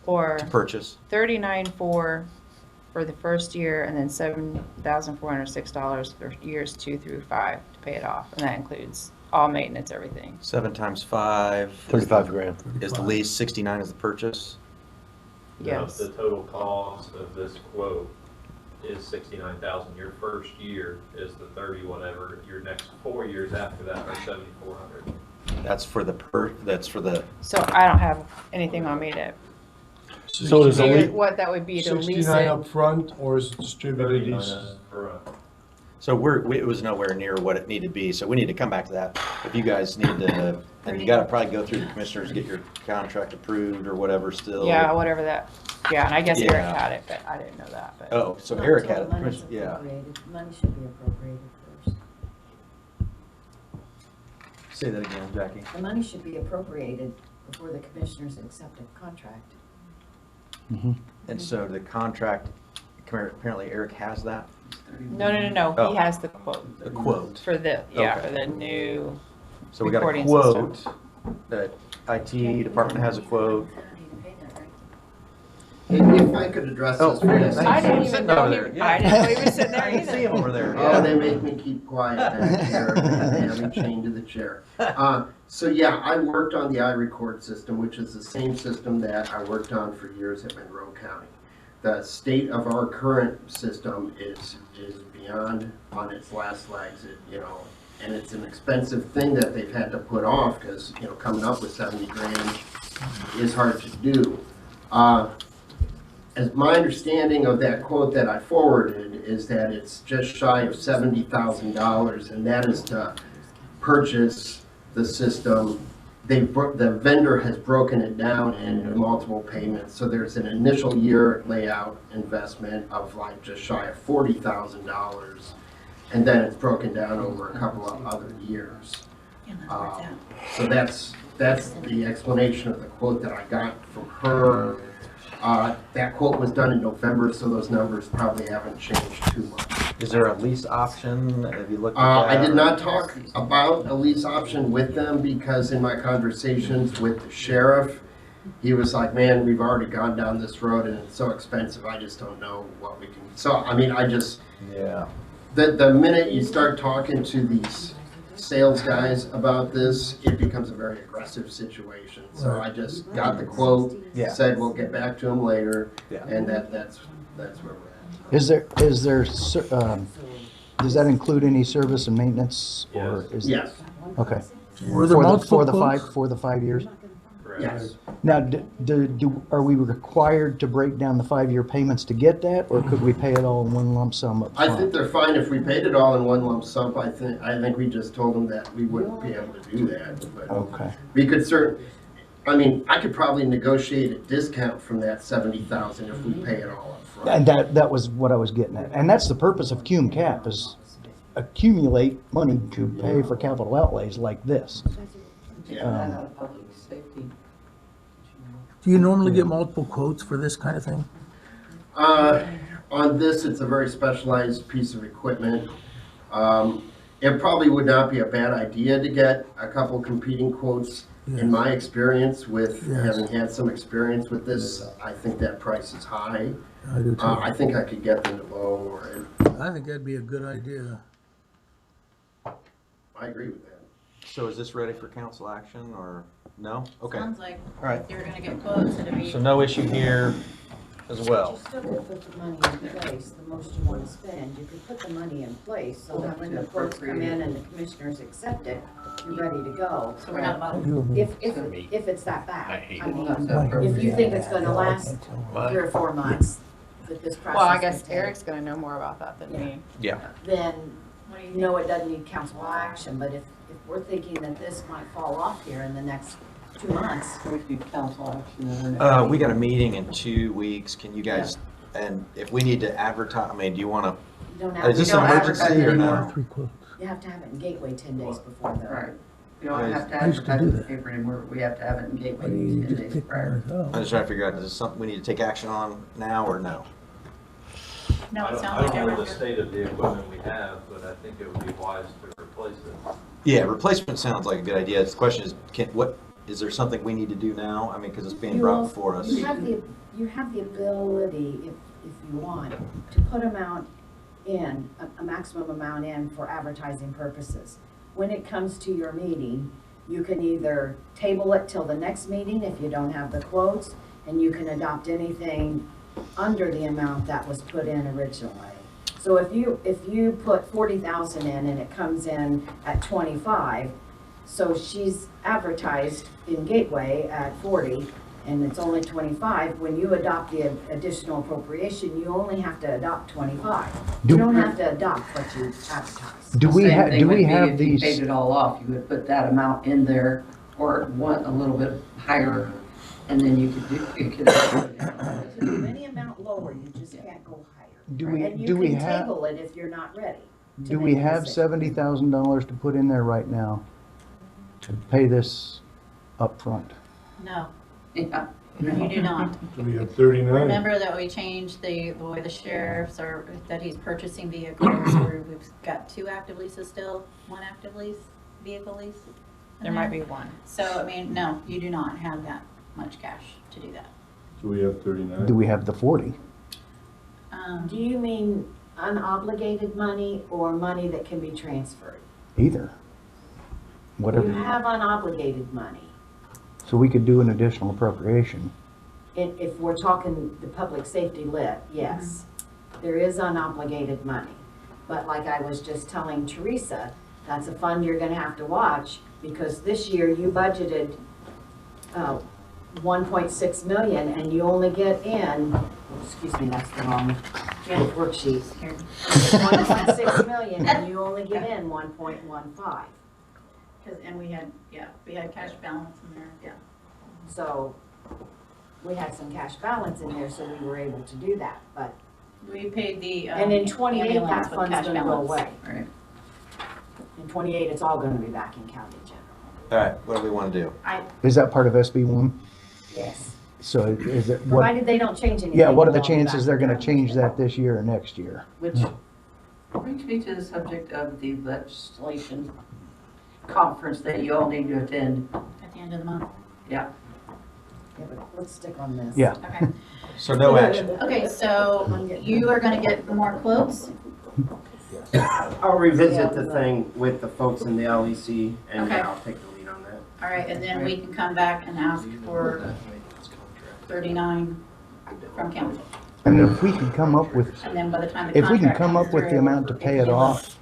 Or To purchase. $39,400 for the first year, and then $7,406 for years 2 through 5 to pay it off, and that includes all maintenance, everything. 7 times 5. 35 grand. Is the lease, 69 is the purchase? Yes. The total cost of this quote is 69,000. Your first year is the 30 whatever. Your next 4 years after that are 7,400. That's for the So I don't have anything on me to So does the figure lease, what that would be to lease 69 it. up front, or is it distributed 39 each? for so it was nowhere near what it needed to be, so we need to come back to that. If you guys need to, and you gotta probably go through the commissioners, get your contract approved or whatever still. Yeah, whatever that, yeah, and I guess Eric Yeah. had it, but I didn't know that, but. Oh, so Not Eric until had the it, money's yeah. appropriated. Money should be appropriated first. Say that again, Jackie. The money should be appropriated before the commissioners accept a contract. And so the contract, apparently Eric has that? No, Oh. he has the quote. The quote. For the, Okay. for the new So we got a recording quote, system. that IT department has a quote. If I could address Oh, this for a second. I didn't even Sitting know over he, there, yeah. I didn't know he was sitting there I didn't see him either. over there. Oh, they make me keep quiet back here, and having chained to the chair. So yeah, I worked on the iRecord system, which is the same system that I worked on for years at Monroe County. The state of our current system is beyond on its last legs, and it's an expensive thing that they've had to put off, because, coming up with 70 grand is hard to do. As my understanding of that quote that I forwarded is that it's just shy of $70,000, and that is to purchase the system. The vendor has broken it down into multiple payments, so there's an initial year layout investment of like just shy of $40,000, and then it's broken down over a couple of other years. So that's the explanation of the quote that I got from her. That quote was done in November, so those numbers probably haven't changed too much. Is there a lease option? Have you looked at that? I did not talk about a lease option with them, because in my conversations with the sheriff, he was like, man, we've already gone down this road and it's so expensive, I just don't know what we can. So, Yeah. the minute you start talking to these sales guys about this, it becomes a very aggressive situation. So I just got the quote, Yeah. said we'll get back to them later, Yeah. and that's where we're at. Is there, does that include any service and maintenance, or Yes. is? Yes, Okay. Were there multiple quotes? For the 5 years? correct. yes. Now, are we required to break down the 5-year payments to get that, or could we pay it all in one lump sum up I front? think they're fine if we paid it all in one lump sum. I think we just told them that we wouldn't be able to do that, but Okay. we could I could probably negotiate a discount from that 70,000 if we pay it all up front. And that was what I was getting at. And that's the purpose of cum cap, is accumulate money to pay for capital outlays like this. Yeah. Public safety. Do you normally get multiple quotes for this kind of thing? On this, it's a very specialized piece of equipment. It probably would not be a bad idea to get a couple competing quotes. In my experience with having had some experience with this, I think that price is high. I do too. I think I could get them to lower it. I think that'd be a good idea. I agree with that. So is this ready for council action, or no? Okay. Sounds like All right. you're gonna get quotes and it'd be. So no issue here as well. You still could put the money in place, the most you want to spend, you could put the money in place, so that when the quotes come in and the commissioners accept it, you're ready to go. So we're not about, If it's that bad. I mean, if you think it's gonna last 3 or 4 months, that this process. Well, I guess will take, Eric's gonna know more about that than me. Yeah. Then, what do you no, it doesn't need council action, but if we're thinking that this might fall off here in the next 2 months, We need council action in the next. We got a meeting in 2 weeks. Can you guys, and if we need to advertise, do you want you don't to, have, is this you an don't advertise emergency or anymore. no? 3 quotes. You have to have it in Gateway 10 days before the. Right. You don't have to I used to advertise do in the that. paper anymore, we have to have it in Gateway But you 10 just days pick prior. one I'm just trying to figure out, is this something we need to take action on now or no? No, it I sounds like don't know the everyone. state of the equipment we have, but I think it would be wise to replace it. Yeah, replacement sounds like a good idea. The question is, is there something we need to do now? I mean, because it's being brought before us. You have the ability, if you want, to put amount in, a maximum amount in for advertising purposes. When it comes to your meeting, you can either table it till the next meeting if you don't have the quotes, and you can adopt anything under the amount that was put in originally. So if you put 40,000 in and it comes in at 25, so she's advertised in Gateway at 40 and it's only 25, when you adopt the additional appropriation, you only have to adopt 25. You don't have to adopt what you advertise. Do we have, do we have If you these? paid it all off, you would put that amount in there or want a little bit higher, and then you could do, you could. To do any amount lower, you just can't go higher. Do we, And do we you can have, table it if you're not ready. to do we make a have decision. $70,000 to put in there right now to pay this up front? No, Yeah. you do not. So we have 39. Remember that we changed the way the sheriffs are, that he's purchasing vehicles, where we've got 2 active leases still, 1 active lease, vehicle lease? in There might be 1. So, I mean, no, you do not have that much cash to do that. So we have 39. Do we have the 40? Do you mean unobligated money or money that can be transferred? Either. You Whatever. have unobligated money. So we could do an additional appropriation. If we're talking the public safety lit, yes, there is unobligated money. But like I was just telling Teresa, that's a fund you're gonna have to watch, because this year you budgeted 1.6 million and you only get in, excuse me, that's the wrong worksheet. 1.6 million and you only get in 1.15. And we had cash balance in there, yeah. So we had some cash balance in there, so we were able to do that, but. We paid the. And in 28, ambulance that with fund's cash gonna go balance. away. Right. In 28, it's all gonna be back in county general. All right, what do we want to do? Is that part of SB1? Yes. So is it, what, Provided they don't change anything. yeah, what are the it'll all be chances back they're in gonna county change general. that this year or next year? Which brings me to the subject of the legislation conference that you all need to attend. At the end of the month. Yeah. Yeah, but let's stick on this. Yeah. Okay. So no action. Okay, so you are gonna get more quotes? I'll revisit the thing with the folks in the LEC, and Okay. I'll take the lead on that. All right, and then we can come back and ask for 39 from council. And if we can come up with, And then by the time the if we can contract come comes up with the through, amount to pay it you will- off,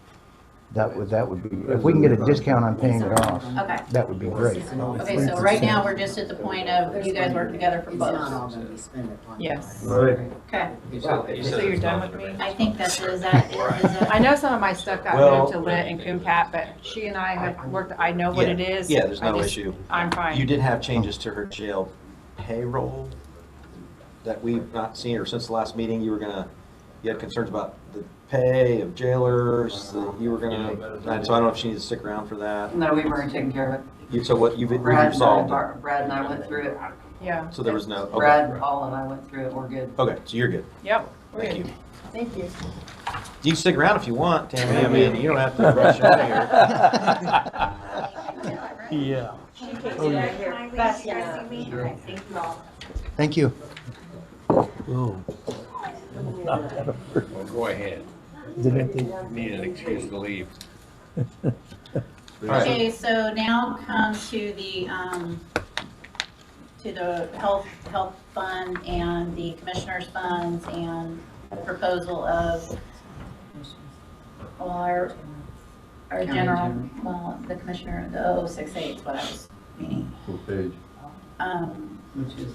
that would be, if we can get a discount on paying it off, Okay. that would be great. Okay, so right now, we're just at the point of you guys work together for It's not all both. gonna be spent at once. Yes. Right. Okay, So you're done with me? I think that's, is that? I know some of my stuff got Well- moved to Lit and Coomcat, but she and I have worked, I know what Yeah. it is. Yeah, there's I no just- issue. I'm fine. You did have changes to her jail payroll that we've not seen, or since the last meeting, you had concerns about the pay of jailers, that you were gonna, and so I don't know if she needs to stick around for that. No, we've already taken care of it. So what, you've Brad resolved it? and I went through it. Yeah. So there was no, Brad, okay. Paul, and I went through it. We're good. Okay, so you're good. Yep. we're Thank good. you. Thank you. You can stick around if you want, Tammy. I mean, you don't have to rush out of here. Yeah. Fast enough. Thank you all. Thank you. Go ahead. Need an excuse to leave. Okay, so now come to the health fund and the commissioner's funds and the proposal of, well, our County general, general. well, the commissioner, the 0068 is what I was meaning. What page? Which is,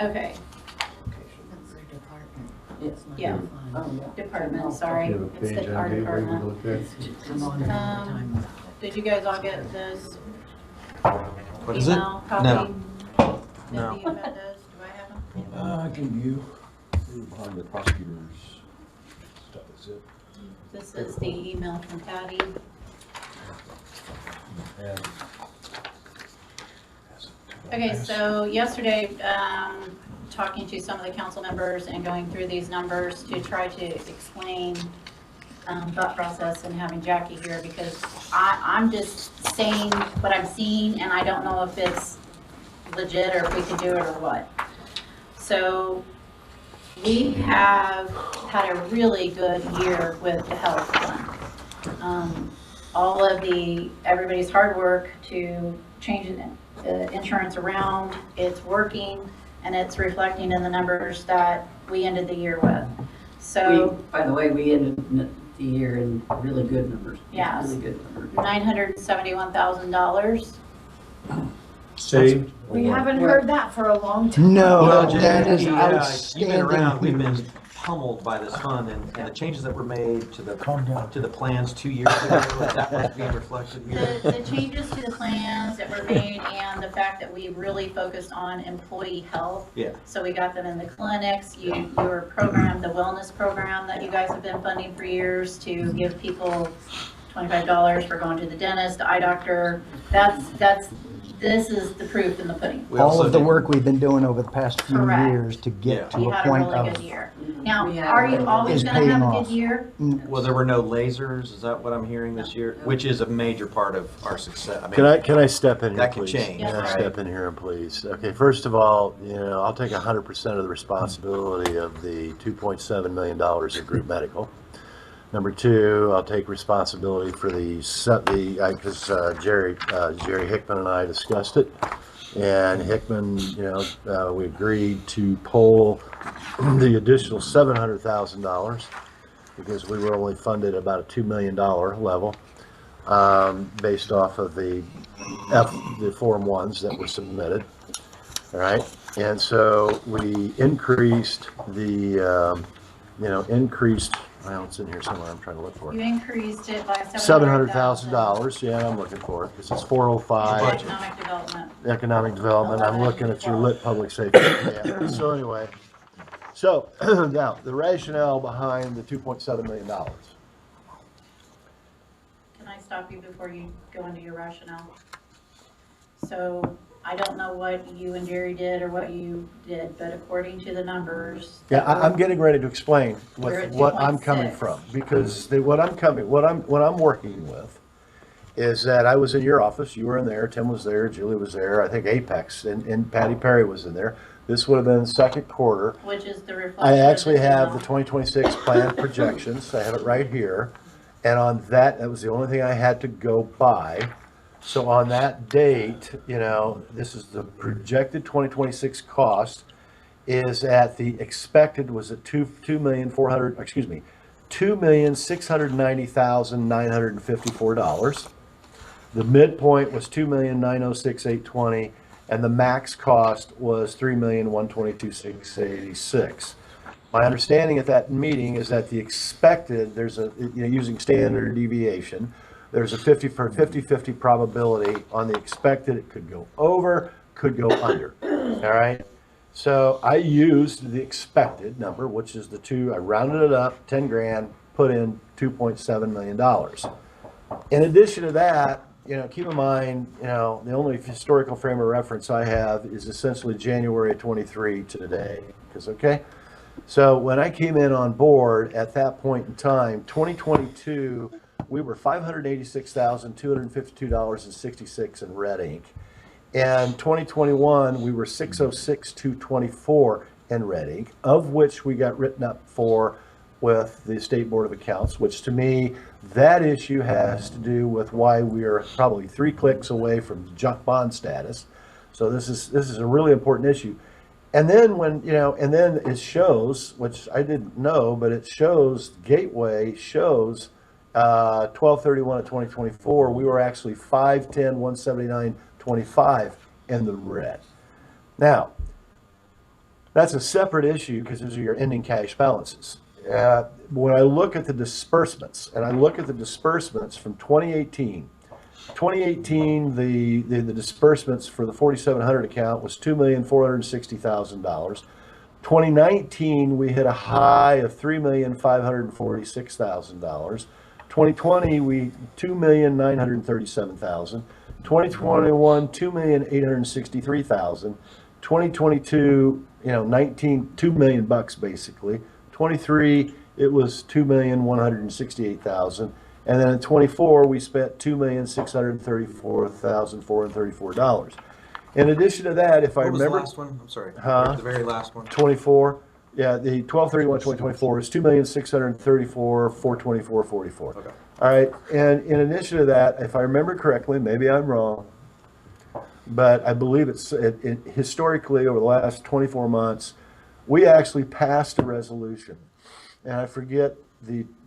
Okay, That's their department. yes. It's not Yeah. their fund. department, sorry, You have a it's page the on our Gateway we can department. look at? Come on, time. Did you guys all get this What is it? email copy? No. No. Do you have those? Do I have them? I can view behind the prosecutor's stuff, is it? This is the email from Patty. Okay, so yesterday, talking to some of the council members and going through these numbers to try to explain thought process in having Jackie here, because I'm just saying what I'm seeing, and I don't know if it's legit or if we can do it or what. So we have had a really good year with the health fund. All of everybody's hard work to change the insurance around, it's working, and it's reflecting in the numbers that we ended the year with. So, By the way, we ended the year in really good numbers. Yes. Really good numbers. $971,000. Saved. We haven't heard that for a long time. No, Well, that is you've been around, we've outstanding. been pummeled by this fund, and the changes that were made to Calm down. the plans 2 years ago, that was being reflected here. The changes to the plans that were made and the fact that we really focused on employee health. Yeah. So we got them in the clinics, your program, the wellness program that you guys have been funding for years to give people $25 for going to the dentist, the eye doctor. This is the proof in the pudding. All of the work we've been doing over the past few Correct. years to get We to a had a point really good of, year. Now, We had are a you really always is gonna paying have a off. good year? Well, there were no lasers, is that what I'm hearing this year? Which is a major part of our success. Can I step in here, That can please? change, Can I right? step in here, please? Okay, first of all, I'll take 100% of the responsibility of the $2.7 million of group medical. Number two, I'll take responsibility for because Jerry Hickman and I discussed it. And Hickman, we agreed to pull the additional $700,000 because we were only funded about a $2 million level based off of the Form 1s that were submitted. All right. And so we increased well, it's in here somewhere. I'm trying to look for You it. increased it by $700,000. Yeah, I'm looking for it because it's 405. Economic development. Economic development. I'm looking at your lit public safety. Yeah. So anyway, now the rationale behind the $2.7 million. Can I stop you before you go into your rationale? So I don't know what you and Jerry did or what you did, but according to the numbers. Yeah, I'm getting ready to explain We're at what I'm coming 2.6. from because what I'm working with is that I was in your office, you were in there, Tim was there, Julie was there, I think Apex and Patty Perry was in there. This would have been second quarter. Which is the reflection. I actually of have the 2026 plan projections. I have it right here. And on that was the only thing I had to go by. So on that date, this is the projected 2026 cost is at the expected was at $2,690,954. The midpoint was $2,906,820, and the max cost was $3,122,686. My understanding at that meeting is that the expected, using standard deviation, there's a 50-50 probability on the expected. It could go over, could go under. All right. So I used the expected number, which is I rounded it up, 10 grand, put in $2.7 million. In addition to that, keep in mind, the only historical frame of reference I have is essentially January of 23 to today. So when I came in on board at that point in time, 2022, we were $586,252.66 in red ink. And 2021, we were $606,224 in red ink, of which we got written up for with the State Board of Accounts, which to me, that issue has to do with why we are probably 3 clicks away from junk bond status. So this is a really important issue. And then and then it shows, which I didn't know, but it shows, Gateway shows 12/31 of 2024, we were actually 510,179.25 in the red. Now, that's a separate issue because those are your ending cash balances. When I look at the disbursements, and I look at the disbursements from 2018, the disbursements for the 4,700 account was $2,460,000. 2019, we hit a high of $3,546,000. 2020, we $2,937,000. 2021, $2,863,000. 2022, $2 million basically. 23 it was $2,168,000. And then in 24, we spent $2,634,434. In addition to that, if I What was the remember. last one? I'm sorry. Huh? The very last one. 24, yeah, the 12/31/2024 is $2,634,424.44. Okay. All right, and in addition to that, if I remember correctly, maybe I'm wrong, but I believe historically, over the last 24 months, we actually passed a resolution. And I forget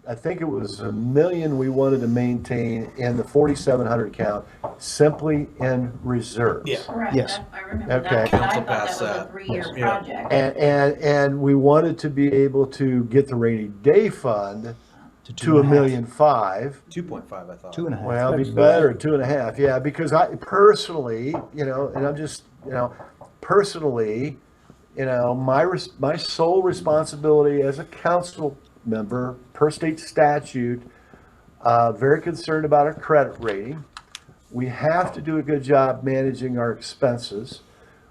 I think it was $1 million we wanted to maintain in the 4,700 account, simply in reserves. Yeah. Correct. Yes. I remember Okay. that, but I Council thought that passed was a that. 3-year Yeah. project. And we wanted to be able to get the rainy day fund to $1.5 million. 2.5, I thought. 2.5. Well, it'd be better, 2.5, yeah, because I personally, and I'm just, personally, my sole responsibility as a council member, per state statute, very concerned about our credit rating. We have to do a good job managing our expenses.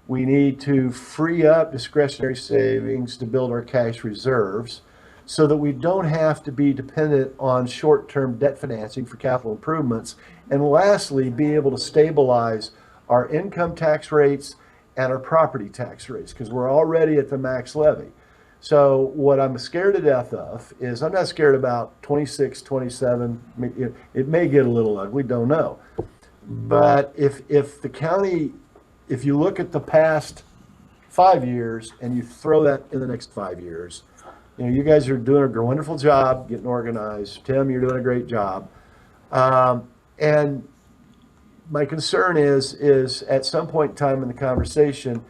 We need to free up discretionary savings to build our cash reserves so that we don't have to be dependent on short-term debt financing for capital improvements. And lastly, be able to stabilize our income tax rates and our property tax rates, because we're already at the max levy. So what I'm scared to death of is, I'm not scared about 26, 27, it may get a little ugly, don't know. But if the county, if you look at the past 5 years and you throw that in the next 5 years, you guys are doing a wonderful job getting organized. Tim, you're doing a great job. And my concern is at some point in time in the conversation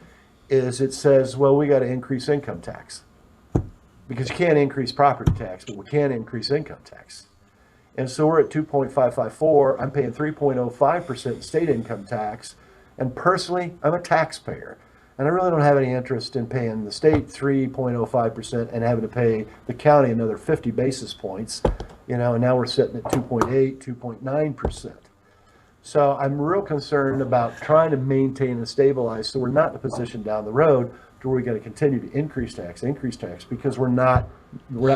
is it says, well, we got to increase income tax. Because you can't increase property tax, but we can increase income tax. And so we're at 2.554. I'm paying 3.05% state income tax. And personally, I'm a taxpayer. And I really don't have any interest in paying the state 3.05% and having to pay the county another 50 basis points. And now we're sitting at 2.8, 2.9%. So I'm real concerned about trying to maintain and stabilize so we're not in a position down the road to where we got to continue to increase tax, because we're not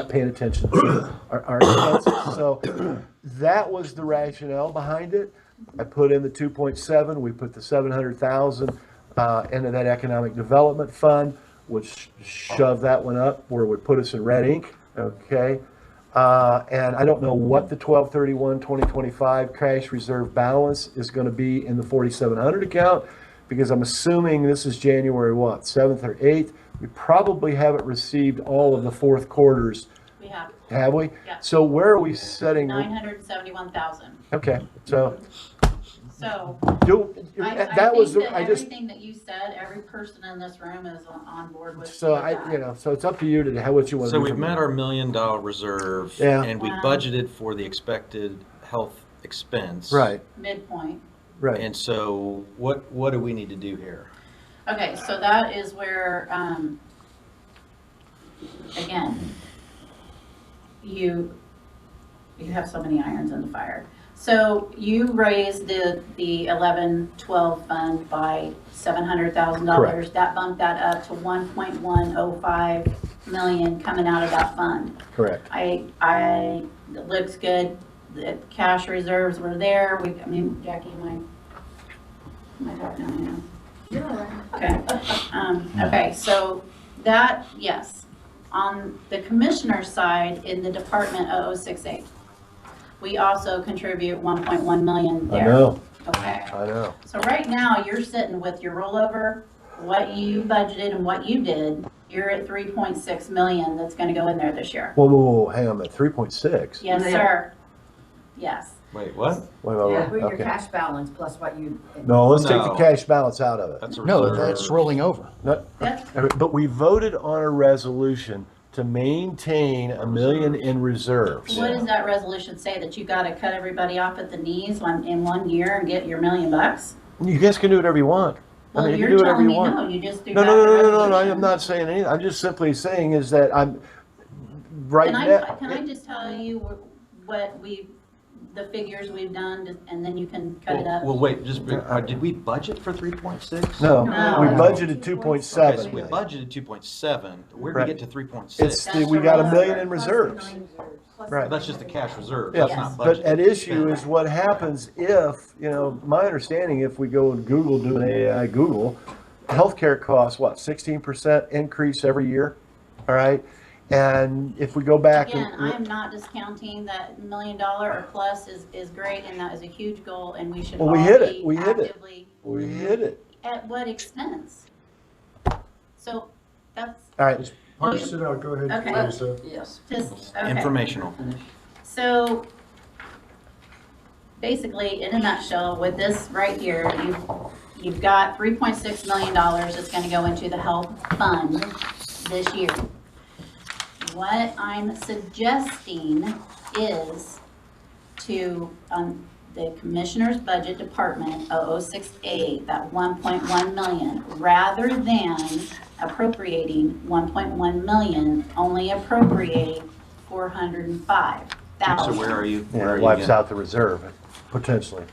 paying attention to our expenses. So that was the rationale behind it. I put in the 2.7, we put the 700,000 into that economic development fund, which shoved that one up where it would put us in red ink, okay? And I don't know what the 12/31/2025 cash reserve balance is going to be in the 4,700 account, because I'm assuming this is January, 7th or 8th. We probably haven't received all of the fourth quarters. We have. Have we? Yeah. So where are we setting? 971,000. Okay, so So I I was think that I just everything that you said, every person in this room is on board with so that. so it's up to you to how what you want to So do. we've from met there. our $1 million reserve, Yeah. and we Wow. budgeted for the expected health expense. Right, Midpoint. right. And so what do we need to do here? Okay, so that is where, again, you have so many irons in the fire. So you raised the 11-12 fund by $700,000. Correct. That bumped that up to 1.105 million coming out of that fund. Correct. It looks good. The cash reserves were there. Jackie, am I talking now? You're all right. Okay. Okay, so that, yes. On the commissioner's side, in the Department 0068, we also contribute 1.1 million I there. know, Okay. I know. So right now, you're sitting with your rollover, what you budgeted and what you did, you're at 3.6 million that's gonna go in there this year. Whoa, hang on a minute, 3.6? Yes, Yeah. sir. Yes. Wait, what? Wait, Yeah, your okay. cash balance plus what you. No, let's take the No. cash balance out of it. That's a No, reserve. that's rolling over. That's, But we voted on a resolution to maintain $1 million in reserves. what does that resolution say? That you gotta cut everybody off at the knees in 1 year and get your $1 million? You guys can do whatever you want. I Well, mean, you you're can do whatever telling you me want. no, you just threw No, back no, the no, no, no, no, resolution. I'm not saying anything. I'm just simply saying is that I'm right Can now. I just tell you what the figures we've done, and then you can cut it up. Well, wait, did we budget for 3.6? No, No. we budgeted two point Okay, so seven. we budgeted 2.7. Where did Right. we get to 3.6? It's, we got $1 million in reserves. Right. That's just the cash reserve. Yeah, That's not but budgeted. at issue is what happens if, my understanding, if we go and Google, do an AI Google, healthcare costs, what, 16% increase every year? All right? And if we go back Again, and, I'm not discounting that $1 million or plus is great, and that is a huge goal, and we should well, all we hit it, be we hit it. actively. We hit it. At what expense? So that's. All right. Parse it out, go ahead, Okay. Teresa. Yes. Just, okay. Informational. So basically, in a nutshell, with this right here, you've got $3.6 million that's going to go into the health fund this year. What I'm suggesting is to, the Commissioner's Budget Department, 0068, that 1.1 million, rather than appropriating 1.1 million, only appropriating 405,000. So where are you? Yeah, Where are it you wipes again? out the reserve, potentially.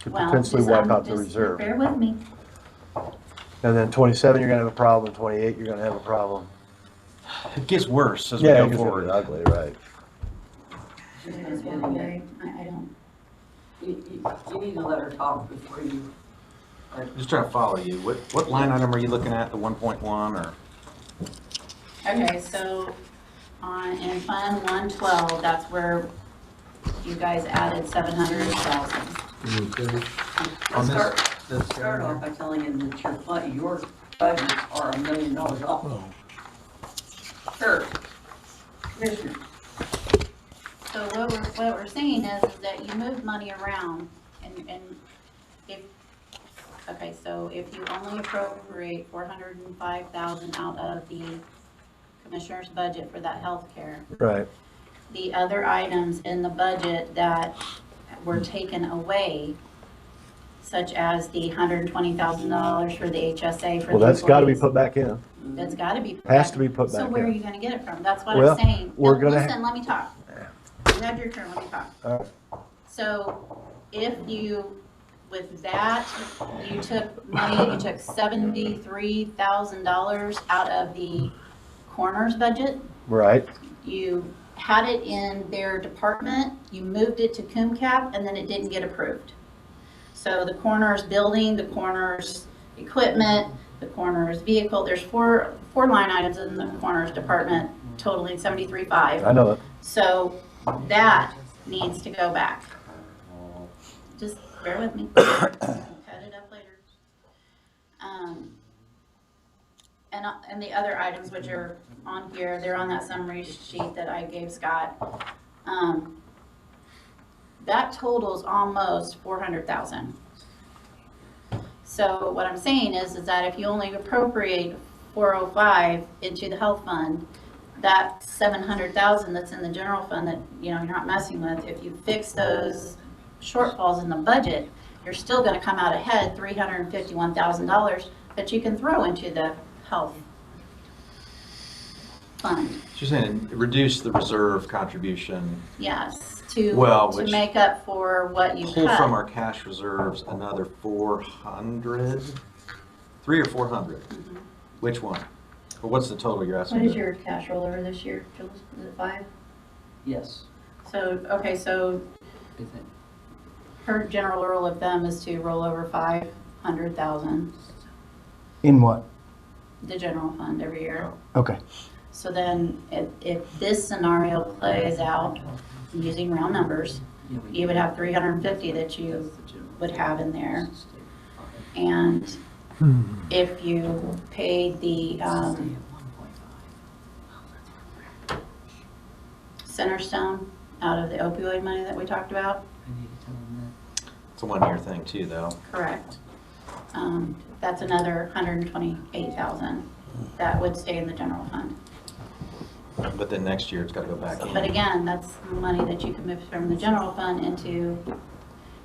Could Well, potentially just, wipe out the just reserve. Bear with me. And then 27, you're gonna have a problem, 28, you're gonna have a problem. It gets worse as we Yeah, go it gets forward. ugly, right? I don't. You need to let her talk before you. Just trying to follow you. What line item are you looking at, the 1.1 or? Okay, so in Fund 112, that's where you guys added 700,000. On this- Let's start off by telling him that your budgets are $1 million off. Sure. Commissioner. So what we're saying is that you move money around, and if, okay, so if you only appropriate 405,000 out of the Commissioner's budget for that healthcare, Right. the other items in the budget that were taken away, such as the $120,000 for the HSA for the Well, that's gotta be employees, put back in. that's gotta be. put Has back to be in. put So back where are in. you gonna get it from? That's what Well, I'm saying. we're No, gonna listen, let me talk. You had your turn, let me talk. All right. So if you, with that, you took money, you took $73,000 out of the coroner's budget, Right. you had it in their department, you moved it to CUMCAP, and then it didn't get approved. So the coroner's building, the coroner's equipment, the coroner's vehicle, there's four line items in the coroner's department totaling 73.5. I know it. So that needs to go back. Just bear with me. Cut it up later. And the other items which are on here, they're on that summary sheet that I gave Scott. That totals almost 400,000. So what I'm saying is that if you only appropriate 405 into the health fund, that 700,000 that's in the general fund that, you're not messing with, if you fix those shortfalls in the budget, you're still gonna come out ahead $351,000 that you can throw into the health fund. She's saying reduce the reserve contribution, Yes, Well, to which- make up for what you pull cut. from our cash reserves another 400, 300 or 400? Which one? Or what's the total you're asking? What is to- your cash rollover this year, Jules? Is it 5? Yes. So, okay, so her general rule of thumb is to roll over 500,000, In what? the general fund every year. Okay. So then if this scenario plays out using round numbers, you would have 350 that you would have in there. And if you paid the Centerstone out of the opioid money that we talked about, It's a one-year thing too, though. correct. That's another 128,000 that would stay in the general fund. But then next year, it's got to go back in. But again, that's money that you can move from the general fund into,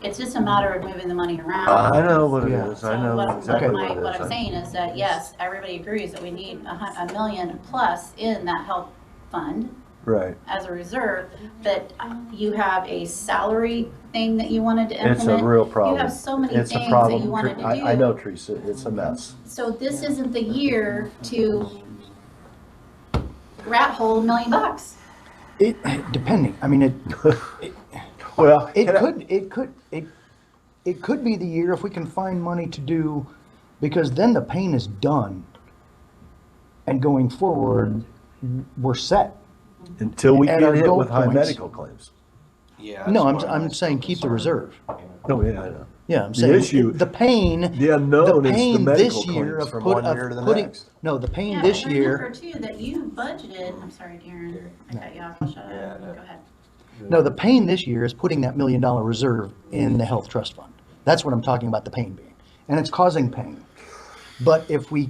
it's just a matter of moving the money around. I know what it Yeah. is. I know exactly what it is. What I'm saying is that, yes, everybody agrees that we need $1 million plus in that health fund. Right. as a reserve, but you have a salary thing that you wanted to implement. It's a real problem. You have so many It's things a that problem. you wanted to do. I know, Teresa, it's a mess. So this isn't the year to rat hole $1 million. It, depending, I mean, Well, it could be the year if we can find money to do, because then the pain is done. And going forward, we're set. until we At get our hit goal with high points. medical claims. Yeah. No, that's why I'm saying keep the reserve. Oh, yeah, I know. Yeah, I'm The saying, issue- the pain. The unknown is the pain medical this year claims of from put- one of year to the putting- next. No, the pain Yeah, this but year, remember too, that you budgeted, I'm sorry, Darren, I cut you off, I'll shut up, go ahead. no, the pain this year is putting that $1 million reserve in the health trust fund. That's what I'm talking about, the pain being. And it's causing pain. But if we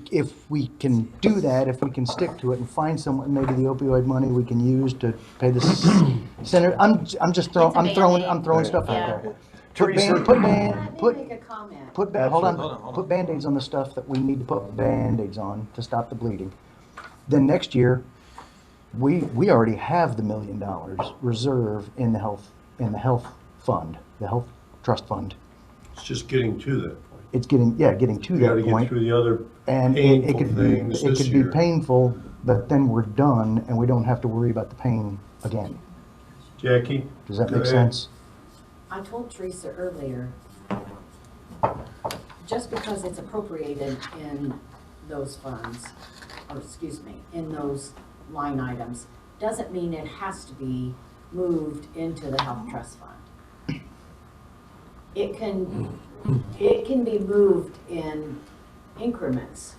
can do that, if we can stick to it and find someone, maybe the opioid money we can use to pay the center, I'm just throwing, I'm throwing stuff out there. Put Make a comment. hold Absolutely. on, put Band-Aids on the stuff that we need to put Band-Aids on to stop the bleeding. Then next year, we already have the $1 million reserve in the health fund, the health trust fund. It's just getting to that point. It's getting to We gotta that get point. through the other And it painful could be, things it this could be year. painful, but then we're done and we don't have to worry about the pain again. Jackie? Does that go make ahead. sense? I told Teresa earlier, just because it's appropriated in those funds, or excuse me, in those line items, doesn't mean it has to be moved into the health trust fund. It can be moved in increments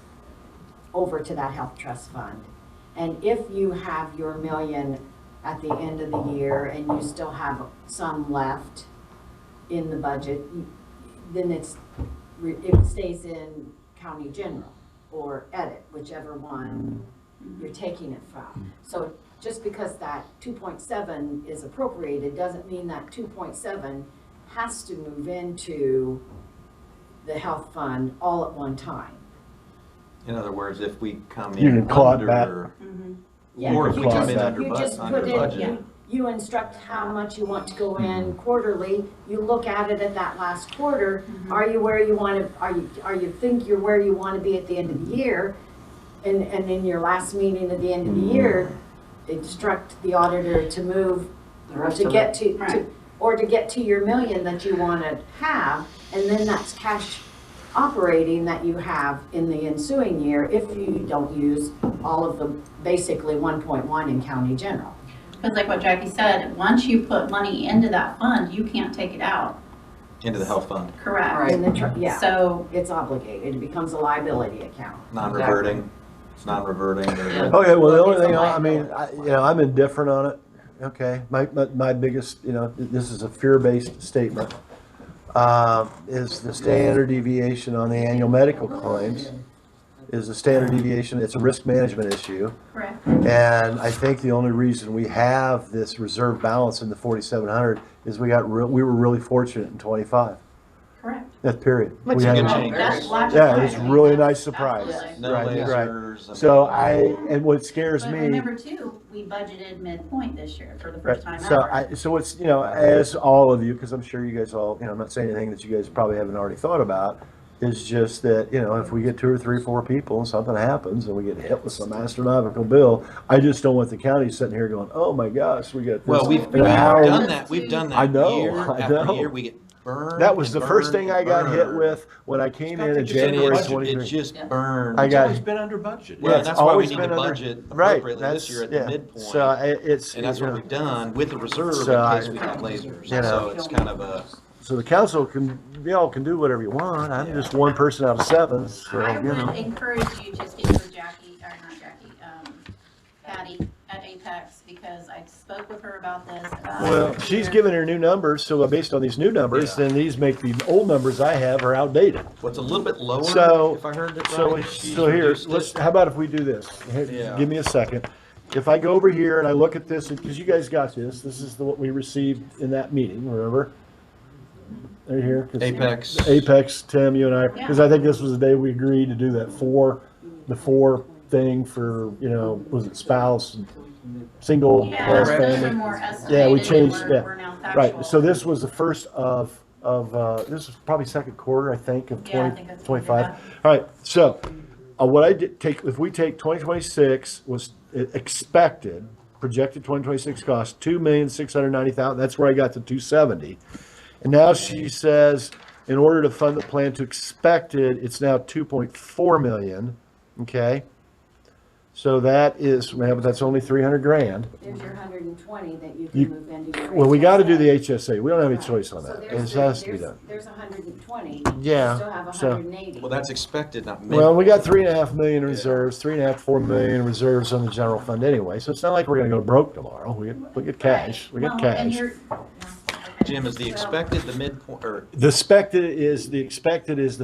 over to that health trust fund. And if you have your $1 million at the end of the year and you still have some left in the budget, then it stays in county general or edit, whichever one you're taking it from. So just because that 2.7 is appropriated doesn't mean that 2.7 has to move into the health fund all at one time. In other words, if we come You in can claw it back. under, Yeah, or if you we come just- in under you just put in- budget. You instruct how much you want to go in quarterly, you look at it at that last quarter, are you where you want to, are you think you're where you want to be at the end of the year? And in your last meeting at the end of the year, instruct the auditor to move, to get to get to your $1 million that you want to have, and then that's cash operating that you have in the ensuing year if you don't use all of the basically 1.1 in county general. Because like what Jackie said, once you put money into that fund, you can't take it out. Into the health fund, Correct. In the yeah. So It's obligated, it becomes a liability account. non-reverting, it's non-reverting. Okay, well, the only It's a thing, I mean, liability. I'm indifferent on it. Okay, my biggest, this is a fear-based statement, is the standard deviation on the annual medical claims is a standard deviation. It's a risk management issue. correct. And I think the only reason we have this reserve balance in the 4,700 is we were really fortunate in 25. Correct. That period. Which We is a had- good change. That's logical. Yeah, it was really a nice surprise. Absolutely. No Right, right. lasers. and- So and what scares But me. remember too, we budgeted midpoint this year for the first time So ever. so it's, as all of you, because I'm sure you guys all, I'm not saying anything that you guys probably haven't already thought about, is just that, if we get 2 or 3 or 4 people and something happens and we get hit with some astronomical bill, I just don't want the county sitting here going, oh my gosh, we got this. Well, we've and how are we-" done that, we've done that I know, year I after know. year, we get burned. That was the and first burned thing I and got hit burned. with when I came in in And January it's 23. just burned. I It's got- always been under budget. Yeah, Yeah, it's that's why we always need been to under- budget right, appropriately that's- this year at yeah. the midpoint. So it's, And that's what we've done with the reserve in So case I- we have lasers. you know. So it's kind of a, So the council y'all can do whatever you want. I'm just one person out of 7, so, I would encourage you to speak with Jackie, or not Jackie, Patty at Apex, because I spoke with her about this. Well, she's given her new numbers, so based on these new numbers, then these make the old numbers I have are outdated. what's a little bit lower, So, if I heard it so, right. She's so here, reduced it. how about if we do this? Here, Yeah. Give me a second. If I go over here and I look at this, because you guys got this is what we received in that meeting, remember? Right here. 'cause Apex. Apex, Tim, you and I, because I think this was the day we agreed to do that the four thing for, was it spouse, single, Yeah, plus those are family? more Yeah, we estimated, changed, and yeah. we're now Right, factual. so this was the first of, this was probably second quarter, I think, of Yeah, I think that's what we 25. got. All right, so, what I did take, if we take 2026 was expected, projected 2026 cost, 2,690,000, that's where I got to 270. And now she says, in order to fund the plan to expected, it's now 2.4 million, okay? So that is, well, but that's only 300 grand. There's your 120 that you You- can move into your Well, we gotta do the HSA. HSA, we don't have any Right. choice on So that, there's it the- has to be there's- done. There's 120. Yeah, You still have so- 180. Well, that's expected, not Well, we got 3.5 million reserves, 3.5, 4 million reserves on the general fund anyway, so it's not like we're gonna go broke tomorrow, we get cash, we get Well, and cash. you're, Jim, is the expected the midpoint, or The expected is the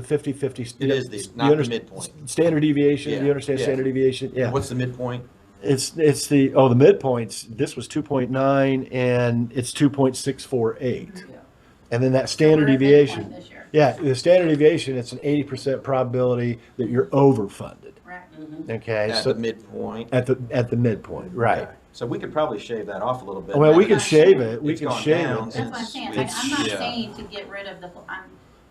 50/50. It is the- You not the understand- midpoint. Standard deviation, do Yeah, you understand yeah. standard deviation? Yeah. what's the midpoint? It's the midpoints, this was 2.9 and it's 2.648. And then that standard we're at deviation. midpoint this year. Yeah, the standard deviation, it's an 80% probability that you're overfunded. right. Okay, At so the midpoint? at the midpoint, right. So we could probably shave that off a little bit. Well, we I'm can not shave sure. it, we It's can gone shave down it. That's what I'm saying, I'm not saying to get rid of the,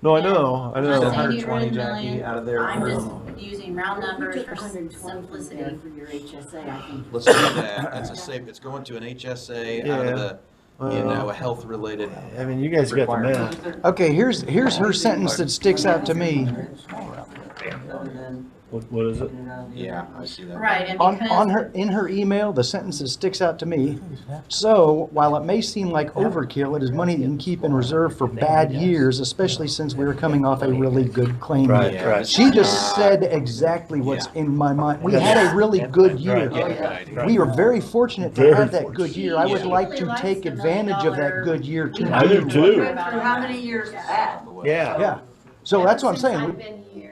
No, I know, I I'm know. not saying get rid 120, of Jackie, million, out of there. I'm just using round Well, if you numbers took for 120 from there simplicity. For your HSA, I think. Let's do that. That's a safe, it's going to an HSA out of the, a health-related. I mean, you guys got the math. Okay, here's her sentence that sticks out to me. What is it? Yeah, I see that. Right, and On because, her, in her email, the sentence that sticks out to me. So, while it may seem like overkill, it is money you can keep in reserve for bad years, especially since we are coming off a really good claim Right, year. right. She just said exactly what's in my mind. We had a really good year. We are very fortunate to Very have that good year. I would She like really to likes take the advantage of that $1 good year too. I do too. Through how many years is that? Yeah. Yeah, so that's what I'm since saying. I've We- been here.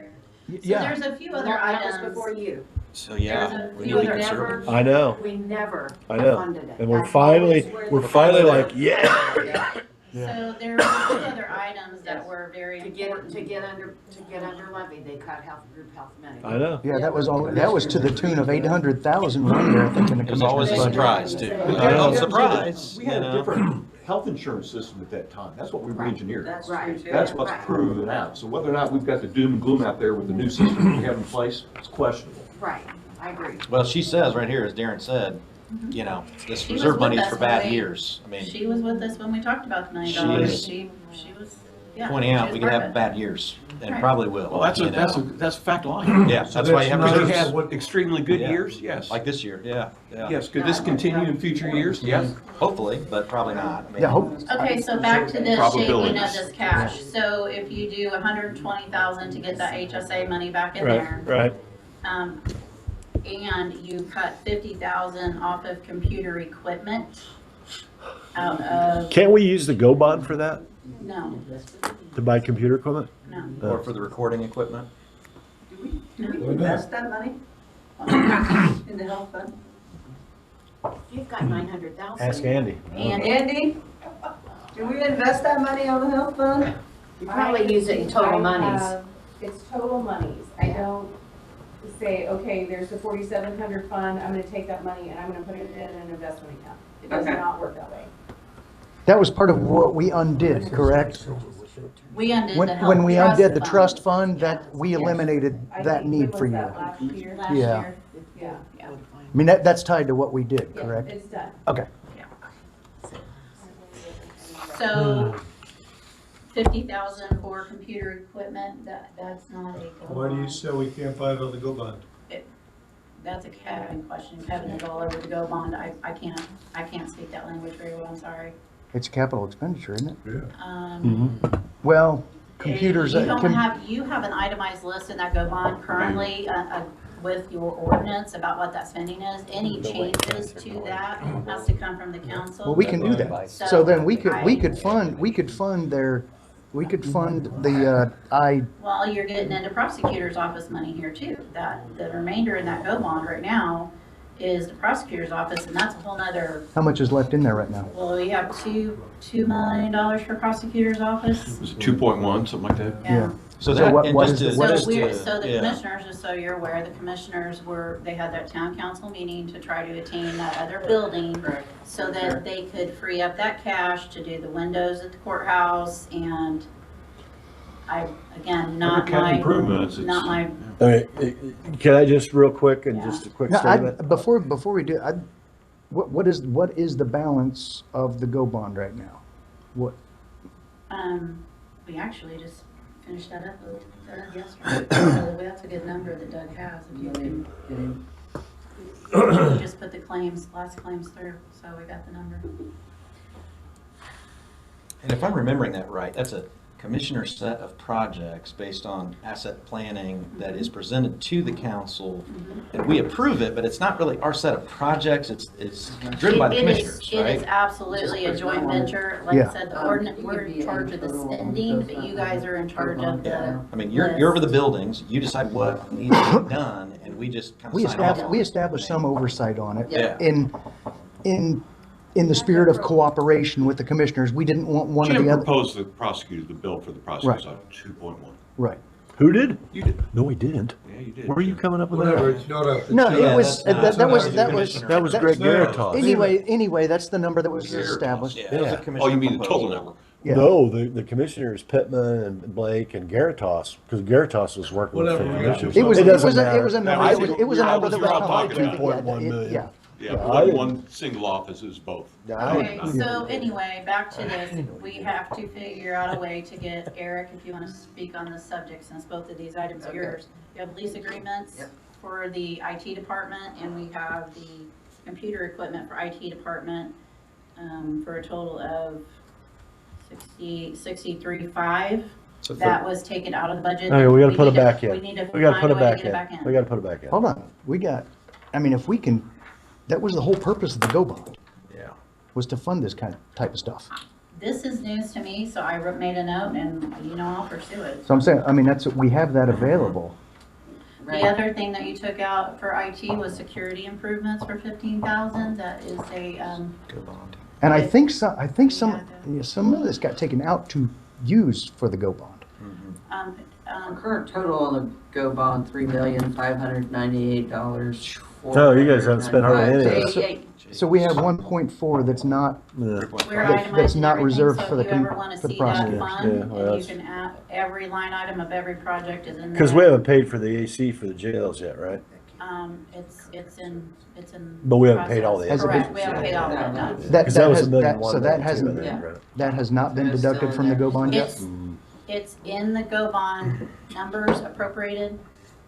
So Yeah, there's a few other That was items. before you. So, yeah. There's a we few need to other be never- conservative. I know, We never I know. funded it. And we're That's finally, always where we're the finally funds like, yeah. So there were a few other items that were very To get important. under levy, they cut health, group health money. I know. yeah, that was to the tune of 800,000 one year, I think, in the It was always a commissioner's budget. surprise, too. I know. Oh, surprise, We you had a know? different health insurance system at that time. That's what we re-engineered. That's right. That's what's Right. proven out. So whether or not we've got the doom and gloom out there with the new system we have in place, it's questionable. Right, I agree. Well, she says right here, as Darren said, this She was reserve with money is us for when bad we- years. I mean, She was with us when we talked about the $1 She million. is She was, yeah. pointing she out, was we could part of have it. bad years, and Right. probably will. Well, that's you know? a fact line. Yeah, that's why you have Could we reserves. have what, extremely good Yeah. years? Yes. Like this year, yeah. Yes, could this continue in future years? Yes. Hopefully, but probably not. I mean, Yeah, hope, Okay, so back to this shaping of Probabilities. this cash. So if you do 120,000 to get that HSA money back in Right, there, right. and you cut 50,000 off of computer equipment out of, Can't we use the Go bond for that, no, to buy computer equipment? no. Or for the recording equipment. Do we invest that money in the health fund? You've got 900,000. Ask Andy. And Andy, do we invest that money on the health fund? You probably use it in total monies. It's total monies. I don't say, okay, there's the 4,700 fund, I'm gonna take that money and I'm gonna put it in an investment account. It does Okay. not work that way. that was part of what we undid, correct? we undid When, the health when we trust undid the fund trust fund, that, we eliminated I that think, need when for was you. that, last year? last Yeah. year. Yeah, I mean, that's tied to what we did, yeah, correct? it's done. Okay. So 50,000 for computer equipment, that's not a. Go Why do you bond. say we can't buy it on the go bond? That's a Kevin question. Kevin is all over the go bond. I can't speak that language very well, I'm sorry. It's a capital expenditure, isn't it? Yeah. Well, computers, You don't have, you have an itemized list in that go bond currently, with your ordinance about what that spending is. Any changes to that has to come from the council. well, we can do that. So then we could fund the, Well, you're getting into prosecutor's office money here too. The remainder in that go bond right now is the prosecutor's office, and that's a whole nother, how much is left in there right now? well, we have $2 million for prosecutor's office. Was it 2.1, something like that? Yeah. So So that, what- and what just is to, the- what just is- to, So the yeah. commissioners, just so you're aware, the commissioners they had that town council meeting to try to attain that other building so that they could free up that cash to do the windows at the courthouse and again, not my, not my, All right, can I just real quick and Yeah. just a quick Now, statement? before we do, what is the balance of the go bond right now? What, we actually just finished that up with Doug yesterday. So that's a good number that Doug has. If you can, we just put the last claims through, so we got the number. And if I'm remembering that right, that's a commissioner set of projects based on asset planning that is presented to the council. And we approve it, but it's not really our set of projects, it's driven by the commissioners, It is right? absolutely a joint venture. Like I said, the ordinance, we're in charge of the sending, but you guys are in charge of the. I mean, you're over the buildings, you decide what needs to be done, and we just kind of sign off on we it. established some oversight on it. Yeah. In the spirit of cooperation with the commissioners, we didn't want one or Jim the other. proposed the prosecutor, the bill for the prosecutor's Right. on 2.1. Right. Who did? You did. No, he didn't. Yeah, you did. Where are you coming up with Whatever, that? it's not up to No, Chuck. it was, that was. Greg Garitos. Anyway, that's the number that was established. Yeah, it was a Yeah. commissioner Oh, you mean the total proposal. number? Yeah. No, the commissioners, Pittman and Blake and Garitos, because Garitos was working with the Whatever. commissioners. It was, It it was, doesn't a- matter. it was a number, it was a number that was. You're all talking about 2.1 million. Yeah. Yeah, Yeah, but I didn't- one single office is both. Okay, so anyway, back to this, we have to figure out a way to get, Eric, if you want to speak on this subject, since both of these items are yours. You have lease agreements for the IT department, and we have the computer equipment for IT department, for a total of 63.5. So That was taken out of the budget. Okay, we gotta put it need to- back in. We need to We gotta find put a it way to back get it back in. in. We gotta put it back in. Hold on, I mean, if we can, that was the whole purpose of the go bond, Yeah. was to fund this type of stuff. This is news to me, so I made a note and, I'll pursue it. So I'm saying, I mean, we have that available. The other thing that you took out for IT was security improvements for 15,000. That is a, And I think some of this got taken out to use for the go bond. Our current total on the go bond, $3,598. No, you guys haven't spent hardly any of it. So we have 1.4 that's not, We're that's itemizing not everything, reserved so for the, if you ever want to for the see that prosecutors. fund, Yeah, well, and you that's- can add, every line item of every project is in there. Because we haven't paid for the AC for the jails yet, right? It's in. But we haven't paid all the process. other Correct, we haven't paid all of it, no. Because that was has- $1 million, so that hasn't, that has not been deducted from the go bond yet? It's in the go bond numbers appropriated,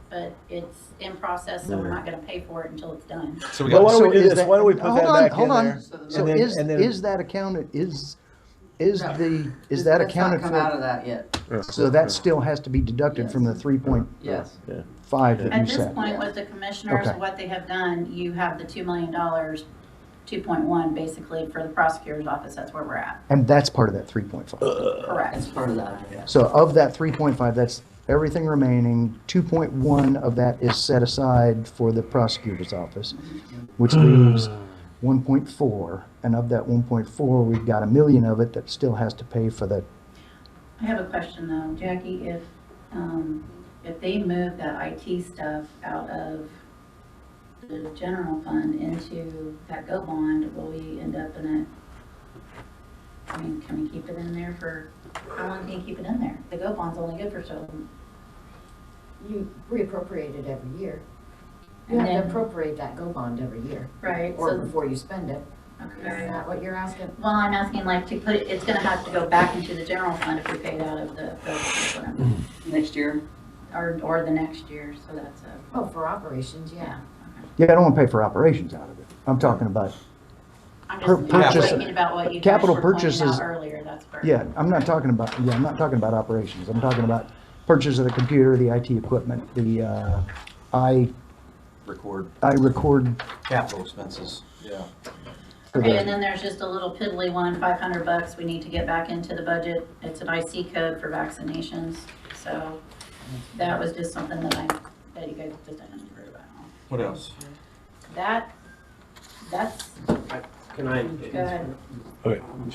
but it's in process, so we're not gonna pay for it until it's done. So why don't we do is this? that- Why don't we put hold that on, back hold in on. there? So And then- is and then- that accounted, is No. that Let's accounted not come out of for? that yet. So that still has to be deducted from the 3.5 Yes. that you At this said? point, with the commissioners, Okay. what they have done, you have the $2 million, 2.1 basically for the prosecutor's office, that's where we're at. And that's part of that 3.5. Correct. That's part of that. So of that 3.5, that's everything remaining. 2.1 of that is set aside for the prosecutor's office, which leaves 1.4. And of that 1.4, we've got $1 million of it that still has to pay for the, I have a question though, Jackie, if they move that IT stuff out of the general fund into that go bond, will we end up in it? I mean, can we keep it in there for, how long can you keep it in there? The go bond's only good for so long. You reappropriate it every year. And You have then- to appropriate that go bond every year. Right, Or so- before you spend it. Okay. Is that what you're asking? Well, I'm asking like to put it, it's gonna have to go back into the general fund if we pay it out of the, Next year? or the next year, so that's a. Oh, for operations, yeah. yeah, I don't want to pay for operations out of it. I'm talking about, I'm Per- just purchase- thinking about what you guys capital were pointing purchases- out earlier, that's correct. yeah, I'm not talking about operations. I'm talking about purchase of the computer, the IT equipment, the, I record Capital expenses, yeah. for Okay, the- and then there's just a little piddly one, $500 we need to get back into the budget. It's an IC code for vaccinations, so that was just something that you guys just didn't agree about. What else? That's, Can I? Go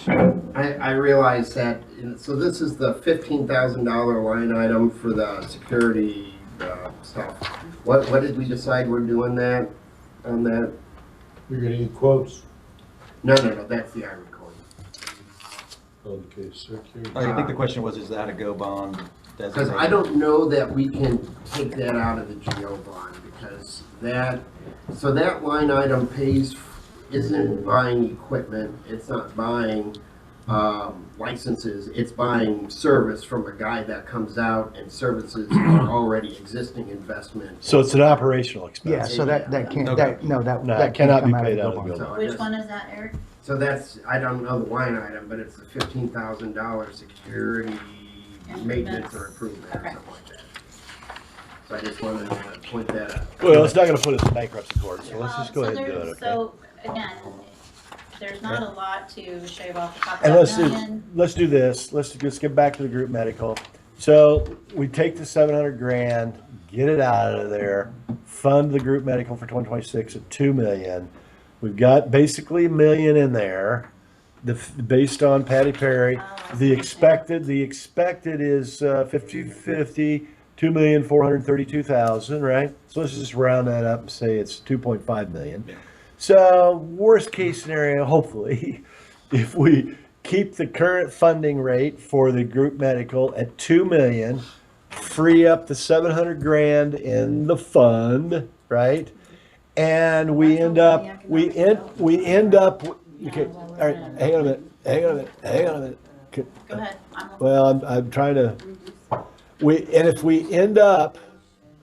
ahead. I realize that, so this is the $15,000 line item for the security stuff. What did we decide we're doing that, on that? You're gonna need quotes. No, that's the Army Corps. Okay, security. I think the question was, is that a go bond Because designated? I don't know that we can take that out of the GO bond, because so that line item isn't buying equipment, it's not buying licenses, it's buying service from a guy that comes out and services our already existing investment. So it's an operational expense. Yeah, so that can't, Okay. no, No, that it cannot can't be come out paid of out the of the bond. GO Which one is that, Eric? So that's, I don't know the line item, but it's the $15,000 security maintenance or improvement or Okay. something like that. So I just wanted to point that out. Well, it's not gonna put us in bankruptcy court, so let's just go Well, ahead and do it, okay? So, again, there's not a lot to shave off the top of And that million. let's do this, let's get back to the group medical. So we take the 700 grand, get it out of there, fund the group medical for 2026 at 2 million. We've got basically $1 million in there, based on Patty Perry. The expected is 50/50, 2,432,000, right? So let's just round that up and say it's 2.5 million. So worst case scenario, hopefully, if we keep the current funding rate for the group medical at 2 million, free up the 700 grand in the fund, right? And we end up, okay, all right, hang on a minute. Go ahead. Well, I'm trying to, if we end up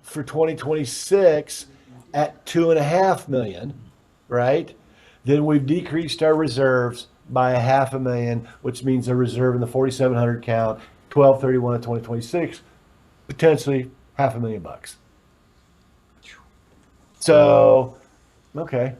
for 2026 at 2.5 million, right? Then we've decreased our reserves by 500,000, which means a reserve in the 4,700 count, 12/31 of 2026, potentially $500,000. So, okay.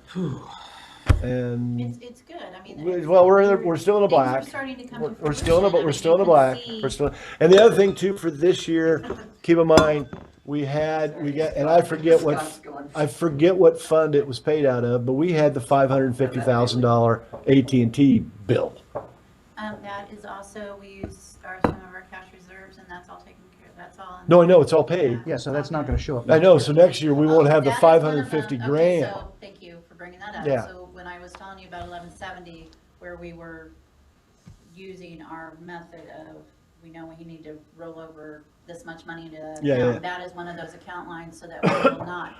And It's good, I mean. well, we're still in the black. Things are starting to come to We're still in the, fruition. we're still in the black. We're still, and the other thing too for this year, keep in mind, we got, and I forget what fund it was paid out of, but we had the $550,000 AT&T bill. That is also, we use some of our cash reserves, and that's all taken care of, that's all. No, I know, it's all paid. Yeah, so that's not gonna show up. I know, so next year we won't have the That is one of the- 550 okay, grand. so thank you for bringing that up. Yeah. So when I was telling you about 1170, where we were using our method of, we know we need to roll over this much money into the Yeah, account, yeah. that is one of those account lines so that we will not.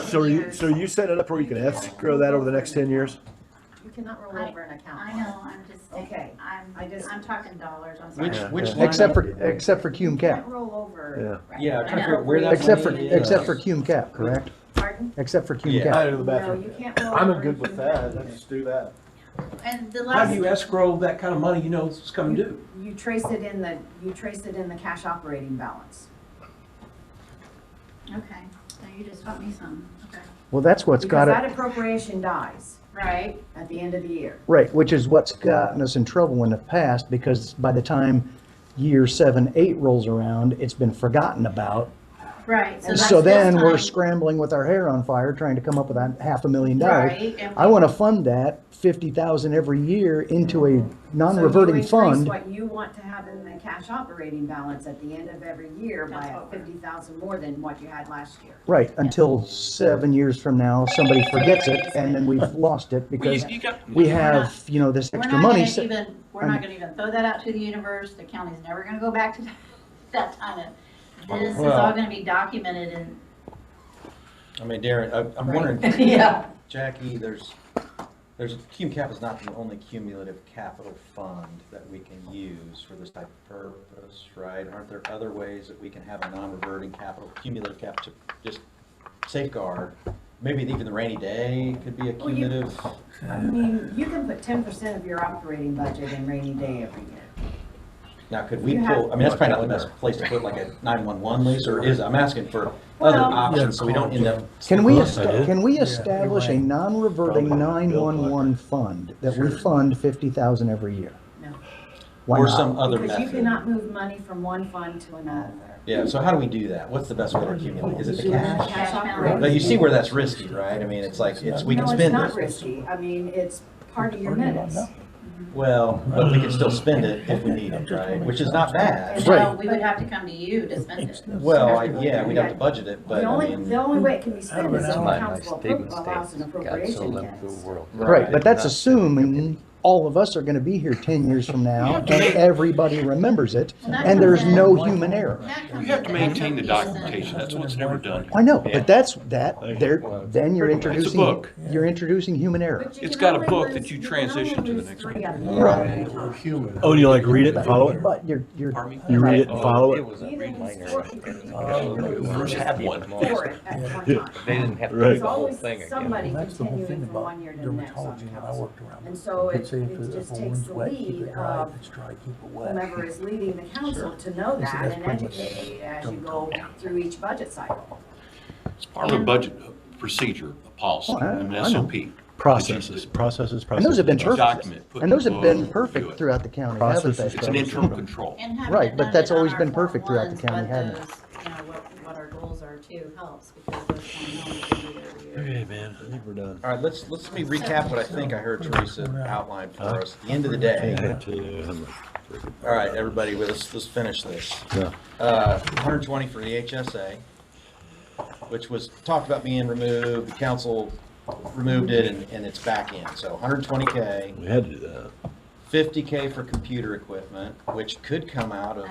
So you set it up where you can escrow that over the next 10 years? You cannot roll over an account. I know, I'm just, Okay. I'm talking dollars, I'm sorry. Except for Cume You Cap. can't roll over. Yeah. Yeah, I'm trying to figure out where that Except for, money is. except for Cume Cap, correct? Pardon? Except for Cume Yeah. Cap. to the No, you can't roll over. I'm good with that, let's just do that. And the How last. do you escrow that kind of money you know it's coming due? You trace it in the cash operating balance. Okay, now you just taught me some, okay. Well, that's what's Because got that it, appropriation dies Right, at the end of the year. right, which is what's gotten us in trouble in the past, because by the time year 7, 8 rolls around, it's been forgotten about. right, so And that's so this then we're time. scrambling with our hair on fire, trying to come up with that $500,000. Right, and I want to fund that 50,000 every year into a non-reverting So you increase fund. what you want to have in the cash operating balance at the end of every year by 50,000 more than what you had last year. Right, until 7 years from now, somebody forgets it, and then we've lost it because we have, this We're extra not money. gonna even, we're not gonna even throw that out to the universe, the county's never gonna go back to that kind of, this is all Well- gonna be documented in. I mean, Darren, I'm wondering. Yeah. Jackie, Cume Cap is not the only cumulative capital fund that we can use for this type of purpose, right? Aren't there other ways that we can have a non-reverting capital, cumulative cap to just safeguard? Maybe even the rainy day could be a Well, you- cumulative. I mean, you can put 10% of your operating budget in rainy day every year. Now, could we You have- pull, I mean, that's probably not the best place to put like a 911 lease, or I'm asking for Well- other options so we don't end up. Can we establish a non-reverting 911 fund that we fund 50,000 every year? No. Why Or not? some other Because you method. cannot move money from one fund to another. Yeah, so how do we do that? What's the best way to accumulate? Is it the cash? Cash operating. But you see where that's risky, right? I mean, it's like, we can No, spend it's not it. risky. I mean, it's part of your minutes. Well, but we can still spend it if we need it, right? Which is not bad. Well, we would have to come to you to spend it. Well, yeah, we'd have to budget it, but The I only, mean. the only way it can be spent is if the My council statement allows an states, God so appropriation loved the against. world. Right, but that's assuming all of us are gonna be here 10 years from now and everybody remembers it and there's no human error. You have to maintain the documentation, that's what's never done. I know, but then you're introducing, book. you're introducing human error. It's got a book that you transition to the next one. Right. Oh, you like read it and follow it? But you're, You read it and follow It it? was a read minor. First had one. For it at one Yeah. time. They didn't have to Right. do It's the whole always thing again. somebody That's the whole continuing thing from about one year to the next on dermatology when I council. worked around. And so They'd it say if just a takes wound's the wet, keep lead it dry. of If it's dry, keep it wet. whomever is leading the council to know They said that that's and pretty much educate as you go through each budget cycle. It's part of a budget procedure, a policy, Oh, I an know. SOP. Processes. And those have been Document, perfect, put and those have in been book, do perfect it. throughout the county, haven't Processes. they? It's an internal control. And having Right, it but done that's on always our been Form perfect throughout the 1s, county, what hasn't it? those, you know, what our goals are too helps, because those Form 1s we do every year. Okay, man, I think we're done. All right, let me recap what I think I heard Teresa outline for us. At the end of the day, all right, everybody, let's finish this. Yeah. 120 for the HSA, which was talked about being removed. The council removed it and it's back in. So 120K, We had to do that. 50K for computer equipment, which could come out of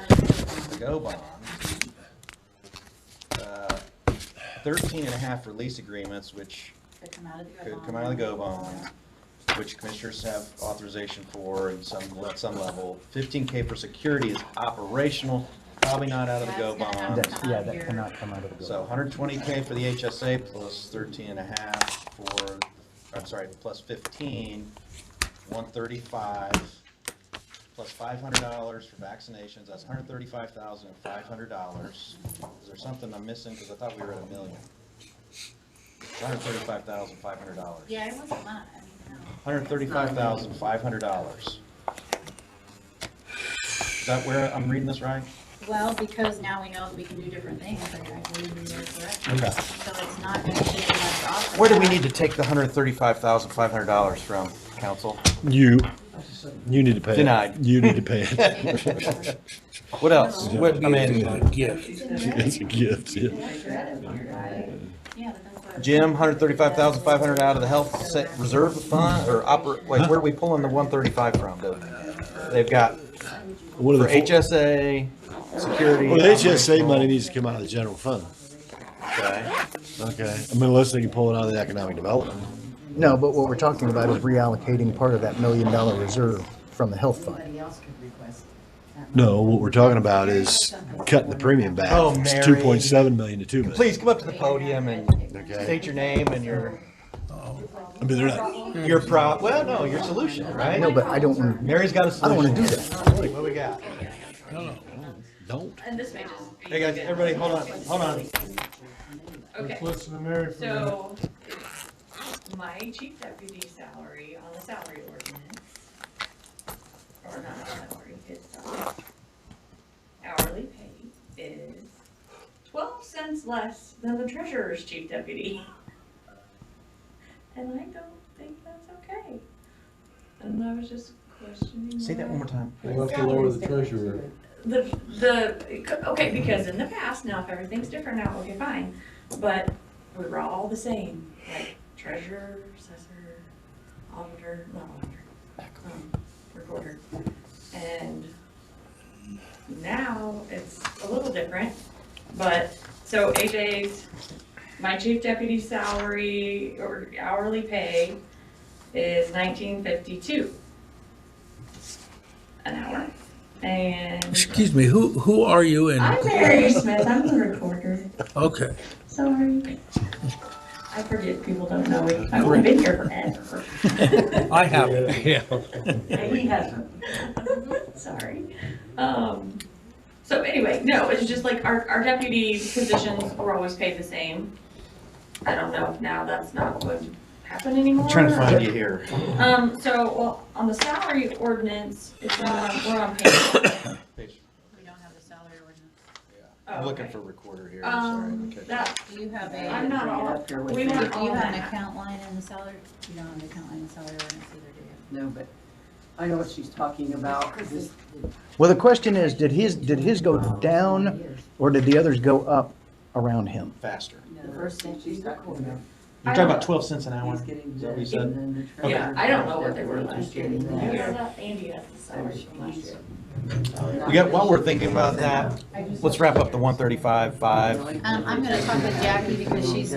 the GO bond. 13 and a half for lease agreements, which Could come out of the could bond. come out of the GO bond, which commissioners have authorization for at some level. 15K for security is operational, probably not out of the GO That's gonna have bond. to come Yeah, out of that your- cannot come out of the. So 120K for the HSA plus 13 and a half for, I'm sorry, plus 15, 135, plus $500 for vaccinations, that's $135,500. Is there something I'm missing? Because I thought we were at $1 million. $135,500. Yeah, it wasn't much, I mean, no. $135,500. Is that where I'm reading this right? Well, because now we know that we can do different things, I believe you are correct. Okay. So it's not gonna be much off. Where do we need to take the $135,500 from, council? You need to pay it. Denied. You need to pay it. What else? What, I mean, It's a gift, yeah. Yeah, but that's what. Jim, 135,500 out of the health reserve fund, or wait, where are we pulling the 135 from? They've got What are for the HSA, security. Well, the HSA money needs to come out of the general fund. Okay. Okay. I mean, unless they can pull it out of the economic development. No, but what we're talking about is reallocating part of that $1 million reserve from the health fund. Somebody else could request that. No, what we're talking about is cutting the premium back. Oh, from Mary. 2.7 million to 2 million. Please come up to the podium and Okay. state your name and your I mean, they're not. well, no, your solution, right? No, but I don't want, Mary's got a I don't solution. want to do that. What we got? Don't. And this may just be. Hey guys, everybody, hold on. Okay, Let's listen to Mary for a minute. so my chief deputy salary on the salary ordinance, or not salary, it's hourly pay is 12 cents less than the treasurer's chief deputy. And I don't think that's okay. And I was just questioning. Say that one more time. We'll have to lower the treasurer. Okay, because in the past, now if everything's different now, okay, fine, but we were all the same, like treasurer, assessor, auditor, not auditor, recorder. And now it's a little different, but, so AJ's, my chief deputy salary or hourly pay is $19.52 an hour. And Excuse me, who are you and? I'm Mary Smith, I'm the recorder. Okay. Sorry. I forget, people don't know me. I've only been here forever. I haven't, yeah. He hasn't. Sorry. So anyway, no, it's just like our deputy positions were always paid the same. I don't know if now that's not going to happen anymore. I'm trying to find you here. Well, on the salary ordinance, it's we're on page. We don't have the salary ordinance. I'm Oh, looking okay. for recorder here, I'm sorry. That, Do you have a? I'm not all, we Do want you all have an that. account line in the salary? You don't have an account line in the salary ordinance either, do you? No, but I know what she's talking about. Well, the question is, did his go down or did the others go up around him? Faster. The first thing she's talking about. You're talking about 12 cents an hour? He's getting Is that what you the- said? and then the treasurer Yeah, I don't know what they deputy were is last year. getting Yeah, that. that Andy has the salary from last year. While we're thinking about that, let's wrap up the 135.5. I'm gonna talk with Jackie because she's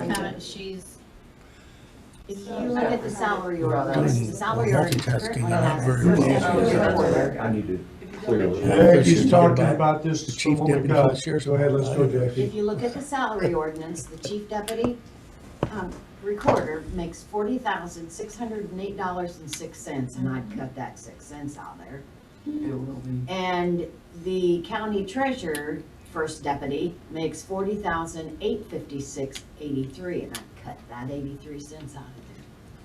If you look at the salary ordinance, the salary ordinance currently Multitasking, has not a very first well. deputy recorder. I need to clearly. Jackie's talking about this The from chief what we deputy got. for the sheriff's Go ahead, let's go, Jackie. If you look at the salary ordinance, the chief deputy recorder makes $40,608.06, and I'd cut that 6 cents out there. It will be. And the county treasurer, first deputy, makes $40,856.83, and I'd cut that 83 cents out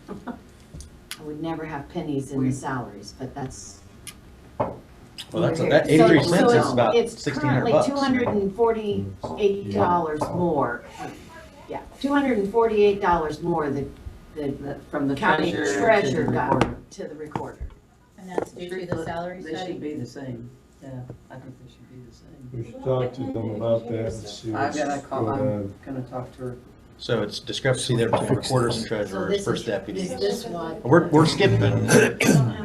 of there. I would never have pennies in the salaries, but that's. Well, that 83 cents is about It's $1,600 currently bucks. $248 more. Yeah, $248 more From the county treasurer to treasurer the got recorder. to the recorder. and that's due to the salary They should study. be the same. Yeah, I think they should be the same. We should talk to them about that and see I've what's got to call, going I'm on. gonna talk to her. So it's discrepancy there between recorders and So treasurers, this first is, deputies. is this what? We're skipping,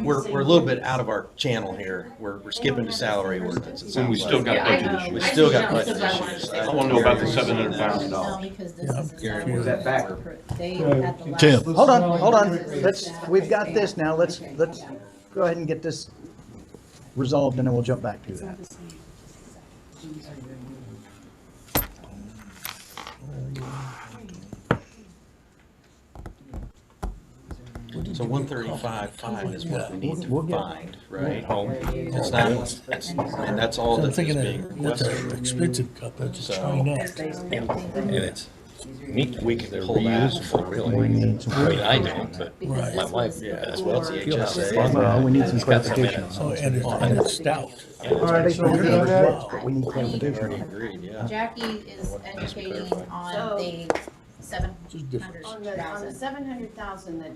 we're a little bit out of our channel here. We're skipping to salary ordinance. it And we sounds still like. got budget issues. We still got I budget just jumped issues. because I wanna know about the No, $700,000. because this Yeah, is a Gary, salary. that back? They, Okay. at the last. Tim. Hold on. We've got this now. Let's go ahead and get this resolved and then we'll jump back to that. So 135.5 is what we need We'll to get- find, right? It's not, and that's all I'm that's thinking being that's an requested. expensive cup, that's So- a China. And it's neat, we can, they're Pull that. reusable, really. I mean, I don't, but Right. my wife Yeah, does. well, it's the HSA. Well, we need some It's got some clarification minutes. on Oh, and it's stout. All right, so we got that. But we need We've clarification. already agreed, yeah. Jackie is educating on So- the Just different. On the 700,000. 700,000 that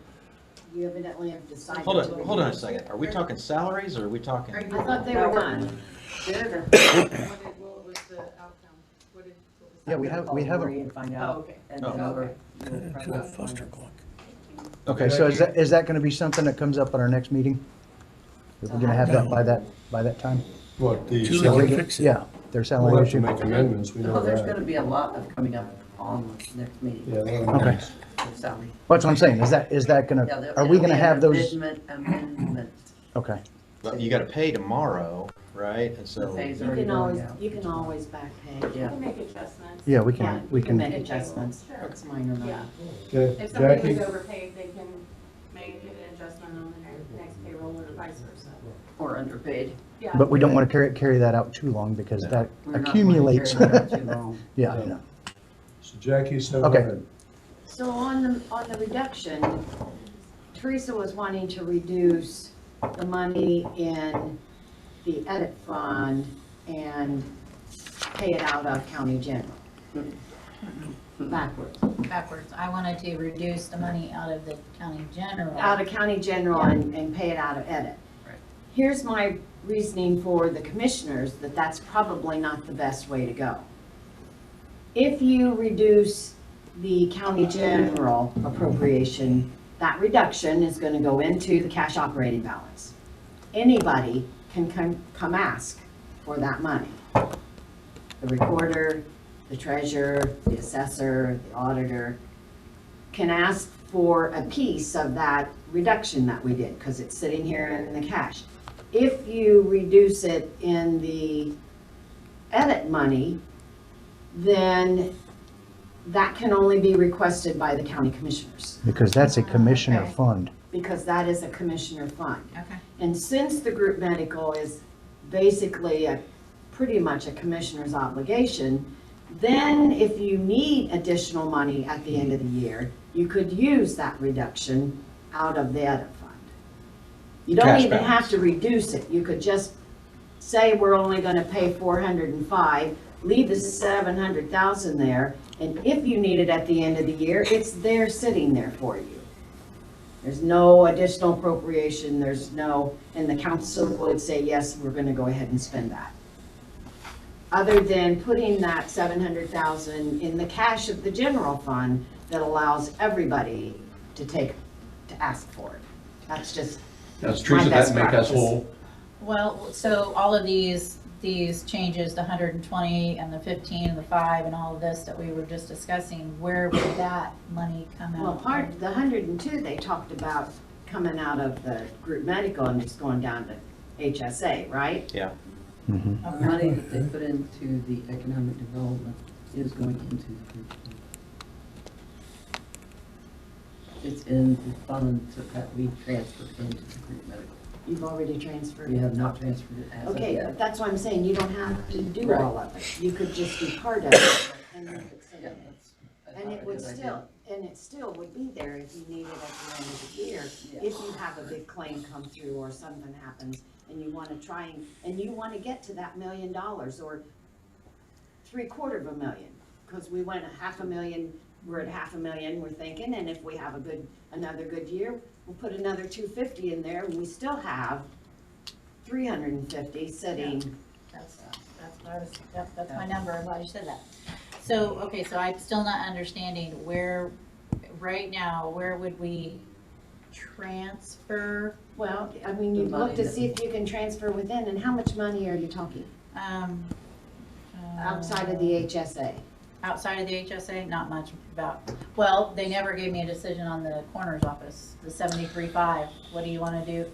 you evidently have decided. Hold to on a second. Are we talking salaries or are we talking? I thought they were done. Yeah, we have Marie a, and find Oh, out. okay. And Oh. then we'll Into probably a fuster clock. okay, so is that gonna be something that comes up at our next meeting? Are we gonna have that by that time? What, the Julie salary? can fix it. Yeah, their We'll salary have to issue. make amendments, we know Oh, there's that. gonna be a lot of coming up on the next meeting. Yeah, Okay. With salary. That's what I'm saying. Is that Yeah, gonna, there- are we it'll gonna be have an those? amendment. Okay. Well, you gotta pay tomorrow, right? And so. The pay's You already can going always, out. you can always back pay. Yeah. Make adjustments. Yeah, we Yeah, can, we you can can. make adjustments. It's minor money. Yeah. Okay, If somebody Jackie? was overpaid, they can make an adjustment on the next payroll or vice versa. Or underpaid. Yeah. But we don't wanna carry that out too long because that We're not accumulates. gonna carry that out too long. Yeah, I know. So Jackie, so. Okay. So on the reduction, Teresa was wanting to reduce the money in the edit fund and pay it out of county general. Backwards. Backwards. I wanted to reduce the money out of the county general. Out of county general and pay it out of edit. Here's my reasoning for the commissioners, that that's probably not the best way to go. If you reduce the county general appropriation, that reduction is gonna go into the cash operating balance. Anybody can come ask for that money. The recorder, the treasurer, the assessor, the auditor can ask for a piece of that reduction that we did, because it's sitting here in the cash. If you reduce it in the edit money, then that can only be requested by the county commissioners, Because that's a commissioner Okay. fund. because that is a commissioner fund. Okay. And since the group medical is basically pretty much a commissioner's obligation, then if you need additional money at the end of the year, you could use that reduction out of the edit fund. You don't Cash even balance. have to reduce it. You could just say we're only gonna pay 405, leave the 700,000 there, and if you need it at the end of the year, it's there sitting there for you. There's no additional appropriation, there's no, and the council would say, yes, we're gonna go ahead and spend that. Other than putting that 700,000 in the cash of the general fund that allows everybody to ask for it. That's just That's my Teresa, best that make us practice. whole. Well, so all of these changes, the 120 and the 15 and the 5 and all of this that we were just discussing, where would that money come out? Well, the 102, they talked about coming out of the group medical and just going down to HSA, right? Yeah. The money that they put into the economic development is going into the group. It's in the fund that we transferred into the group medical. You've already transferred it? We have not transferred it as of Okay, yet. but that's why I'm saying you don't have to do Right. all of it. You could just do part of it and then fix it in. And it would still, and it still would be there if you need it at the end of the year. If you have a big claim come through or something happens and you wanna try and you wanna get to that $1 million or $750,000. Cause we went $500,000, we're at $500,000, we're thinking, and if we have another good year, we'll put another 250 in there and we still have 350 sitting. That's what I was, that's my number, I'm glad you said that. So, okay, so I'm still not understanding where, right now, where would we transfer? Well, I mean, you look to see if you can transfer within, and how much money are you talking? Outside of the HSA? Outside of the HSA, not much well, they never gave me a decision on the coroner's office, the 73.5. What do you want to do?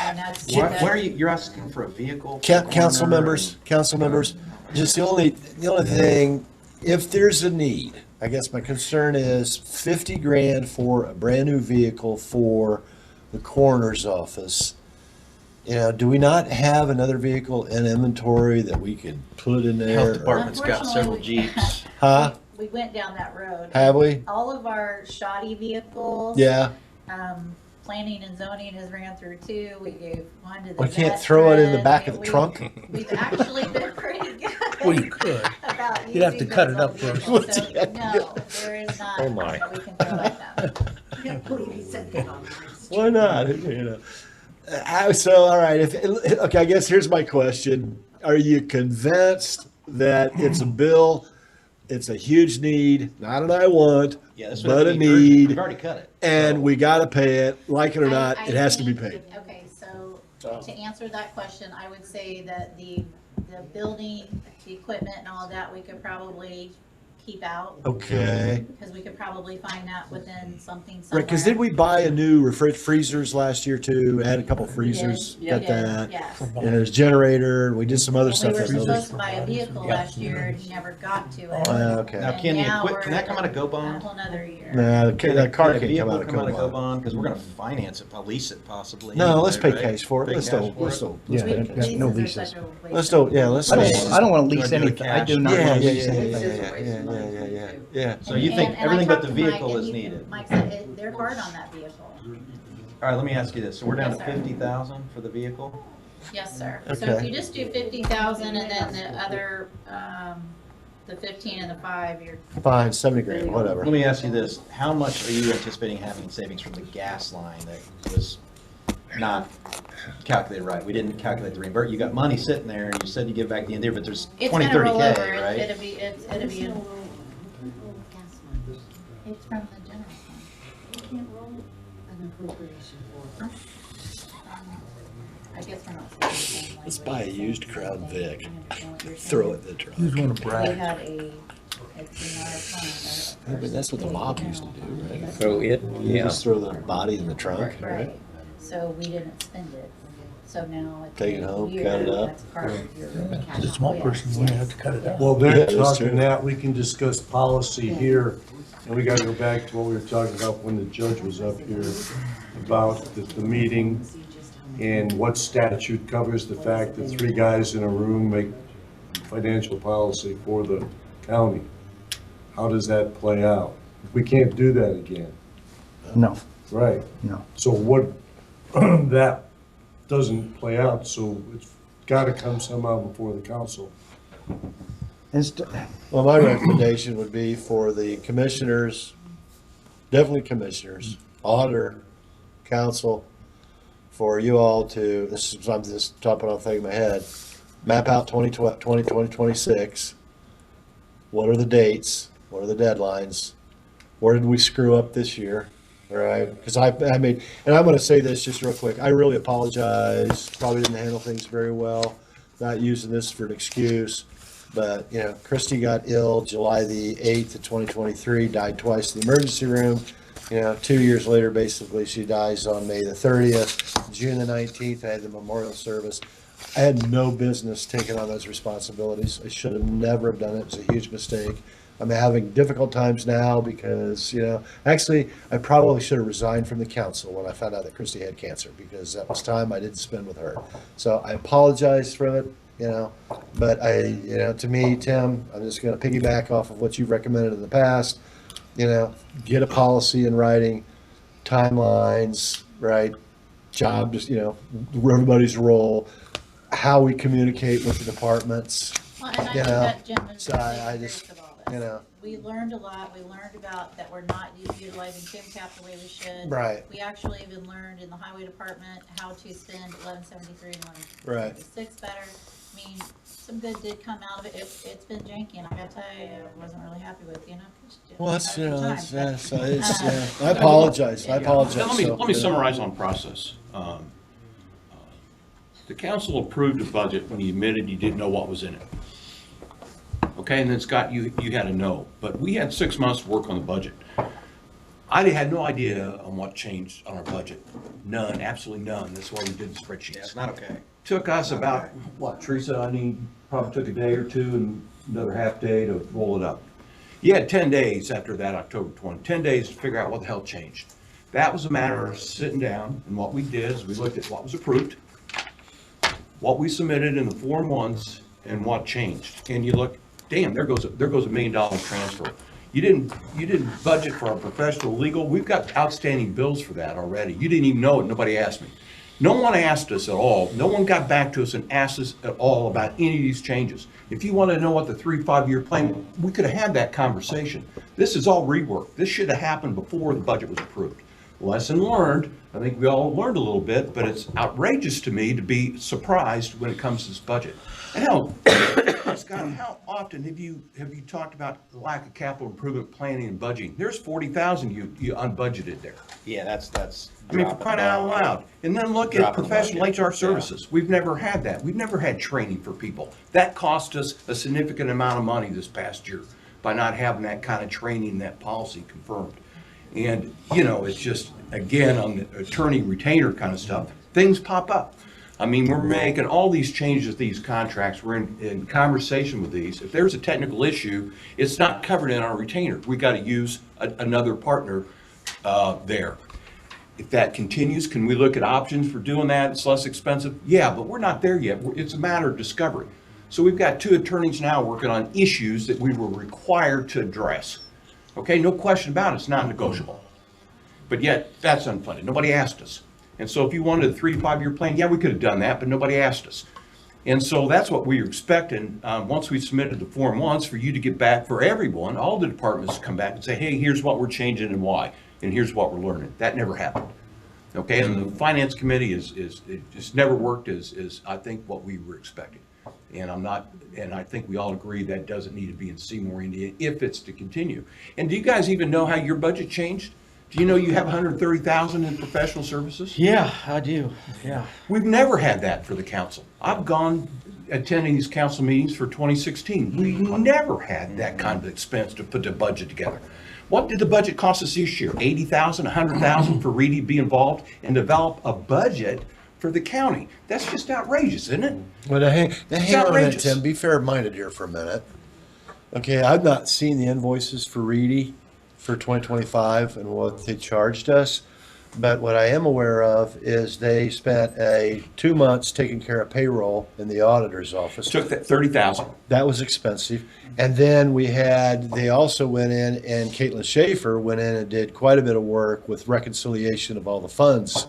And that's. What are you, you're asking for a vehicle? for the Council coroner? members, just the only thing, if there's a need, I guess my concern is 50 grand for a brand new vehicle for the coroner's office. You know, do we not have another vehicle in inventory that we could put in there? Health department's got several Jeeps. Huh? We went down that road. Have we? All of our shoddy vehicles. Yeah. Planning and zoning has ran through too. We gave one to the. We can't throw it in the veteran. back of the trunk? We've actually been pretty good. Well, you could. About You'd have to using cut those it up old first. vehicles. So, no, there is not. Oh, my. We can throw like that. I can't believe he said that on Why not? You know. So, all right. Okay, I guess here's my question. Are you convinced that it's a bill, it's a huge need, not an I want, Yeah, this but would a be urgent. need, We've already cut it. and we got to pay it, like it or not, I it has to be think- paid. Okay, so to answer that question, I would say that the building, the equipment and all that, we could probably keep out. Okay. Because we could probably find that within something Right, somewhere. because did we buy a new freezers last year too? Add a couple freezers, We got did, that. yes. And there's generator, we did some other And stuff. we were that supposed to buy a vehicle last year and he never got to it. Okay. Now, And can now the we're can that come out of Go a Bond? whole nother year. Nah, the car Can a can come vehicle out of come out of Go co-op. Bond? Because we're gonna finance it, lease it possibly. No, let's pay anyway, right? cash for it. Pay Let's cash don't, for let's it. don't. Yeah, let's pay yeah, cash. no Leases are leases. such a waste Let's of don't, yeah, money. let's. I don't want to Do lease I do it anything. I cash? do not Yeah, want to yeah, lease yeah, anything. yeah. So you think And I everything but talked the to Mike, vehicle and is he- needed? Mike said they're hard on that vehicle. All right, let me ask you this. So we're down Yes, to sir. 50,000 for the vehicle? Yes, sir. So if Okay. you just do 50,000 and then the other, the 15 and the 5, you're, Fine, 70 grand, whatever. Let me ask you this. How much are you anticipating having in savings from the gas line that was not calculated right? We didn't calculate the reimbursement. You got money sitting there and you said you give back the end there, but there's it's 20, gonna roll 30K, over. right? It'll be, it'll be, it's from the general fund. You can't roll an appropriation for. I guess we're not. supposed to say like Let's what buy a you're saying, used Crown but Vic. I understand what you're Throw saying. it in the trunk. Who's going to We brag? had it's in our fund. Yeah, but that's what the mob used to do, right? So it, You yeah. just throw the body in the trunk, right? Right, so we didn't spend it, so now it's. Take it home, here, cut it up. That's part of your cash. The small out. person, we have to cut it out. Well, Yeah, they're that's talking true. that, we can discuss policy here, and we gotta go back to what we were talking about when the judge was up here, about the meeting, and what statute covers the fact that three guys in a room make financial policy for the county. How does that play out? We can't do that again, No, right? no. So what, that doesn't play out, so it's gotta come somehow before the council. Well, my recommendation would be for the commissioners, definitely commissioners, auditor, council, for you all to, this is, I'm just topping off thing in my head, map out 2026. What are the dates? What are the deadlines? Where did we screw up this year? All right, because I made, and I'm going to say this just real quick. I really apologize. Probably didn't handle things very well. Not using this for an excuse, but you know, Christy got ill July the 8th of 2023, died twice in the emergency room. You know, 2 years later, basically, she dies on May the 30th. June the 19th, I had the memorial service. I had no business taking on those responsibilities. I should have never have done it. It was a huge mistake. I'm having difficult times now because, you know, actually, I probably should have resigned from the council when I found out that Christy had cancer, because that was time I didn't spend with her. So I apologize for it, you know, but you know, to me, Tim, I'm just going to piggyback off of what you've recommended in the past. You know, get a policy in writing, timelines, right? Job, just, you know, everybody's role, how we communicate with the departments. Well, and I You think know, that Jim was so I just, of all this. you know. We learned a lot. We learned about that we're not utilizing KMCAP the way we should. Right. We actually even learned in the highway department how to spend 1173 and 1176 better. I mean, some good did come out of it. It's been janky, and I gotta tell you, I wasn't really happy with, you know. 'Cause Jim Well, that's, had you a know, good that's, time, yeah, but, so it's, I apologize. I apologize. Now, So, let me you know. summarize on process. The council approved a budget when you admitted you didn't know what was in it. Okay, and then Scott, you had a no, but we had 6 months to work on the budget. I had no idea on what changed on our budget. None, absolutely none. That's why we did the spreadsheets. Yeah, it's not okay. Took us about, what, Teresa, probably took a day or two and another half day to roll it up. You had 10 days after that, October 20, 10 days to figure out what the hell changed. That was a matter of sitting down, and what we did is we looked at what was approved, what we submitted in the Form 1s, and what changed. And you look, damn, there goes a $1 million transfer. You didn't budget for our professional legal. We've got outstanding bills for that already. You didn't even know it. Nobody asked me. No one asked us at all. No one got back to us and asked us at all about any of these changes. If you want to know what the 3-5-year plan, we could have had that conversation. This is all rework. This should have happened before the budget was approved. Lesson learned. I think we all learned a little bit, but it's outrageous to me to be surprised when it comes to this budget. Hell, Scott, how often have you talked about the lack of capital improvement planning and budgeting? There's 40,000 you unbudgeted there. Yeah, that's. I mean, for crying out loud. And then look at professional HR services. We've never had that. We've never had training for people. That cost us a significant amount of money this past year by not having that kind of training, that policy confirmed. And, you know, it's just, again, on the attorney retainer kind of stuff, things pop up. I mean, we're making all these changes to these contracts. We're in conversation with these. If there's a technical issue, it's not covered in our retainer. We got to use another partner there. If that continues, can we look at options for doing that? It's less expensive. Yeah, but we're not there yet. It's a matter of discovery. So we've got 2 attorneys now working on issues that we were required to address. Okay, no question about it. It's not negotiable. But yet, that's unfunded. Nobody asked us. And so if you wanted a 3-5-year plan, yeah, we could have done that, but nobody asked us. And so that's what we were expecting, once we submitted the Form 1s, for you to get back, for everyone, all the departments to come back and say, hey, here's what we're changing and why, and here's what we're learning. That never happened. Okay, and the Finance Committee it just never worked as I think what we were expecting. And I think we all agree that doesn't need to be in Seymour, Indiana, if it's to continue. And do you guys even know how your budget changed? Do you know you have $130,000 in professional services? Yeah, I do, yeah. We've never had that for the council. I've gone attending these council meetings for 2016. We never had that kind of expense to put the budget together. What did the budget cost us this year? $80,000, $100,000 for Reedy to be involved and develop a budget for the county? That's just outrageous, isn't it? Well, hang on a minute, outrageous. Tim. Be fair-minded here for a minute. Okay, I've not seen the invoices for Reedy for 2025 and what they charged us. But what I am aware of is they spent 2 months taking care of payroll in the auditor's office. Took that $30,000. That was expensive. And then they also went in, and Caitlin Schaefer went in and did quite a bit of work with reconciliation of all the funds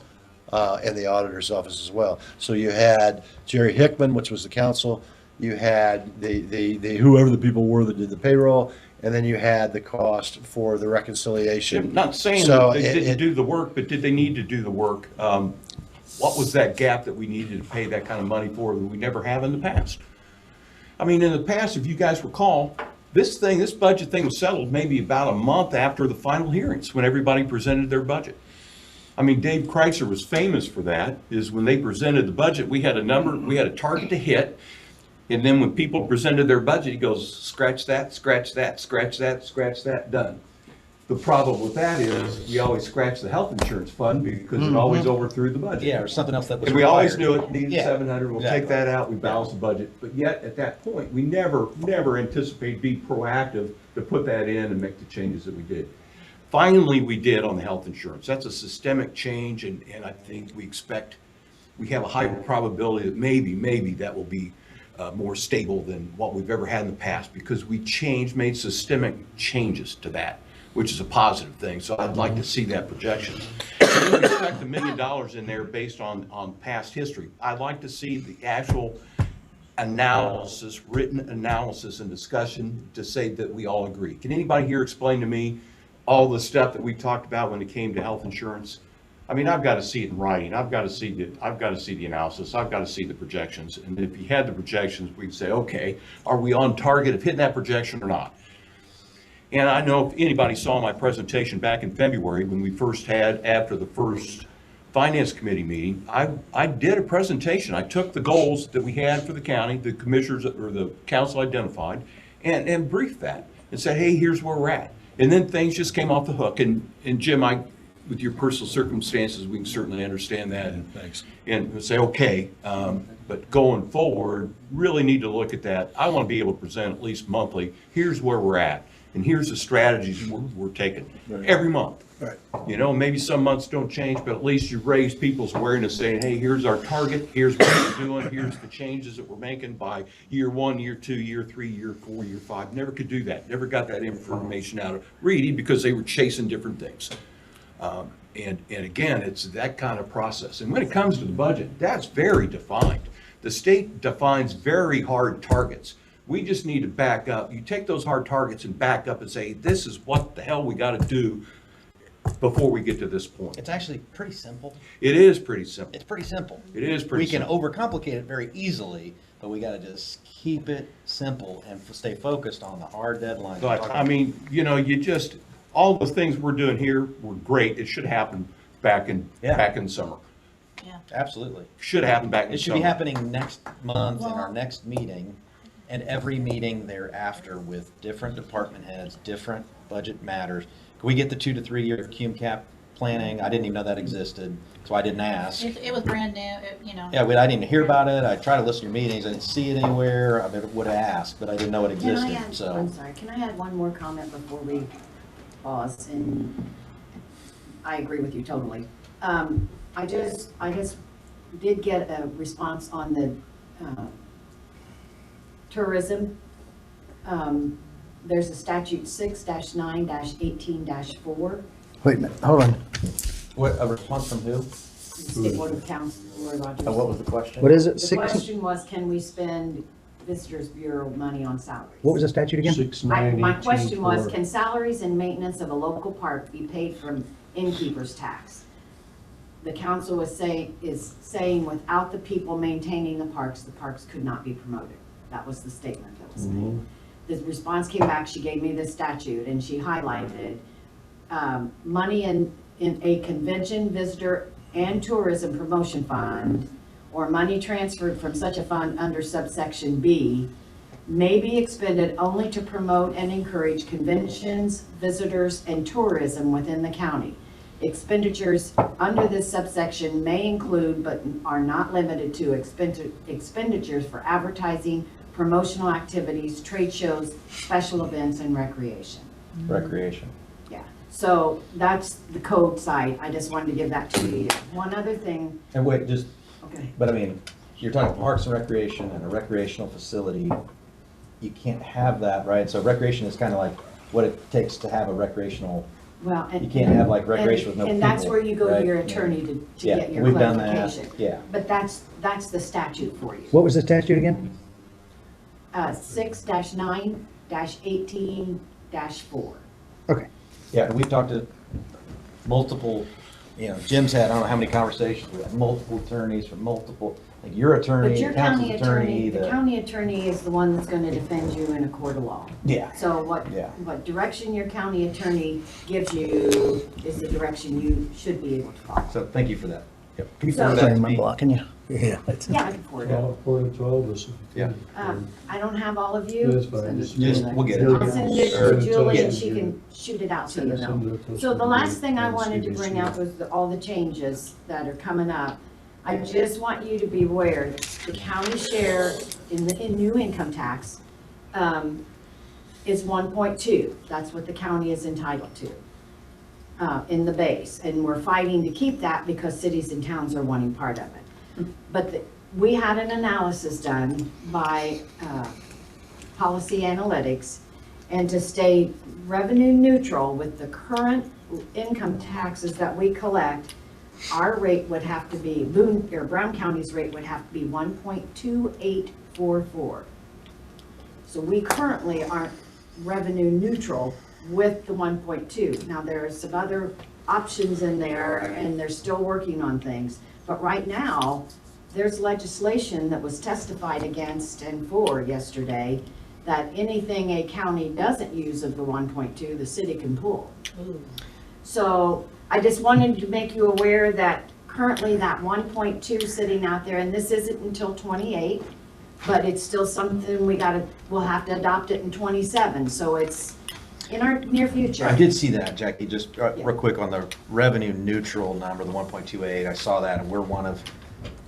in the auditor's office as well. So you had Jerry Hickman, which was the council. You had the whoever the people were that did the payroll, and then you had the cost for the reconciliation. Not saying So that they didn't it- do the work, but did they need to do the work? What was that gap that we needed to pay that kind of money for that we never have in the past? I mean, in the past, if you guys recall, this budget thing was settled maybe about a month after the final hearings, when everybody presented their budget. I mean, Dave Kreitzer was famous for that, is when they presented the budget, we had a target to hit. And then when people presented their budget, he goes, scratch that, scratch that, scratch that, scratch that, done. The problem with that is, we always scratch the health insurance fund because it always overthrew the budget. Yeah, or something else that was And we always required. knew it needed Yeah, 700, we'll take exactly. that out, we balance the budget. But yet, at that point, we never anticipated be proactive to put that in and make the changes that we did. Finally, we did on the health insurance. That's a systemic change, and I think we have a high probability that maybe that will be more stable than what we've ever had in the past, because we made systemic changes to that, which is a positive thing. So I'd like to see that projection. And we expect $1 million in there based on past history. I'd like to see the actual analysis, written analysis and discussion to say that we all agree. Can anybody here explain to me all the stuff that we talked about when it came to health insurance? I mean, I've got to see it in writing. I've got to see the analysis. I've got to see the projections. And if you had the projections, we'd say, okay, are we on target of hitting that projection or not? And I know if anybody saw my presentation back in February when we first had, after the first Finance Committee meeting, I did a presentation. I took the goals that we had for the county, the commissioners or the council identified, and briefed that and said, hey, here's where we're at. And then things just came off the hook. And Jim, with your personal circumstances, we can certainly understand that. And Thanks. And say, okay, but going forward, really need to look at that. I want to be able to present at least monthly, here's where we're at, and here's the strategies we're taking every month. Right. You know, maybe some months don't change, but at least you raise people's awareness saying, hey, here's our target, here's what we're doing, here's the changes that we're making by year 1, year 2, year 3, year 4, year 5. Never could do that. Never got that information out of Reedy because they were chasing different things. And again, it's that kind of process. And when it comes to the budget, that's very defined. The state defines very hard targets. We just need to back up. You take those hard targets and back up and say, this is what the hell we got to do before we get to this point. It's actually pretty simple. It is pretty simple. It's pretty simple. It is pretty We can simple. overcomplicate it very easily, but we got to just keep it simple and stay focused on the hard deadlines. But, I mean, you know, all the things we're doing here were great. It should happen back in summer. Absolutely. Should happen back in It should summer. be happening next month in our next meeting, and every meeting thereafter with different department heads, different budget matters. Can we get the 2 to 3 year CUMCAP planning? I didn't even know that existed, so I didn't ask. It was brand new, Yeah, I didn't hear about it. I tried to listen to your meetings. I didn't see it anywhere. I would have asked, but I didn't know it Can I existed, add, so. I'm sorry, can I add one more comment before we pause? And I agree with you totally. I just did get a response on the tourism. There's a statute 6-9-18-4, Wait a minute, hold on. What, a response from who? State Board of Council, Roy Rogers. What was the question? What is it? The question was, can we spend Visitors Bureau money on salaries? What was the statute again? My question was, can salaries and maintenance of a local park be paid from innkeeper's tax? The council is saying without the people maintaining the parks could not be promoted. That was the statement that was made. The response came back, she gave me the statute and she highlighted, money in a convention, visitor, and tourism promotion fund, or money transferred from such a fund under subsection B, may be expended only to promote and encourage conventions, visitors, and tourism within the county. Expenditures under this subsection may include, but are not limited to, expenditures for advertising, promotional activities, trade shows, special events, and recreation. Recreation. Yeah, so that's the code side. I just wanted to give that to you. One other thing, And wait, okay. but I mean, you're talking parks and recreation and a recreational facility. You can't have that, right? So recreation is kind of like what it takes to have a recreational. Well, and You can't have like recreation with no and that's people, where you go to right? your attorney to Yeah, get your we've done that, clarification. yeah. But that's the statute for you. What was the statute again? 6-9-18-4. 4. Okay. Yeah, we've talked to multiple, Jim's had, I don't know how many conversations, we had multiple attorneys from multiple, like your attorney, But your counsel's county attorney, the county attorney is the one that's gonna defend you in a court of law. Yeah. So Yeah. what direction your county attorney gives you is the direction you should be able to follow. So thank you for that. Yep. Can you So- forward that Sorry, to am I me? blocking you? Yeah. Yeah, I can forward it. 412 is. Yeah. I don't have all of you. That's fine. We'll get it. I'll send it Or- to Julie yeah. and she can shoot it out to you Send though. it to us. So the last thing I And wanted to CBC. bring up was all the changes that are coming up. I just want you to be aware, that the county share in new income tax is 1.2. That's what the county is entitled to in the base. And we're fighting to keep that because cities and towns are wanting part of it. But we had an analysis done by Policy Analytics, and to stay revenue neutral with the current income taxes that we collect, our rate would have to be, Brown County's rate would have to be 1.2844. So we currently aren't revenue neutral with the 1.2. Now, there are some other options in there, and they're still working on things. But right now, there's legislation that was testified against and for yesterday that anything a county doesn't use of the 1.2, the city can pull. So I just wanted to make you aware that currently that 1.2 sitting out there, and this isn't until 28, but it's still something we'll have to adopt it in 27. So it's in our near future. I did see that, Jackie, just real quick on the revenue neutral number, the 1.28, I saw that, and we're one of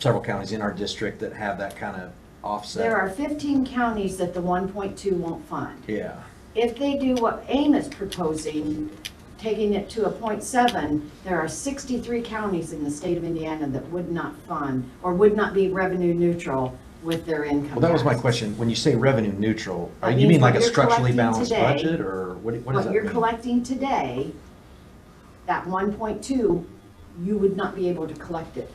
several counties in our district that have that kind of offset. There are 15 counties that the 1.2 won't fund. Yeah. If they do what AIM is proposing, taking it to a 0.7, there are 63 counties in the state of Indiana that would not fund or would not be revenue neutral with their income. Well, that was my tax. question. When you say revenue neutral, That you means mean like what a you're structurally collecting balanced today- budget, or what does What that you're mean? collecting today, that 1.2, you would not be able to collect it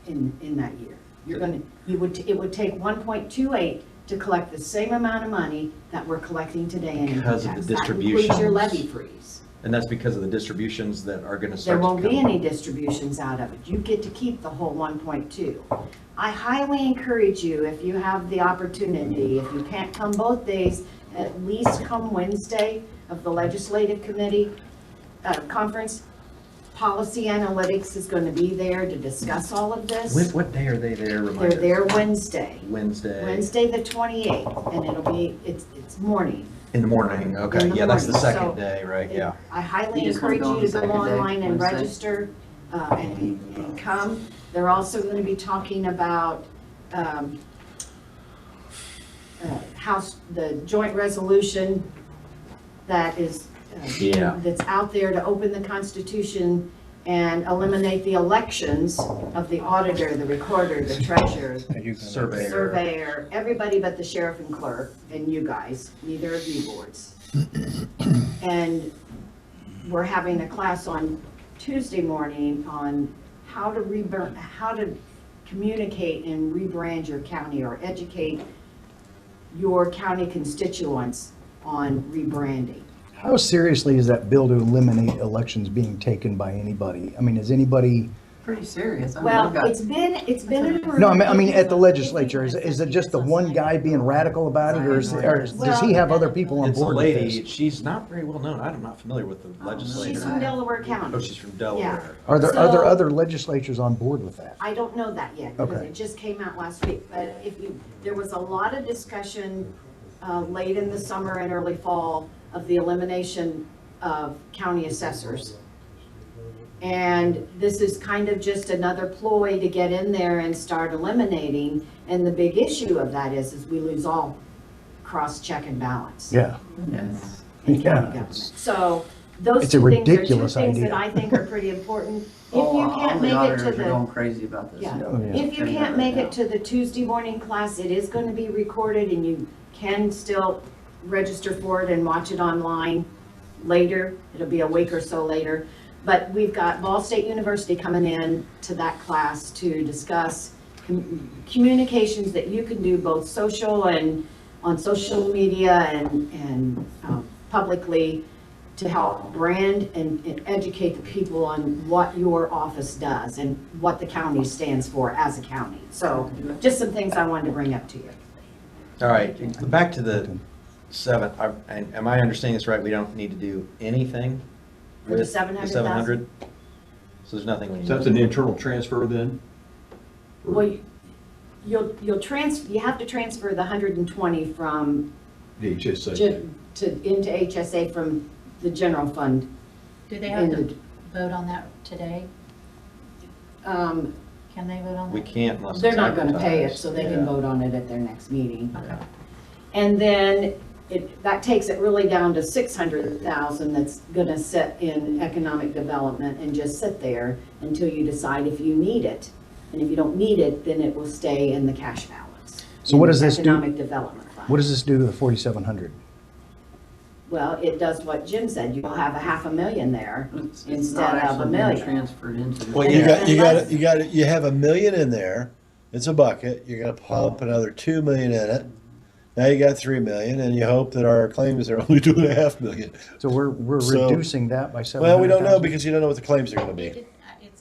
in that year. It would take 1.28 to collect the same amount of money that we're collecting today in income Because of tax. the That includes your distributions. levy freeze. And that's because of the distributions that are going to There start to won't be come. any distributions out of it. You get to keep the whole 1.2. I highly encourage you, if you have the opportunity, if you can't come both days, at least come Wednesday of the legislative committee conference. Policy Analytics is going to be there to discuss all of this. What day are they there? They're Remind us. there Wednesday, Wednesday. the 28th, and it's morning. In the morning, okay. In the Yeah, that's the morning. second So, day, right, yeah. I highly You just wanna encourage go on you the to go second day, online and Wednesday? register and come. They're also going to be talking about the joint resolution that is Yeah. that's out there to open the Constitution and eliminate the elections of the auditor, the recorder, the treasurer, surveyor, everybody but the sheriff and clerk, and you guys, neither of you boards. And we're having a class on Tuesday morning on how to communicate and rebrand your county or educate your county constituents on rebranding. How seriously is that bill to eliminate elections being taken by anybody? I mean, is anybody, Pretty serious. I mean, Well, I've got- it's been approved. no, I mean, at the legislature, is it just the one guy being radical about it, or does he have other people on It's a board with lady, this? she's not very well known. I'm not familiar with the legislature. She's from Delaware County. Oh, she's from Delaware. Are there So- other legislatures on board with that? I don't know that yet, because Okay. it just came out last week, but there was a lot of discussion late in the summer and early fall of the elimination of county assessors. And this is kind of just another ploy to get in there and start eliminating, and the big issue of that is we lose all cross-check and balance. Yeah. Yes. in county Yeah. government. So those It's a two things are two ridiculous things that idea. I think are pretty important. If Oh, you all can't the make it auditors to are the going crazy about this. Yeah, Oh, yeah. if you can't make it to the Tuesday morning class, it is going to be recorded and you can still register for it and watch it online later. It'll be a week or so later. But we've got Ball State University coming in to that class to discuss communications that you can do both social and on social media and publicly to help brand and educate the people on what your office does and what the county stands for as a county. So just some things I wanted to bring up to you. All right, back to the 7, and am I understanding this right? We don't need to do anything For the with 700,000? 700? So there's nothing we need So that's to an do. internal transfer then? Well, you have to transfer the 120 from The HSA. into HSA from the general fund. Do they have to And, vote on that today? um, Can they vote on that? We can't unless They're it's not gonna pay it, advertised. so they Yeah. can vote on it at their next meeting. Okay. And then that takes it really down to 600,000 that's gonna sit in economic development and just sit there until you decide if you need it. And if you don't need it, then it will stay in the cash balance. So what in does this do? Economic development fund. What does this do to the 4,700? Well, it does what Jim said, you'll have a $500,000 there It's instead not of a actually being million. transferred into. Well, You yeah. you have $1 million in there. It's a bucket. You're gonna pump another $2 million in it. Now you got $3 million, and you hope that our claims are only $2.5 million. So we're So- reducing that by 700,000? Well, we don't know because you don't know what the claims are gonna be. It's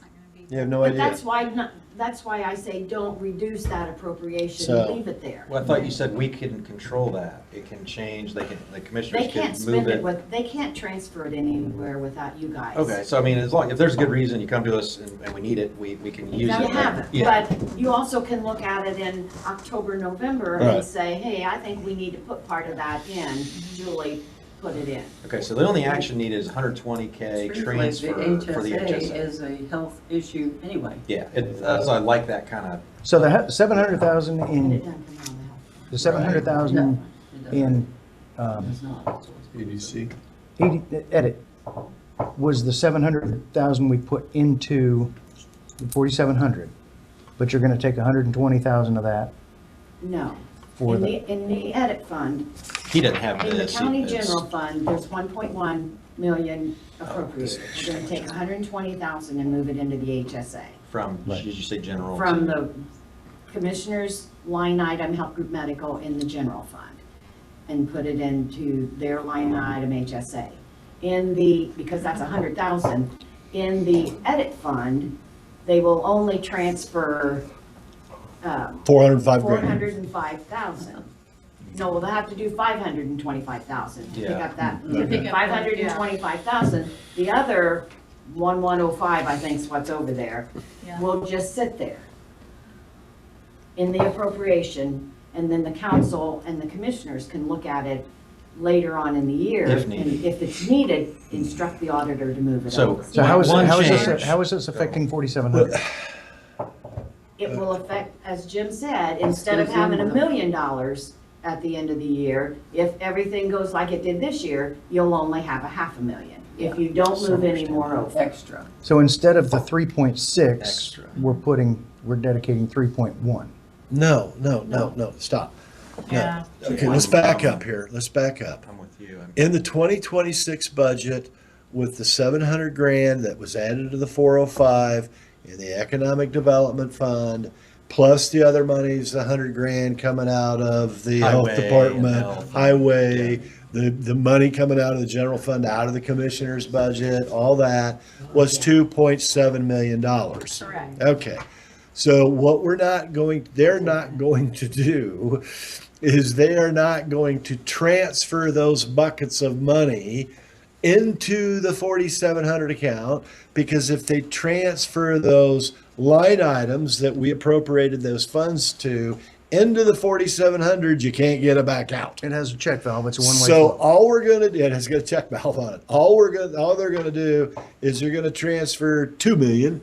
not gonna be. You have no But idea. that's why I say don't reduce that appropriation, So- leave it there. Well, I thought you said we can control that. It can change, the They commissioners can't can spend move it it. with, they can't transfer it anywhere without you guys. Okay, so I mean, if there's a good reason you come to us and we need it, we can use Now it. you have it, Yeah. but you also can look at it in October, November Right. and say, hey, I think we need to put part of that in. Julie, put it in. Okay, so the only action needed is 120K transfer for the HSA HSA. is a health issue anyway. Yeah, so I like that kind of, So the 700,000 Get it in, done from around the house. the 700,000 It doesn't. in, It's not. ABC. edit, was the 700,000 we put into the 4,700, but you're gonna take 120,000 of that No. for In the edit fund, he doesn't have in the this. county it's- general fund, there's 1.1 million appropriated. We're gonna take 120,000 and move it into the HSA. From, Right. did you say general? From to- the commissioner's line item, health group medical in the general fund, and put it into their line item HSA. Because that's 100,000, in the edit fund, they will only transfer, 405 grand. 405,000. No, they'll have to do 525,000 to pick Yeah. up that, To pick up that, 525,000. The other 1105, I think is what's over there, Yeah. will just sit there in the appropriation, and then the council and the commissioners can look at it later on in the year. If needed. And if it's needed, instruct the auditor to move it So- over. So how is One change. this affecting 4,700? It will affect, as Jim said, instead of having $1 million at the end of the year, if everything goes like it did this year, you'll only have a $500,000. If you don't move any more over. Extra. So instead of the 3.6, Extra. we're dedicating 3.1. No, stop. No. Yeah. Okay, let's back up here. Let's back up. I'm with you. In the 2026 budget, with the 700 grand that was added to the 405 in the Economic Development Fund, plus the other monies, the 100 grand coming out of the Health Highway and Department, health. Highway, the money coming out of the general fund, out of the commissioner's budget, all that was $2.7 million. Correct. Okay. So what they're not going to do is they are not going to transfer those buckets of money into the 4,700 account, because if they transfer those line items that we appropriated those funds to into the 4,700, you can't get it back out. It has a check valve, it's a one-way So flow. all we're gonna do, it has got a check valve on it. All they're gonna do is they're gonna transfer 2 million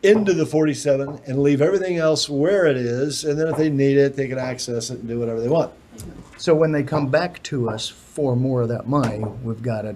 into the 47 and leave everything else where it is. And then if they need it, they can access it and do whatever they want. So when they come back to us for more of that money, we've got to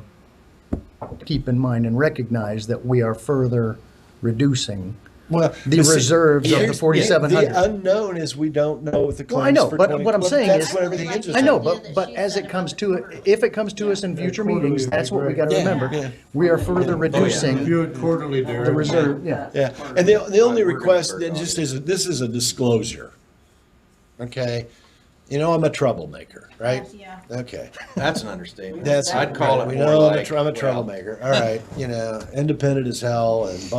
keep in mind and recognize that we are further reducing Well, the but see, reserves of the here's- 4,700. The unknown is we don't know what the claims Well, I know, for but 20 what I'm well, saying that's is, what everything is just I know, saying. but as it comes to it, if it comes to us in future meetings, that's what we got to Yeah, remember. yeah. We are further reducing Do it quarterly, Derek. the reserve, yeah. Yeah, and the only We're gonna request, work then on just it. this is a disclosure. Okay? You know, I'm a troublemaker, right? Yeah. Okay. That's an understatement. That's, I'd call it we more know like, I'm a well, troublemaker. All right, you know, independent as hell and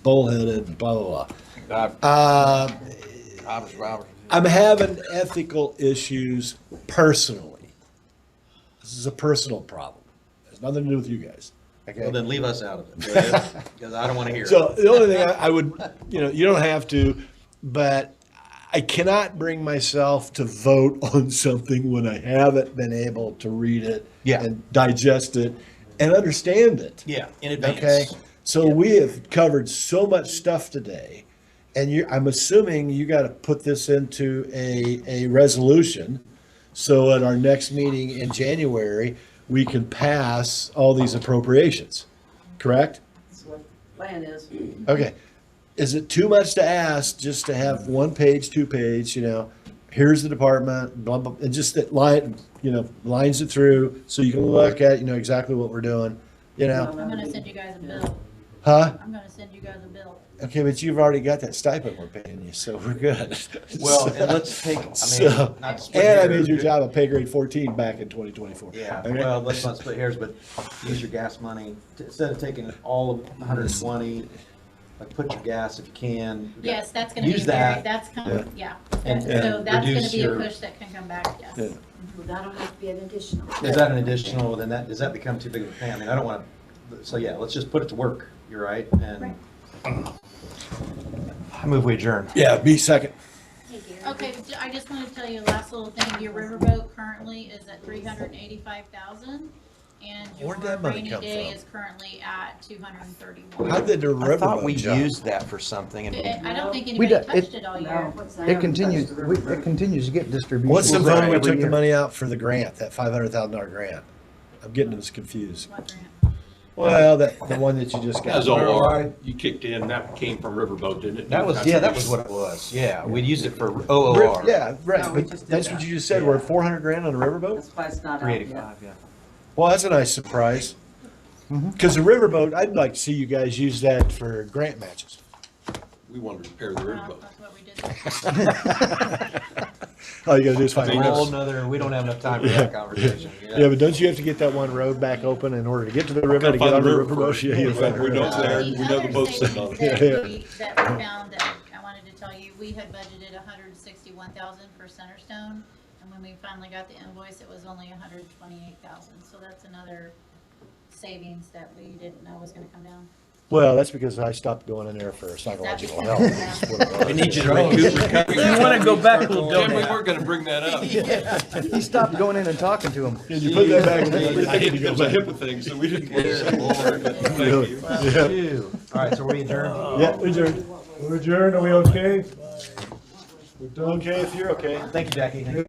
bullheaded, blah, blah, blah. I'm having ethical issues personally. This is a personal problem. It has nothing to do with you guys. Okay? Well, then leave us out of it, because I don't want to hear it. So the only thing I would, you don't have to, but I cannot bring myself to vote on something when I haven't been able to read it and digest it and understand it. Yeah, in advance. Okay, so we have covered so much stuff today, and I'm assuming you got to put this into a resolution, so at our next meeting in January, we can pass all these appropriations, correct? That's what the plan is. Okay. Is it too much to ask just to have 1 page, 2 page, here's the department, blah, blah, and just that line, lines it through so you can look at, exactly what we're doing, I'm gonna send you guys a bill. Huh? I'm gonna send you guys a bill. Okay, but you've already got that stipend we're paying you, so we're good. Well, and let's take, not to split And I hairs, made your but- job a pay grade 14 back in 2024. Yeah, Okay? well, let's not split hairs, but use your gas money, instead of taking all of 120, like put your gas if you can. Yes, that's gonna be Use very, that. that's coming, yeah. And- So and that's gonna reduce be a your- push that can come back, yes. Yeah. Well, that'll have to be an additional. Is that an additional, then does that become too big of a pain? I mean, I don't want to, so yeah, let's just put it to work, you're right, and I move we adjourn. Yeah, be second. Okay, I just wanna tell you a last little thing, your riverboat currently is at 385,000, and your Where'd that money rainy come day from? is currently at 231. How did the I thought riverboat we jump? used that for something, and I don't think We anybody do- touched it all year. It continues, it continues to get distributions. What's the fund we every took the year. money out for the grant, that $500,000 grant? I'm getting this confused. What grant? Well, the one that you just got. As OR, you kicked in, that came from Riverboat, didn't it? that was what it was, yeah, we'd used it for OOR. Yeah, right, No, we but just did that's that. what you just said, we're at 400 grand on a riverboat? That's why it's not out yet. 385, yeah. Well, that's a nice surprise. Because the riverboat, I'd like to see you guys use that for grant matches. We wanted to repair the riverboat. That's what we did. All you gotta do is find That's a a whole road. nother, we don't have enough time for that conversation. Yeah, but don't you have to get that one road back open in order to get to the river to get on the riverboat? Yeah, you gotta find a We road. know there, we know the boat's sitting on it. That we found that I wanted to tell you, we had budgeted 161,000 for Centerstone, and when we finally got the invoice, it was only 128,000. So that's another savings that we didn't know was gonna come down. Well, that's because I stopped going in there for psychological help. That's what it was. We need you to recoup recovery. You wanna go back, we'll Tim, we donate. weren't gonna bring that up. He stopped going in and talking to him. Can you put that back? I need to go It was a back. HIPAA thing, so we didn't want to say more, but thank Really? you. Yeah. Phew. All right, so we adjourn? Yeah, adjourned. We're adjourned, are we okay? We're doing okay if you're okay. Thank you, Jackie.